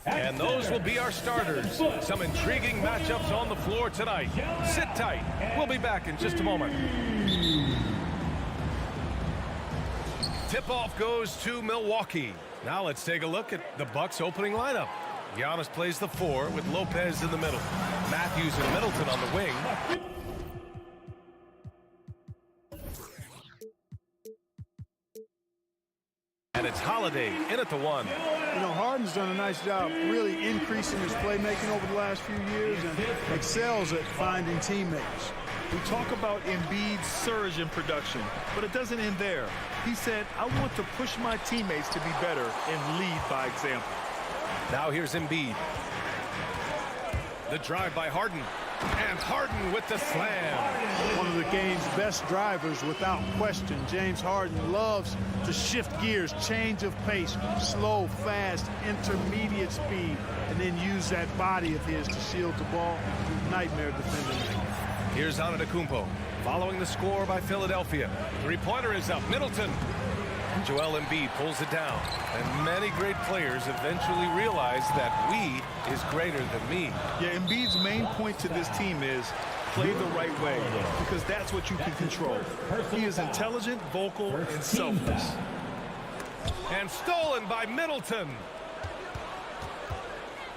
And those will be our starters. Some intriguing matchups on the floor tonight. Sit tight. We'll be back in just a moment. Tip-off goes to Milwaukee. Now let's take a look at the Bucks' opening lineup. Giannis plays the 4 with Lopez in the middle. Matthews and Middleton on the wing. And it's Holiday in at the 1. You know, Harden's done a nice job really increasing his playmaking over the last few years and excels at finding teammates. We talk about Embiid's surge in production, but it doesn't end there. He said, I want to push my teammates to be better and lead by example. Now here's Embiid. The drive by Harden. And Harden with the slam. One of the game's best drivers without question. James Harden loves to shift gears, change of pace, slow, fast, intermediate speed, and then use that body of his to shield the ball. Nightmare defending. Here's Antetokounmpo following the score by Philadelphia. Three-pointer is up. Middleton. Joel Embiid pulls it down. And many great players eventually realize that we is greater than me. Yeah, Embiid's main point to this team is play the right way, because that's what you can control. He is intelligent, vocal, and selfless. And stolen by Middleton.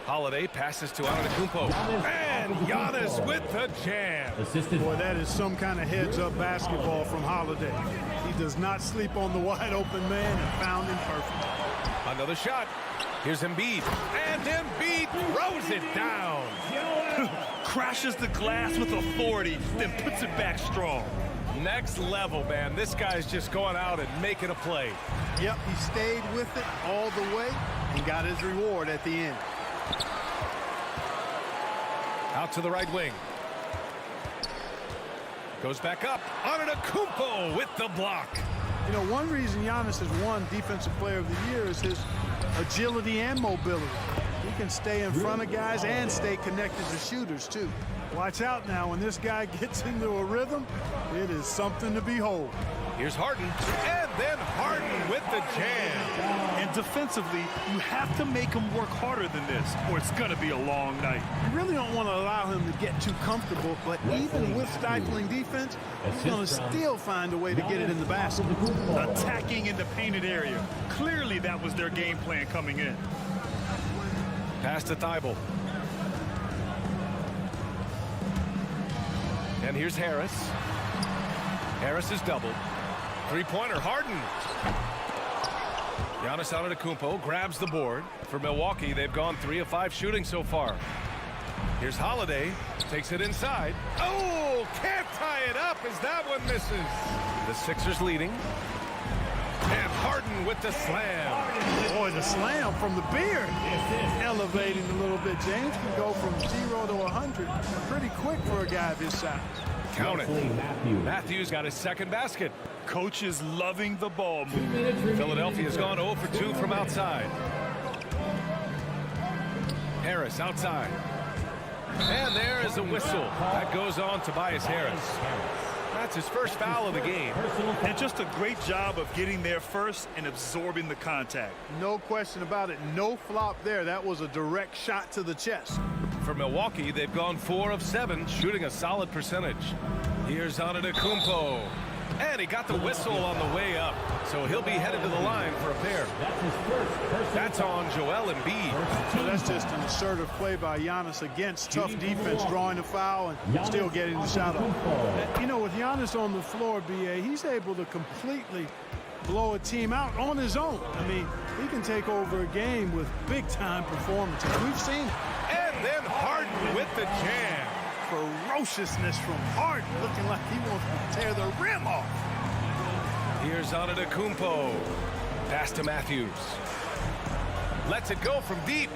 Holiday passes to Antetokounmpo. And Giannis with the jam. Boy, that is some kind of heads-up basketball from Holiday. He does not sleep on the wide-open man and found him perfect. Another shot. Here's Embiid. And Embiid throws it down. Crashes the glass with authority, then puts it back strong. Next level, man. This guy's just going out and making a play. Yep, he stayed with it all the way and got his reward at the end. Out to the right wing. Goes back up. Antetokounmpo with the block. You know, one reason Giannis has won Defensive Player of the Year is his agility and mobility. He can stay in front of guys and stay connected to shooters, too. Watch out now. When this guy gets into a rhythm, it is something to behold. Here's Harden. And then Harden with the jam. And defensively, you have to make him work harder than this, or it's going to be a long night. You really don't want to allow him to get too comfortable, but even with stifling defense, he's going to still find a way to get it in the basket. Attacking in the painted area. Clearly, that was their game plan coming in. Pass to Thibault. And here's Harris. Harris is doubled. Three-pointer, Harden. Giannis Antetokounmpo grabs the board. For Milwaukee, they've gone 3 of 5 shooting so far. Here's Holiday. Takes it inside. Oh, can't tie it up as that one misses. The Sixers leading. And Harden with the slam. Boy, the slam from the beard. Elevating a little bit. James can go from 0 to 100 pretty quick for a guy of his size. Count it. Matthews got his second basket. Coach is loving the ball movement. Philadelphia's gone 0 for 2 from outside. Harris outside. And there is a whistle. That goes on Tobias Harris. That's his first foul of the game. And just a great job of getting there first and absorbing the contact. No question about it. No flop there. That was a direct shot to the chest. For Milwaukee, they've gone 4 of 7, shooting a solid percentage. Here's Antetokounmpo. And he got the whistle on the way up. So he'll be headed to the line for a pair. That's on Joel Embiid. So that's just an assertive play by Giannis against tough defense, drawing a foul and still getting the shot off. You know, with Giannis on the floor, B.A., he's able to completely blow a team out on his own. I mean, he can take over a game with big-time performances. We've seen it. And then Harden with the jam. Ferociousness from Harden, looking like he wants to tear the rim off. Here's Antetokounmpo. Pass to Matthews. Lets it go from deep.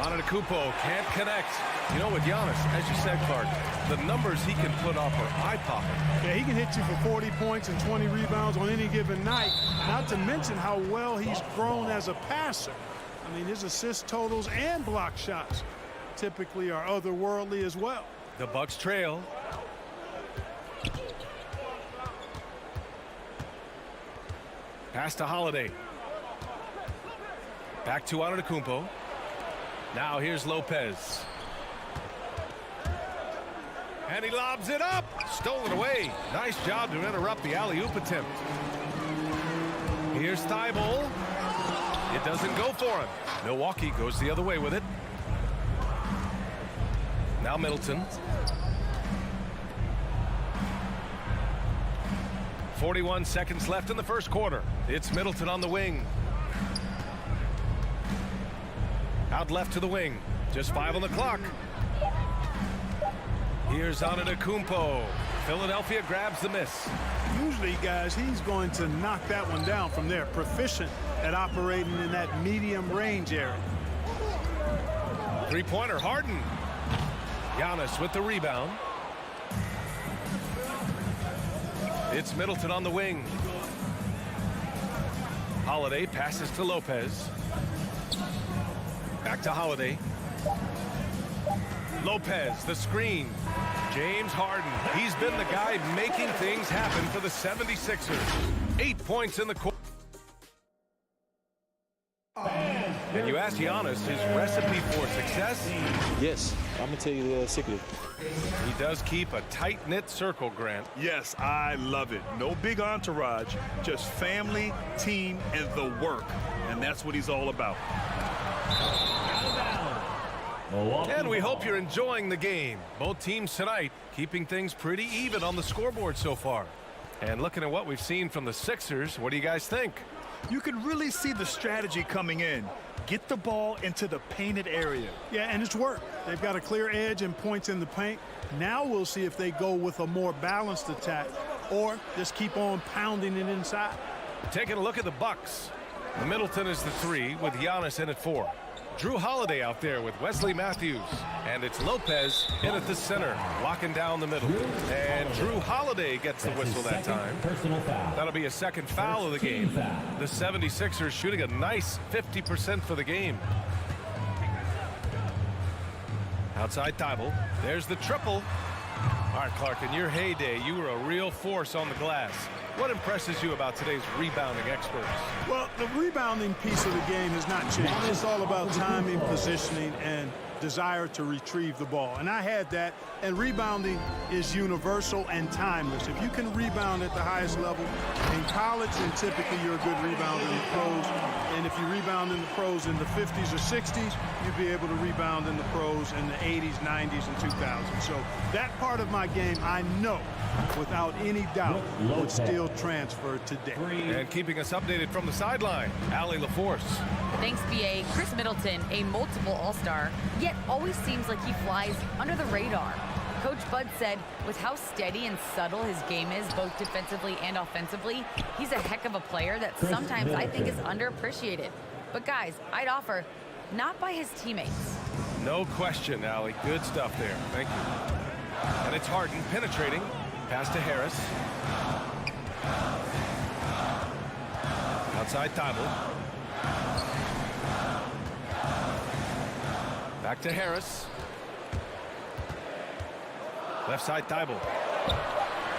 Antetokounmpo can't connect. You know, with Giannis, as you said, Clark, the numbers he can put up are eye-popping. Yeah, he can hit you for 40 points and 20 rebounds on any given night, not to mention how well he's grown as a passer. I mean, his assist totals and block shots typically are otherworldly as well. The Bucks trail. Pass to Holiday. Back to Antetokounmpo. Now here's Lopez. And he lobs it up. Stolen away. Nice job to interrupt the alley-oop attempt. Here's Thibault. It doesn't go for him. Milwaukee goes the other way with it. Now Middleton. 41 seconds left in the first quarter. It's Middleton on the wing. Out left to the wing. Just 5 on the clock. Here's Antetokounmpo. Philadelphia grabs the miss. Usually, guys, he's going to knock that one down from there. Proficient at operating in that medium range area. Three-pointer, Harden. Giannis with the rebound. It's Middleton on the wing. Holiday passes to Lopez. Back to Holiday. Lopez, the screen. James Harden. He's been the guy making things happen for the 76ers. 8 points in the quarter. And you ask Giannis his recipe for success? Yes, I'm going to tell you the secret. He does keep a tight-knit circle, Grant. Yes, I love it. No big entourage, just family, team, and the work. And that's what he's all about. And we hope you're enjoying the game. Both teams tonight keeping things pretty even on the scoreboard so far. And looking at what we've seen from the Sixers, what do you guys think? You can really see the strategy coming in. Get the ball into the painted area. Yeah, and it's worked. They've got a clear edge and points in the paint. Now we'll see if they go with a more balanced attack or just keep on pounding it inside. Taking a look at the Bucks. Middleton is the 3 with Giannis in at 4. Drew Holiday out there with Wesley Matthews. And it's Lopez in at the center, locking down the middle. And Drew Holiday gets the whistle that time. That'll be a second foul of the game. The 76ers shooting a nice 50% for the game. Outside Thibault. There's the triple. All right, Clark, in your heyday, you were a real force on the glass. What impresses you about today's rebounding experts? Well, the rebounding piece of the game has not changed. It's all about timing, positioning, and desire to retrieve the ball. And I had that, and rebounding is universal and timeless. If you can rebound at the highest level in college, then typically you're a good rebounder in the pros. And if you rebound in the pros in the 50s or 60s, you'd be able to rebound in the pros in the 80s, 90s, and 2000s. So that part of my game, I know, without any doubt, would still transfer today. And keeping us updated from the sideline, Allie LaForce. Thanks, B.A. Chris Middleton, a multiple All-Star, yet always seems like he flies under the radar. Coach Bud said with how steady and subtle his game is, both defensively and offensively, he's a heck of a player that sometimes I think is underappreciated. But guys, I'd offer, not by his teammates. No question, Allie. Good stuff there. Thank you. And it's Harden penetrating. Pass to Harris. Outside Thibault. Back to Harris. Left side Thibault.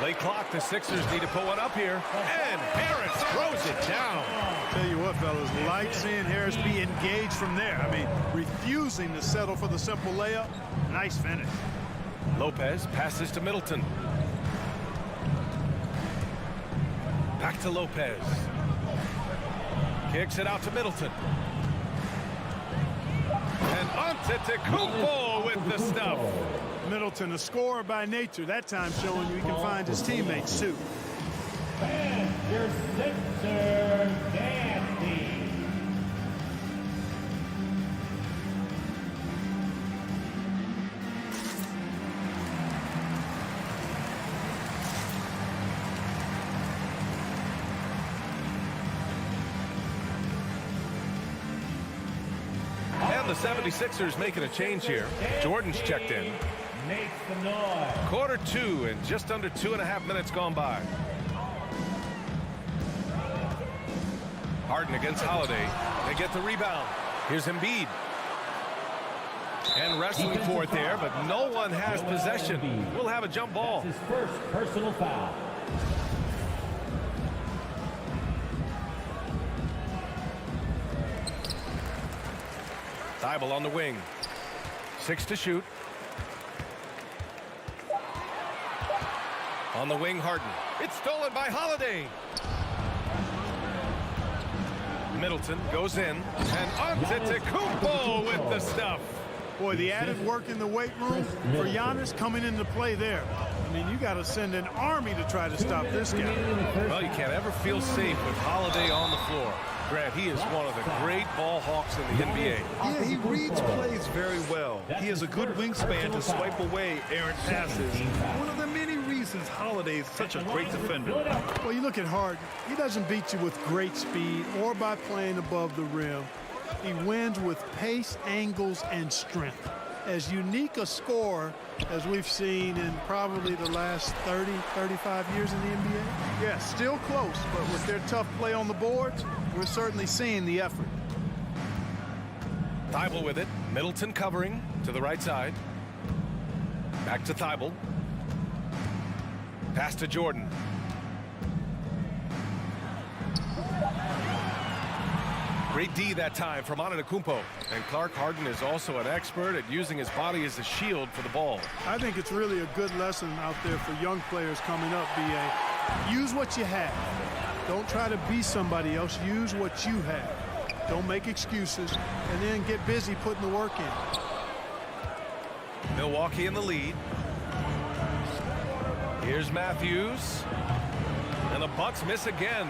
Late clock. The Sixers need to put one up here. And Harris throws it down. Tell you what, fellas, like seeing Harris be engaged from there. I mean, refusing to settle for the simple layup. Nice finish. Lopez passes to Middleton. Back to Lopez. Kicks it out to Middleton. And Antetokounmpo with the stuff. Middleton, a scorer by nature, that time showing you he can find his teammates too. And your Sixer, Dandy. And the 76ers making a change here. Jordan's checked in. Makes the noise. Quarter 2 and just under 2.5 minutes gone by. Harden against Holiday. They get the rebound. Here's Embiid. And wrestling for it there, but no one has possession. We'll have a jump ball. His first personal foul. Thibault on the wing. 6 to shoot. On the wing, Harden. It's stolen by Holiday. Middleton goes in. And Antetokounmpo with the stuff. Boy, the added work in the weight room for Giannis coming into play there. I mean, you got to send an army to try to stop this guy. Well, you can't ever feel safe with Holiday on the floor. Grant, he is one of the great ball hawks in the NBA. Yeah, he reads plays very well. He has a good wingspan to swipe away errant passes. One of the many reasons Holiday is such a great defender. Well, you look at Harden. He doesn't beat you with great speed or by playing above the rim. He wins with pace, angles, and strength. As unique a scorer as we've seen in probably the last 30, 35 years in the NBA. Yeah, still close, but with their tough play on the boards, we're certainly seeing the effort. Thibault with it. Middleton covering to the right side. Back to Thibault. Pass to Jordan. Great D that time from Antetokounmpo. And Clark, Harden is also an expert at using his body as a shield for the ball. I think it's really a good lesson out there for young players coming up, B.A. Use what you have. Don't try to be somebody else. Use what you have. Don't make excuses. And then get busy putting the work in. Milwaukee in the lead. Here's Matthews. And the Bucks miss again.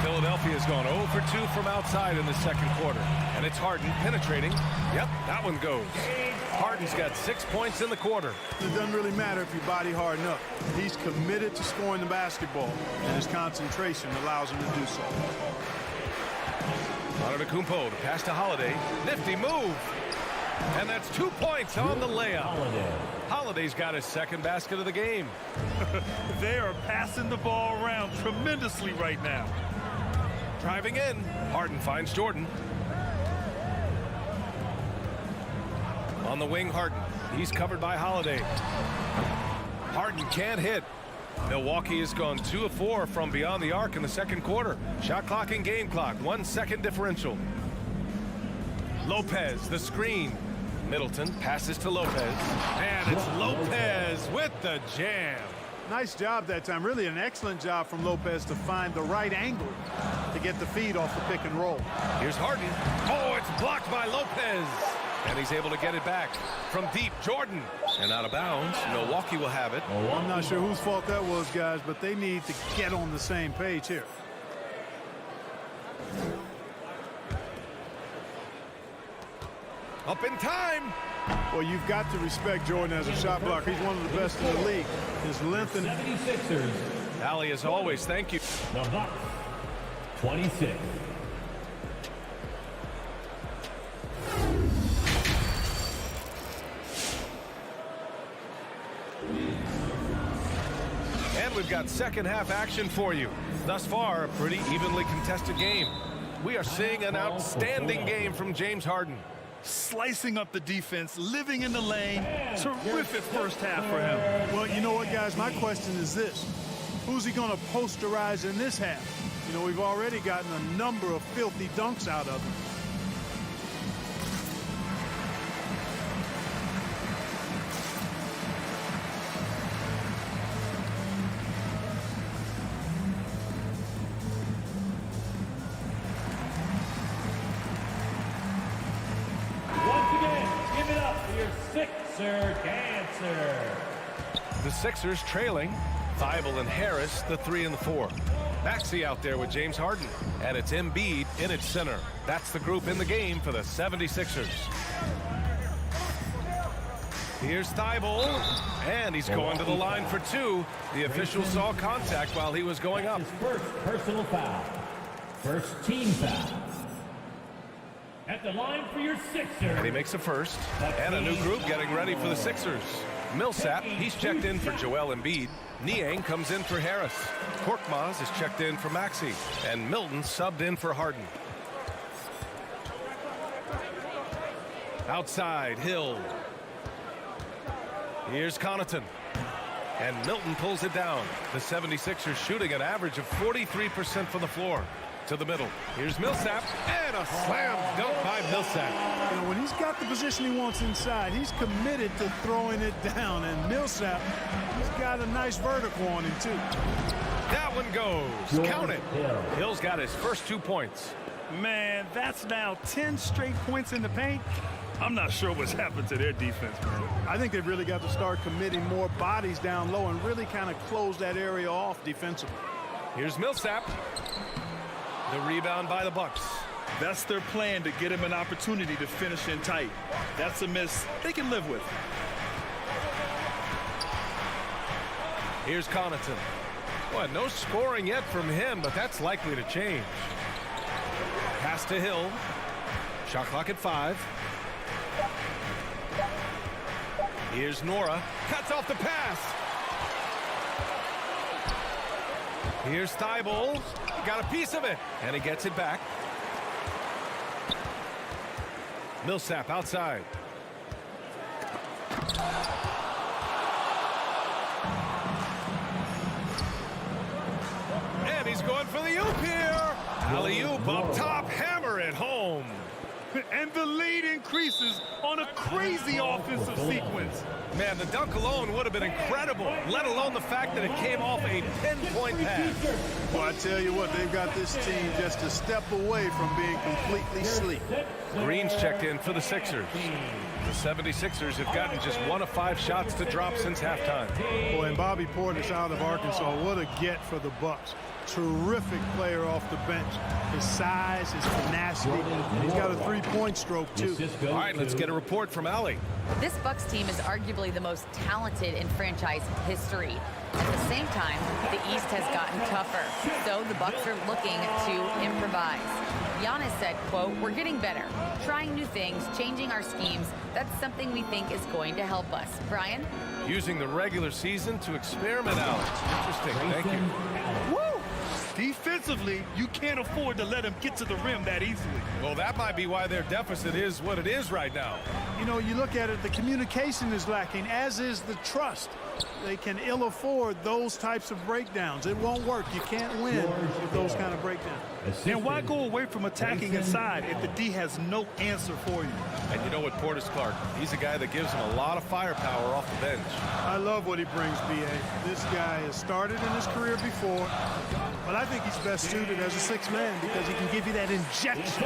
Philadelphia's gone 0 for 2 from outside in the second quarter. And it's Harden penetrating. Yep, that one goes. Harden's got 6 points in the quarter. It doesn't really matter if you body harden up. He's committed to scoring the basketball, and his concentration allows him to do so. Antetokounmpo to pass to Holiday. Nifty move. And that's 2 points on the layup. Holiday's got his second basket of the game. They are passing the ball around tremendously right now. Driving in. Harden finds Jordan. On the wing, Harden. He's covered by Holiday. Harden can't hit. Milwaukee has gone 2 of 4 from beyond the arc in the second quarter. Shot clock and game clock. 1 second differential. Lopez, the screen. Middleton passes to Lopez. And it's Lopez with the jam. Nice job that time. Really an excellent job from Lopez to find the right angle to get the feed off the pick and roll. Here's Harden. Oh, it's blocked by Lopez. And he's able to get it back from deep. Jordan. And out of bounds. Milwaukee will have it. I'm not sure whose fault that was, guys, but they need to get on the same page here. Up in time. Well, you've got to respect Jordan as a shot blocker. He's one of the best in the league. His length and 76ers. Allie, as always, thank you. The Bucks, 26. And we've got second half action for you. Thus far, a pretty evenly contested game. We are seeing an outstanding game from James Harden. slicing up the defense, living in the lane. Terrific first half for him. Well, you know what, guys? My question is this. Who's he going to posterize in this half? You know, we've already gotten a number of filthy dunks out of him. Sixer dancer. The Sixers trailing. Thibault and Harris, the 3 and the 4. Maxey out there with James Harden. And it's Embiid in its center. That's the group in the game for the 76ers. Here's Thibault. And he's going to the line for 2. The official saw contact while he was going up. His first personal foul. First team foul. At the line for your Sixers. And he makes a first. And a new group getting ready for the Sixers. Millsap, he's checked in for Joel Embiid. Niang comes in for Harris. Korkmaz is checked in for Maxey. And Milton subbed in for Harden. Outside, Hill. Here's Connaughton. And Milton pulls it down. The 76ers shooting an average of 43% from the floor. To the middle. Here's Millsap. And a slam dunk by Millsap. You know, when he's got the position he wants inside, he's committed to throwing it down. And Millsap, he's got a nice vertical on him, too. That one goes. Count it. Hill's got his first 2 points. Man, that's now 10 straight points in the paint. I'm not sure what's happened to their defense, man. I think they've really got to start committing more bodies down low and really kind of close that area off defensively. Here's Millsap. The rebound by the Bucks. That's their plan, to get him an opportunity to finish in tight. That's a miss they can live with. Here's Connaughton. Well, no scoring yet from him, but that's likely to change. Pass to Hill. Shot clock at 5. Here's Nora. Cuts off the pass. Here's Thibault. Got a piece of it. And he gets it back. Millsap outside. And he's going for the oop here. Alley-oop up top. Hammer it home. And the lead increases on a crazy offensive sequence. Man, the dunk alone would have been incredible, let alone the fact that it came off a pinpoint pass. Well, I tell you what, they've got this team just a step away from being completely asleep. Green's checked in for the Sixers. The 76ers have gotten just 1 of 5 shots to drop since halftime. Boy, and Bobby Portis out of Arkansas, what a get for the Bucks. Terrific player off the bench. His size, his tenacity. He's got a 3-point stroke, too. All right, let's get a report from Allie. This Bucks team is arguably the most talented in franchise history. At the same time, the East has gotten tougher, so the Bucks are looking to improvise. Giannis said, quote, "We're getting better, trying new things, changing our schemes. That's something we think is going to help us." Brian? Using the regular season to experiment out. Interesting, thank you. Woo! Defensively, you can't afford to let him get to the rim that easily. Well, that might be why their deficit is what it is right now. You know, you look at it, the communication is lacking, as is the trust. They can ill afford those types of breakdowns. It won't work. You can't win with those kind of breakdowns. And why go away from attacking inside if the D has no answer for you? And you know what, Portis Clark, he's a guy that gives him a lot of firepower off the bench. I love what he brings, B.A. This guy has started in his career before, but I think he's best suited as a sixth man because he can give you that injection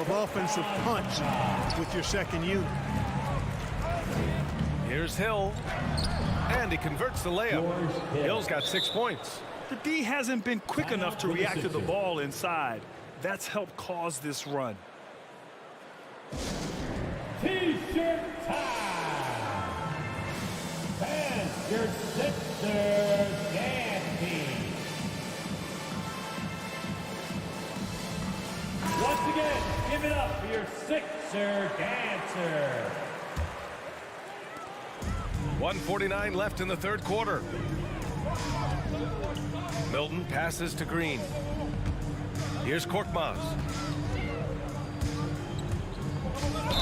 of offensive punch with your second unit. Here's Hill, and he converts the layup. Hill's got 6 points. The D hasn't been quick enough to react to the ball inside. That's helped cause this run. T-shirt time. Fans, your Sixers dance team. Once again, give it up for your Sixer dancer. 1:49 left in the third quarter. Milton passes to Green. Here's Korkmaz.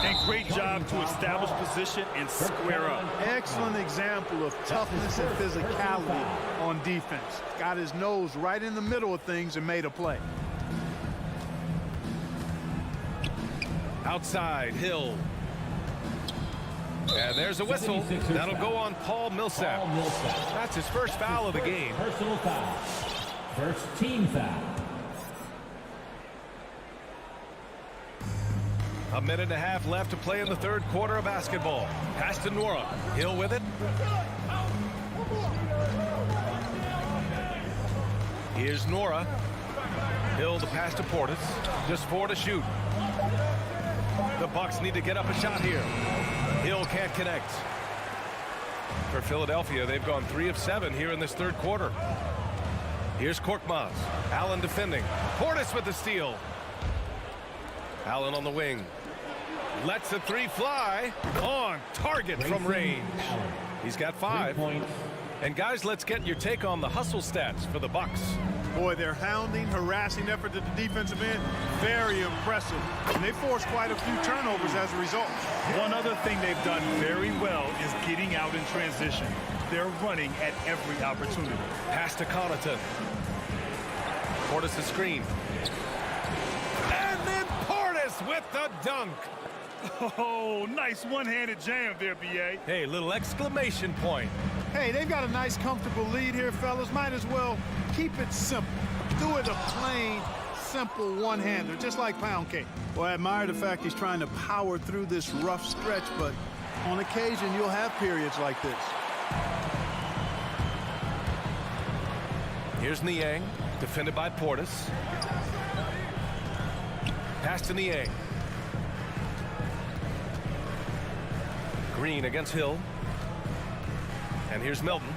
And Great job to establish position and square up. Excellent example of toughness and physicality on defense. Got his nose right in the middle of things and made a play. Outside, Hill. And there's a whistle. That'll go on Paul Millsap. That's his first foul of the game. Personal foul. First team foul. A minute and a half left to play in the third quarter of basketball. Pass to Nora. Hill with it. Here's Nora. Hill the pass to Portis. Just 4 to shoot. The Bucks need to get up a shot here. Hill can't connect. For Philadelphia, they've gone 3 of 7 here in this third quarter. Here's Korkmaz. Allen defending. Portis with the steal. Allen on the wing. Lets the 3 fly. On target from range. He's got 5. And guys, let's get your take on the hustle stats for the Bucks. Boy, their hounding, harassing effort at the defensive end, very impressive. And they forced quite a few turnovers as a result. One other thing they've done very well is getting out in transition. They're running at every opportunity. Pass to Connaughton. Portis the screen. And then Portis with the dunk. Oh, nice one-handed jam there, B.A. Hey, little exclamation point. Hey, they've got a nice, comfortable lead here, fellas. Might as well keep it simple. Do it a plain, simple one-hander, just like pound cake. Well, I admire the fact he's trying to power through this rough stretch, but on occasion, you'll have periods like this. Here's Niang, defended by Portis. Pass to Niang. Green against Hill. And here's Milton.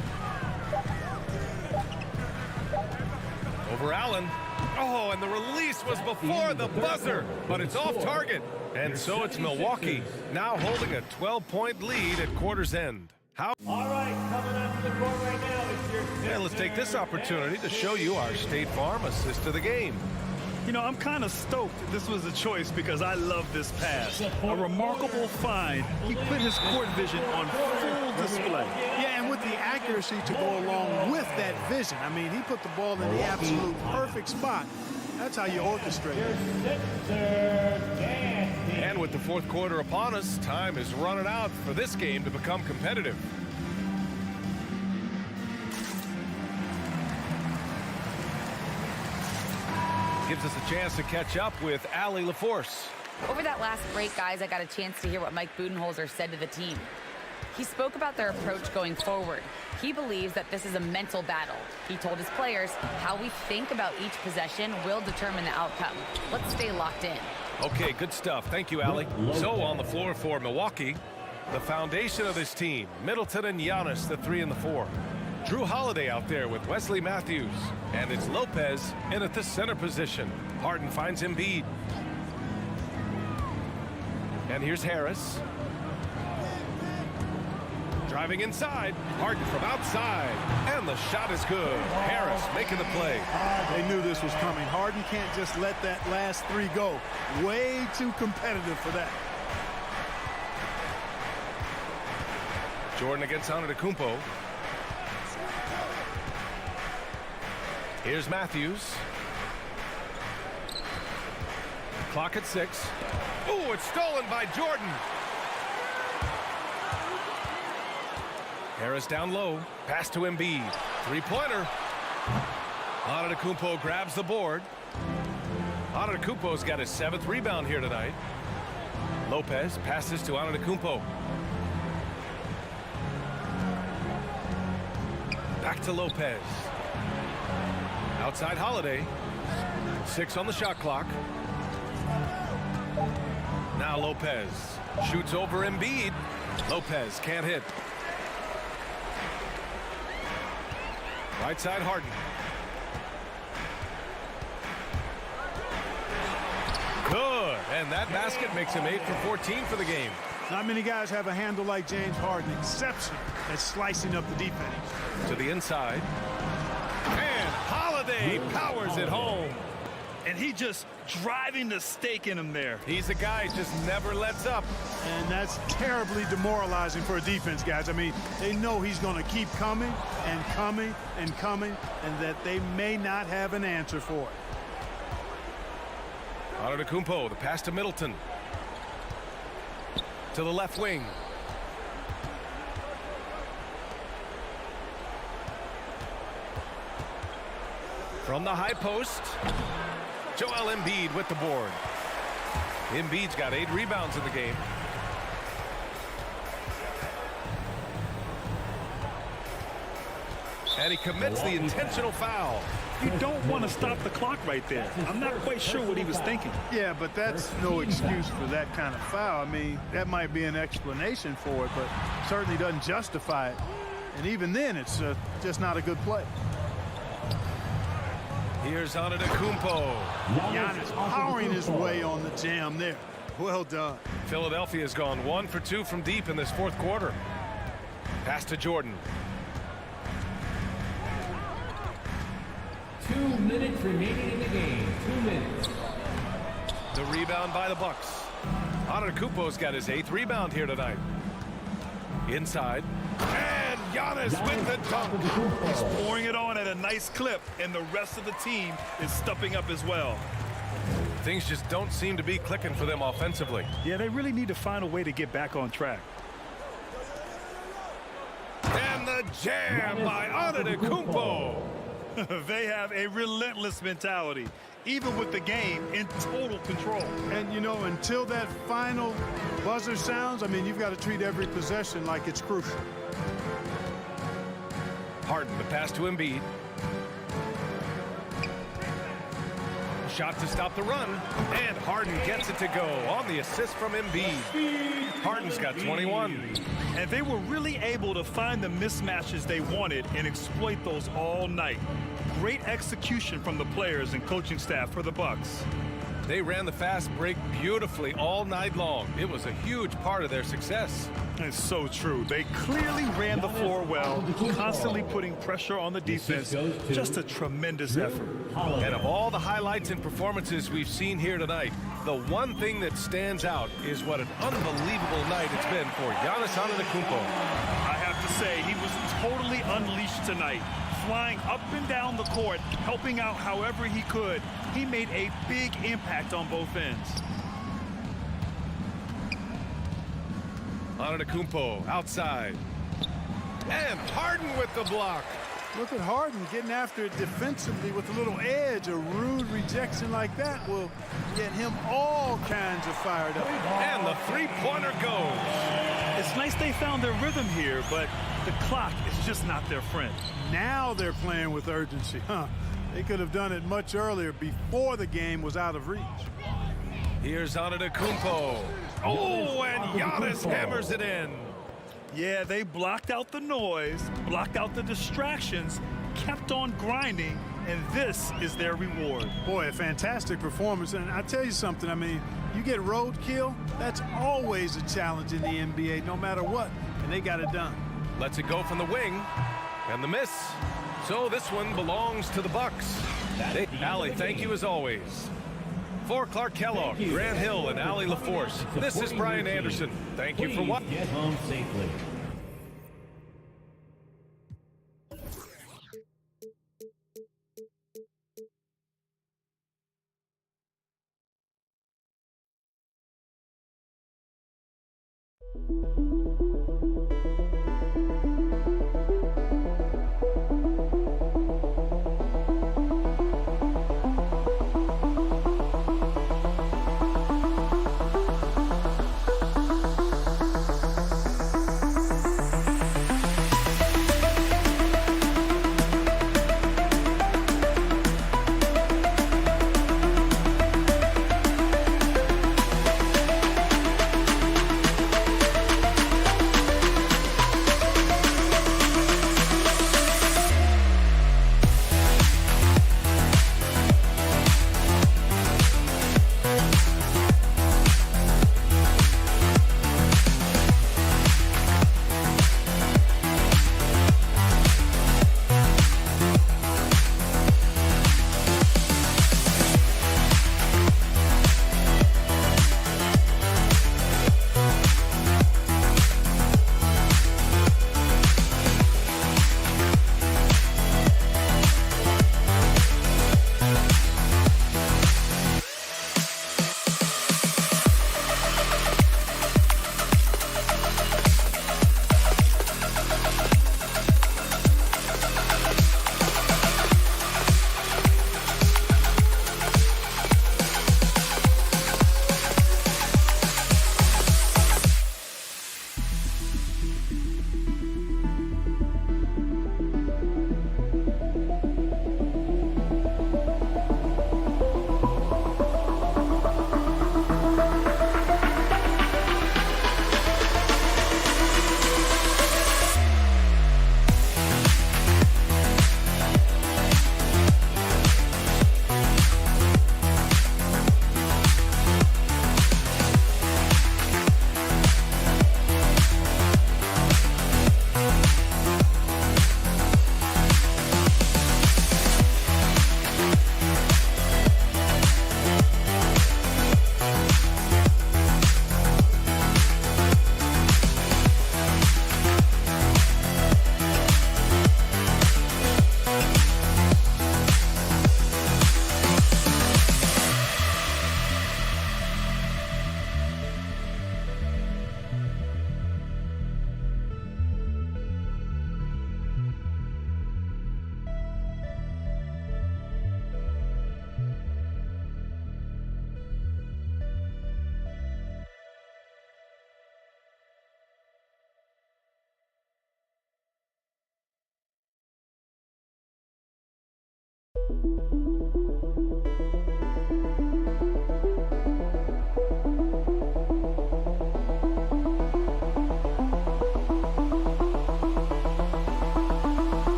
Over Allen. Oh, and the release was before the buzzer, but it's off target. And so it's Milwaukee, now holding a 12-point lead at quarter's end. All right, coming up to the court right now is your... And let's take this opportunity to show you our State Farm assist of the game. You know, I'm kind of stoked this was a choice because I love this pass. A remarkable find. He put his court vision on full display. Yeah, and with the accuracy to go along with that vision. I mean, he put the ball in the absolute perfect spot. That's how you orchestrate it. And with the fourth quarter upon us, time is running out for this game to become competitive. Gives us a chance to catch up with Allie LaForce. Over that last break, guys, I got a chance to hear what Mike Budenholzer said to the team. He spoke about their approach going forward. He believes that this is a mental battle. He told his players how we think about each possession will determine the outcome. Let's stay locked in. Okay, good stuff. Thank you, Allie. So on the floor for Milwaukee, the foundation of this team, Middleton and Giannis, the 3 and the 4. Drew Holiday out there with Wesley Matthews. And it's Lopez in at the center position. Harden finds Embiid. And here's Harris. Driving inside. Harden from outside. And the shot is good. Harris making the play. They knew this was coming. Harden can't just let that last 3 go. Way too competitive for that. Jordan against Antetokounmpo. Here's Matthews. Clock at 6. Ooh, it's stolen by Jordan. Harris down low. Pass to Embiid. 3-pointer. Antetokounmpo grabs the board. Antetokounmpo's got his 7th rebound here tonight. Lopez passes to Antetokounmpo. Back to Lopez. Outside Holiday. 6 on the shot clock. Now Lopez shoots over Embiid. Lopez can't hit. Right side Harden. Good. And that basket makes him 8 for 14 for the game. Not many guys have a handle like James Harden. Exception at slicing up the defense. To the inside. And Holiday powers it home. And he just driving the stake in him there. He's a guy who just never lets up. And that's terribly demoralizing for a defense, guys. I mean, they know he's going to keep coming and coming and coming, and that they may not have an answer for it. Antetokounmpo, the pass to Middleton. To the left wing. From the high post, Joel Embiid with the board. Embiid's got 8 rebounds in the game. And he commits the intentional foul. You don't want to stop the clock right there. I'm not quite sure what he was thinking. Yeah, but that's no excuse for that kind of foul. I mean, that might be an explanation for it, but certainly doesn't justify it. And even then, it's just not a good play. Here's Antetokounmpo. Giannis powering his way on the jam there. Well done. Philadelphia's gone 1 for 2 from deep in this fourth quarter. Pass to Jordan. 2 minutes remaining in the game. 2 minutes. The rebound by the Bucks. Antetokounmpo's got his 8th rebound here tonight. Inside. And Giannis with the dunk. He's pouring it on at a nice clip, and the rest of the team is stepping up as well. Things just don't seem to be clicking for them offensively. Yeah, they really need to find a way to get back on track. And the jam by Antetokounmpo. They have a relentless mentality, even with the game in total control. And, you know, until that final buzzer sounds, I mean, you've got to treat every possession like it's crucial. Harden, the pass to Embiid. Shot to stop the run, and Harden gets it to go on the assist from Embiid. Harden's got 21. And they were really able to find the mismatches they wanted and exploit those all night. Great execution from the players and coaching staff for the Bucks. They ran the fast break beautifully all night long. It was a huge part of their success. It's so true. They clearly ran the floor well, constantly putting pressure on the defense. Just a tremendous effort. And of all the highlights and performances we've seen here tonight, the one thing that stands out is what an unbelievable night it's been for Giannis Antetokounmpo. I have to say, he was totally unleashed tonight. Flying up and down the court, helping out however he could. He made a big impact on both ends. Antetokounmpo outside. And Harden with the block. Look at Harden getting after it defensively with a little edge. A rude rejection like that will get him all kinds of fired up. And the three-pointer goes. It's nice they found their rhythm here, but the clock is just not their friend. Now they're playing with urgency. They could have done it much earlier before the game was out of reach. Here's Antetokounmpo. Oh, and Giannis hammers it in. Yeah, they blocked out the noise, blocked out the distractions, kept on grinding, and this is their reward. Boy, a fantastic performance. And I tell you something, I mean, you get roadkill, that's always a challenge in the NBA, no matter what, and they got it done. Lets it go from the wing, and the miss. So this one belongs to the Bucks. Allie, thank you as always. For Clark Kellogg, Grant Hill, and Allie LaForce, this is Brian Anderson. Thank you for watching. Get home safely.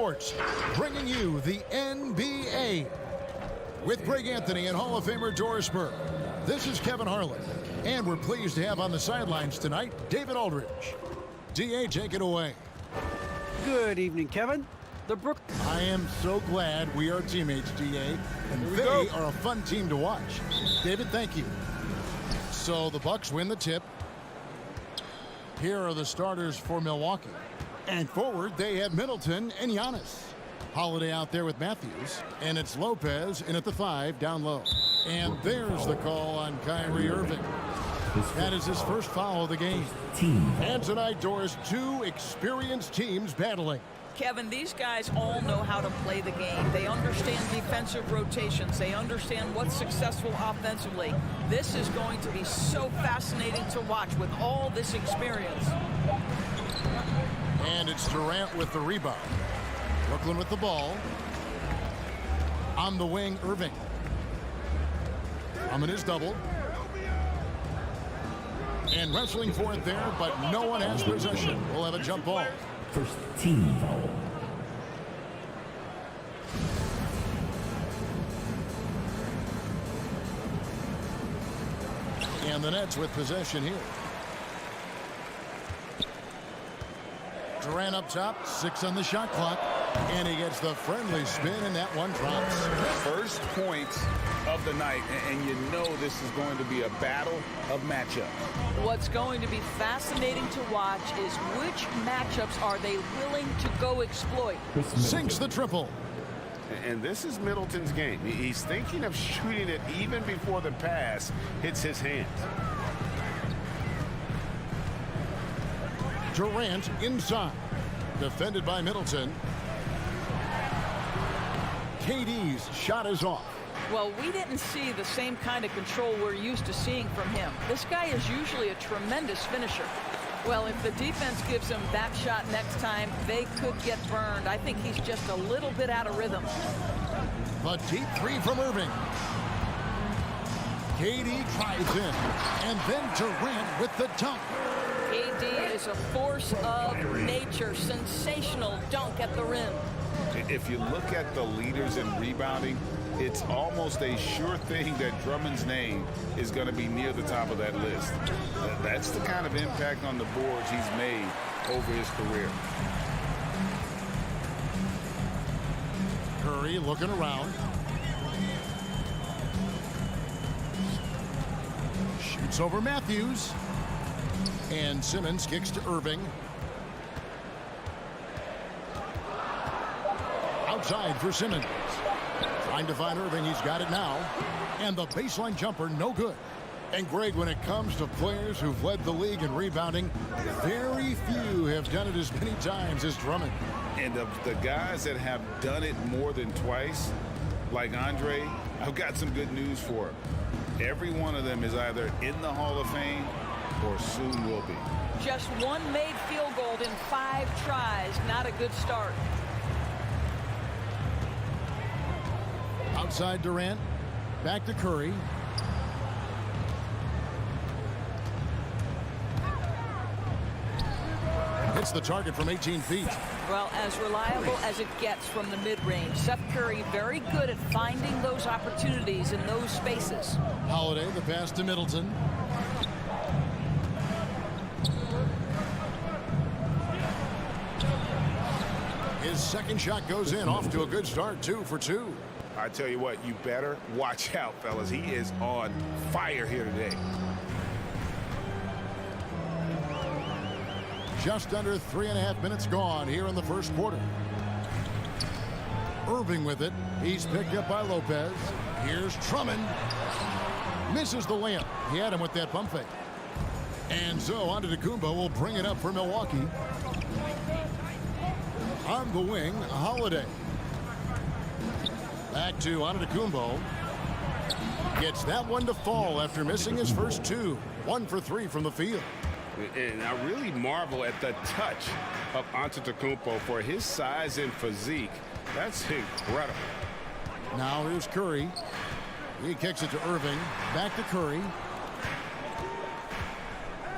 Sports, bringing you the NBA. With Greg Anthony and Hall of Famer Doris Burke, this is Kevin Harlan. And we're pleased to have on the sidelines tonight, David Aldridge. DA, take it away. Good evening, Kevin. I am so glad we are teammates, DA. And they are a fun team to watch. David, thank you. So the Bucks win the tip. Here are the starters for Milwaukee. And forward, they have Middleton and Giannis. Holiday out there with Matthews. And it's Lopez in at the 5 down low. And there's the call on Kyrie Irving. That is his first foul of the game. And tonight, Doris, two experienced teams battling. Kevin, these guys all know how to play the game. They understand defensive rotations. They understand what's successful offensively. This is going to be so fascinating to watch with all this experience. And it's Durant with the rebound. Brooklyn with the ball. On the wing, Irving. Drummond is doubled. And wrestling for it there, but no one has possession. We'll have a jump ball. First team foul. And the Nets with possession here. Durant up top, 6 on the shot clock. And he gets the friendly spin, and that one drops. First point of the night, and you know this is going to be a battle of matchups. What's going to be fascinating to watch is which matchups are they willing to go exploit. Sinks the triple. And this is Middleton's game. He's thinking of shooting it even before the pass hits his hands. Durant inside. Defended by Middleton. KD's shot is off. Well, we didn't see the same kind of control we're used to seeing from him. This guy is usually a tremendous finisher. Well, if the defense gives him that shot next time, they could get burned. I think he's just a little bit out of rhythm. The deep 3 from Irving. KD tries in. And then Durant with the dunk. KD is a force of nature. Sensational dunk at the rim. If you look at the leaders in rebounding, it's almost a sure thing that Drummond's name is going to be near the top of that list. That's the kind of impact on the boards he's made over his career. Curry looking around. Shoots over Matthews. And Simmons kicks to Irving. Outside for Simmons. Trying to find Irving. He's got it now. And the baseline jumper, no good. And Greg, when it comes to players who've led the league in rebounding, very few have done it as many times as Drummond. And of the guys that have done it more than twice, like Andre, I've got some good news for him. Every one of them is either in the Hall of Fame or soon will be. Just one made field goal in 5 tries. Not a good start. Outside Durant. Back to Curry. Hits the target from 18 feet. Well, as reliable as it gets from the mid-range. Seth Curry very good at finding those opportunities in those spaces. Holiday, the pass to Middleton. His second shot goes in, off to a good start, 2 for 2. I tell you what, you better watch out, fellas. He is on fire here today. Just under 3.5 minutes gone here in the first quarter. Irving with it. He's picked up by Lopez. Here's Drummond. Misses the layup. He had him with that pump fake. And so Antetokounmpo will bring it up for Milwaukee. On the wing, Holiday. Back to Antetokounmpo. Gets that one to fall after missing his first 2. 1 for 3 from the field. And I really marvel at the touch of Antetokounmpo for his size and physique. That's incredible. Now here's Curry. He kicks it to Irving. Back to Curry.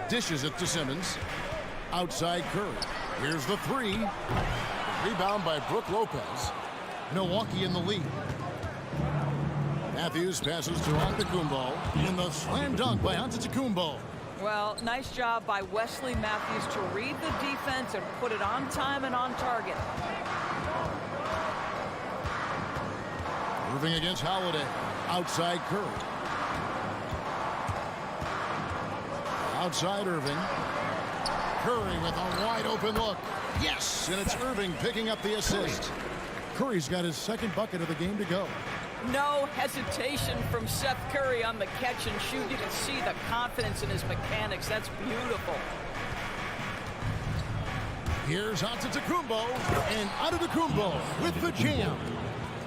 Dishes it to Simmons. Outside Curry. Here's the 3. Rebound by Brook Lopez. Milwaukee in the lead. Matthews passes to Antetokounmpo. And the slam dunk by Antetokounmpo. Well, nice job by Wesley Matthews to read the defense and put it on time and on target. Irving against Holiday. Outside Curry. Outside Irving. Curry with a wide open look. Yes, and it's Irving picking up the assist. Curry's got his second bucket of the game to go. No hesitation from Seth Curry on the catch and shoot. You can see the confidence in his mechanics. That's beautiful. Here's Antetokounmpo, and Antetokounmpo with the jam.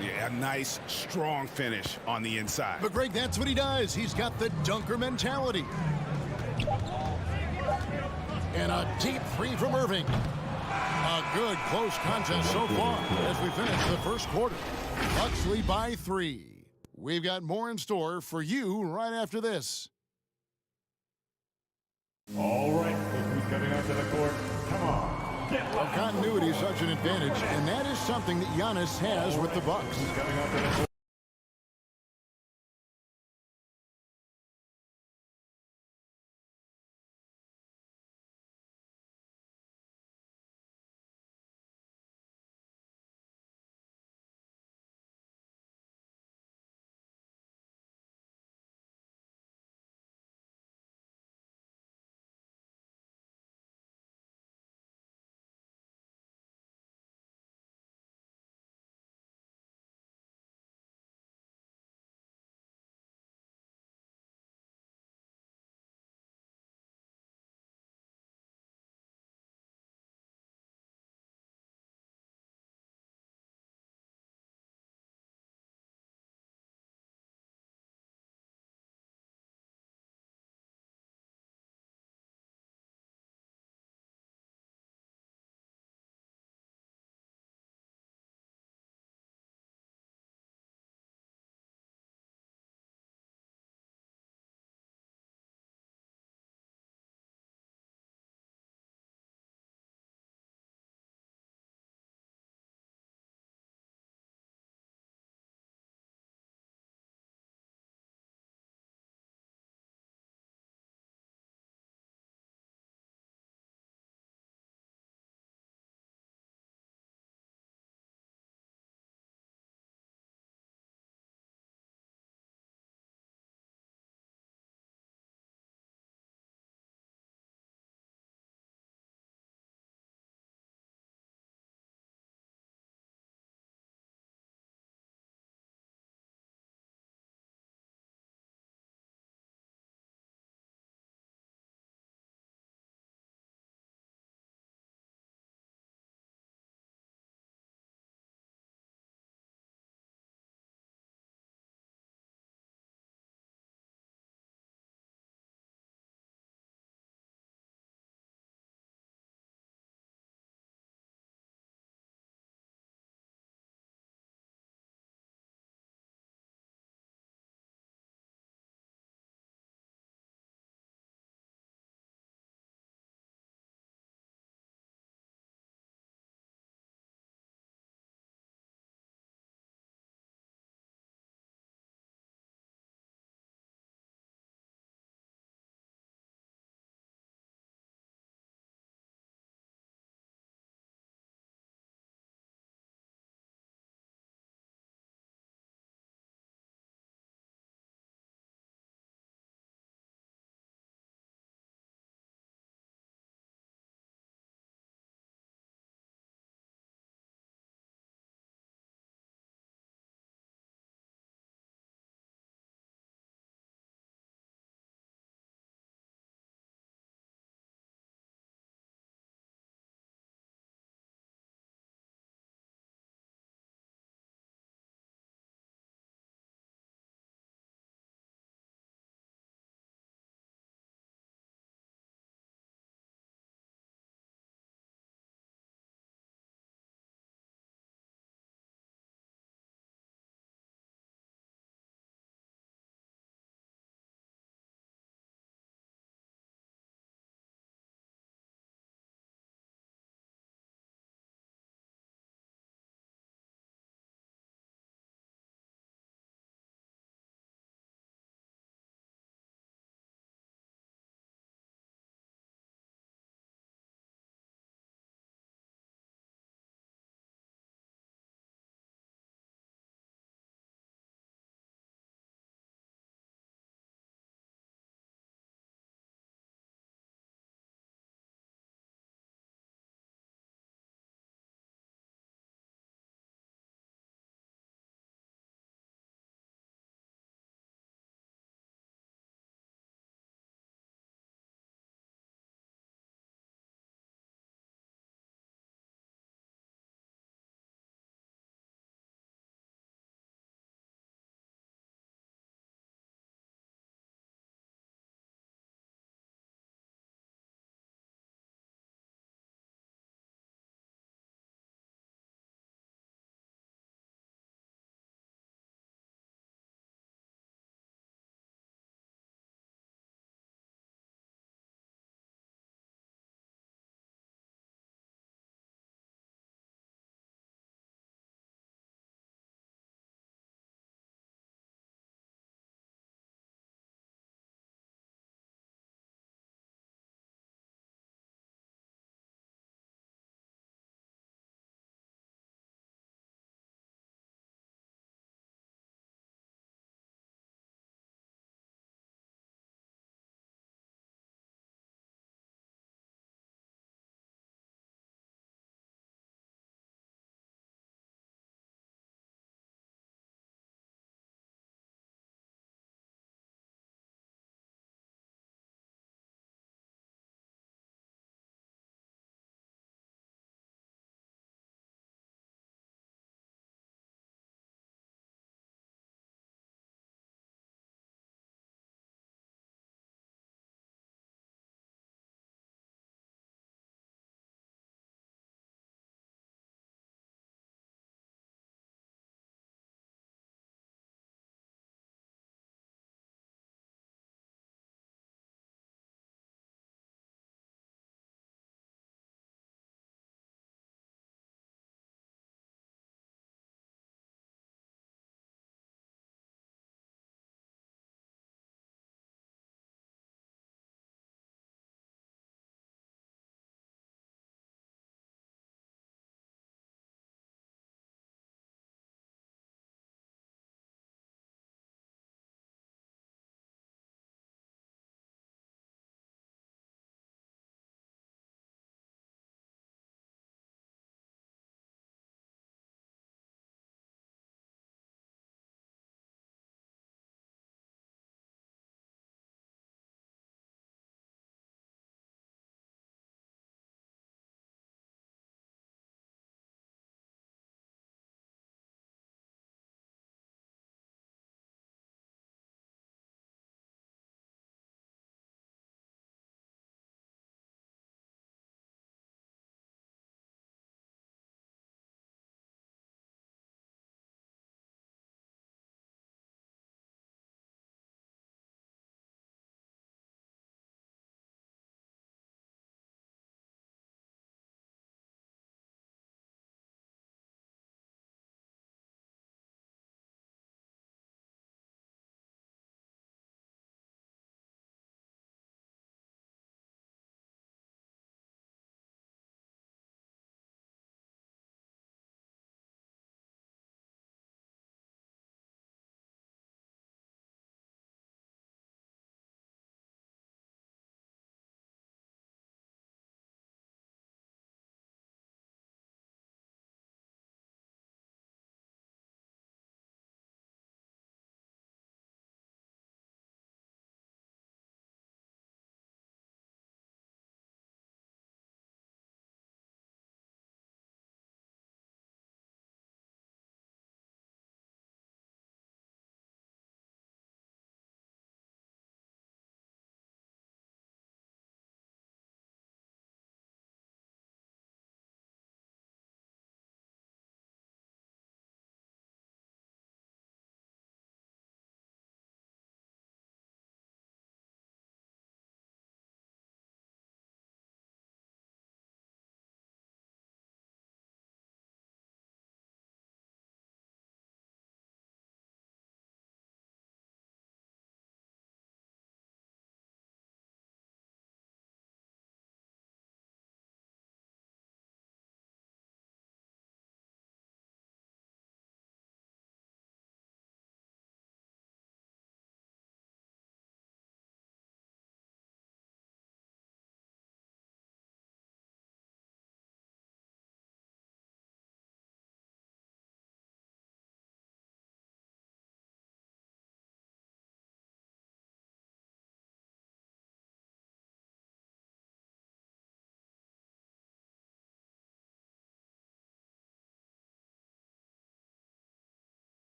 Yeah, a nice, strong finish on the inside. But Greg, that's what he does. He's got the dunker mentality. And a deep three from Irving. A good close contest so far as we finish the first quarter. Bucks lead by 3. We've got more in store for you right after this. All right, look who's coming onto the court. Come on. Well, continuity is such an advantage, and that is something that Giannis has with the Bucks. Who's coming onto the court?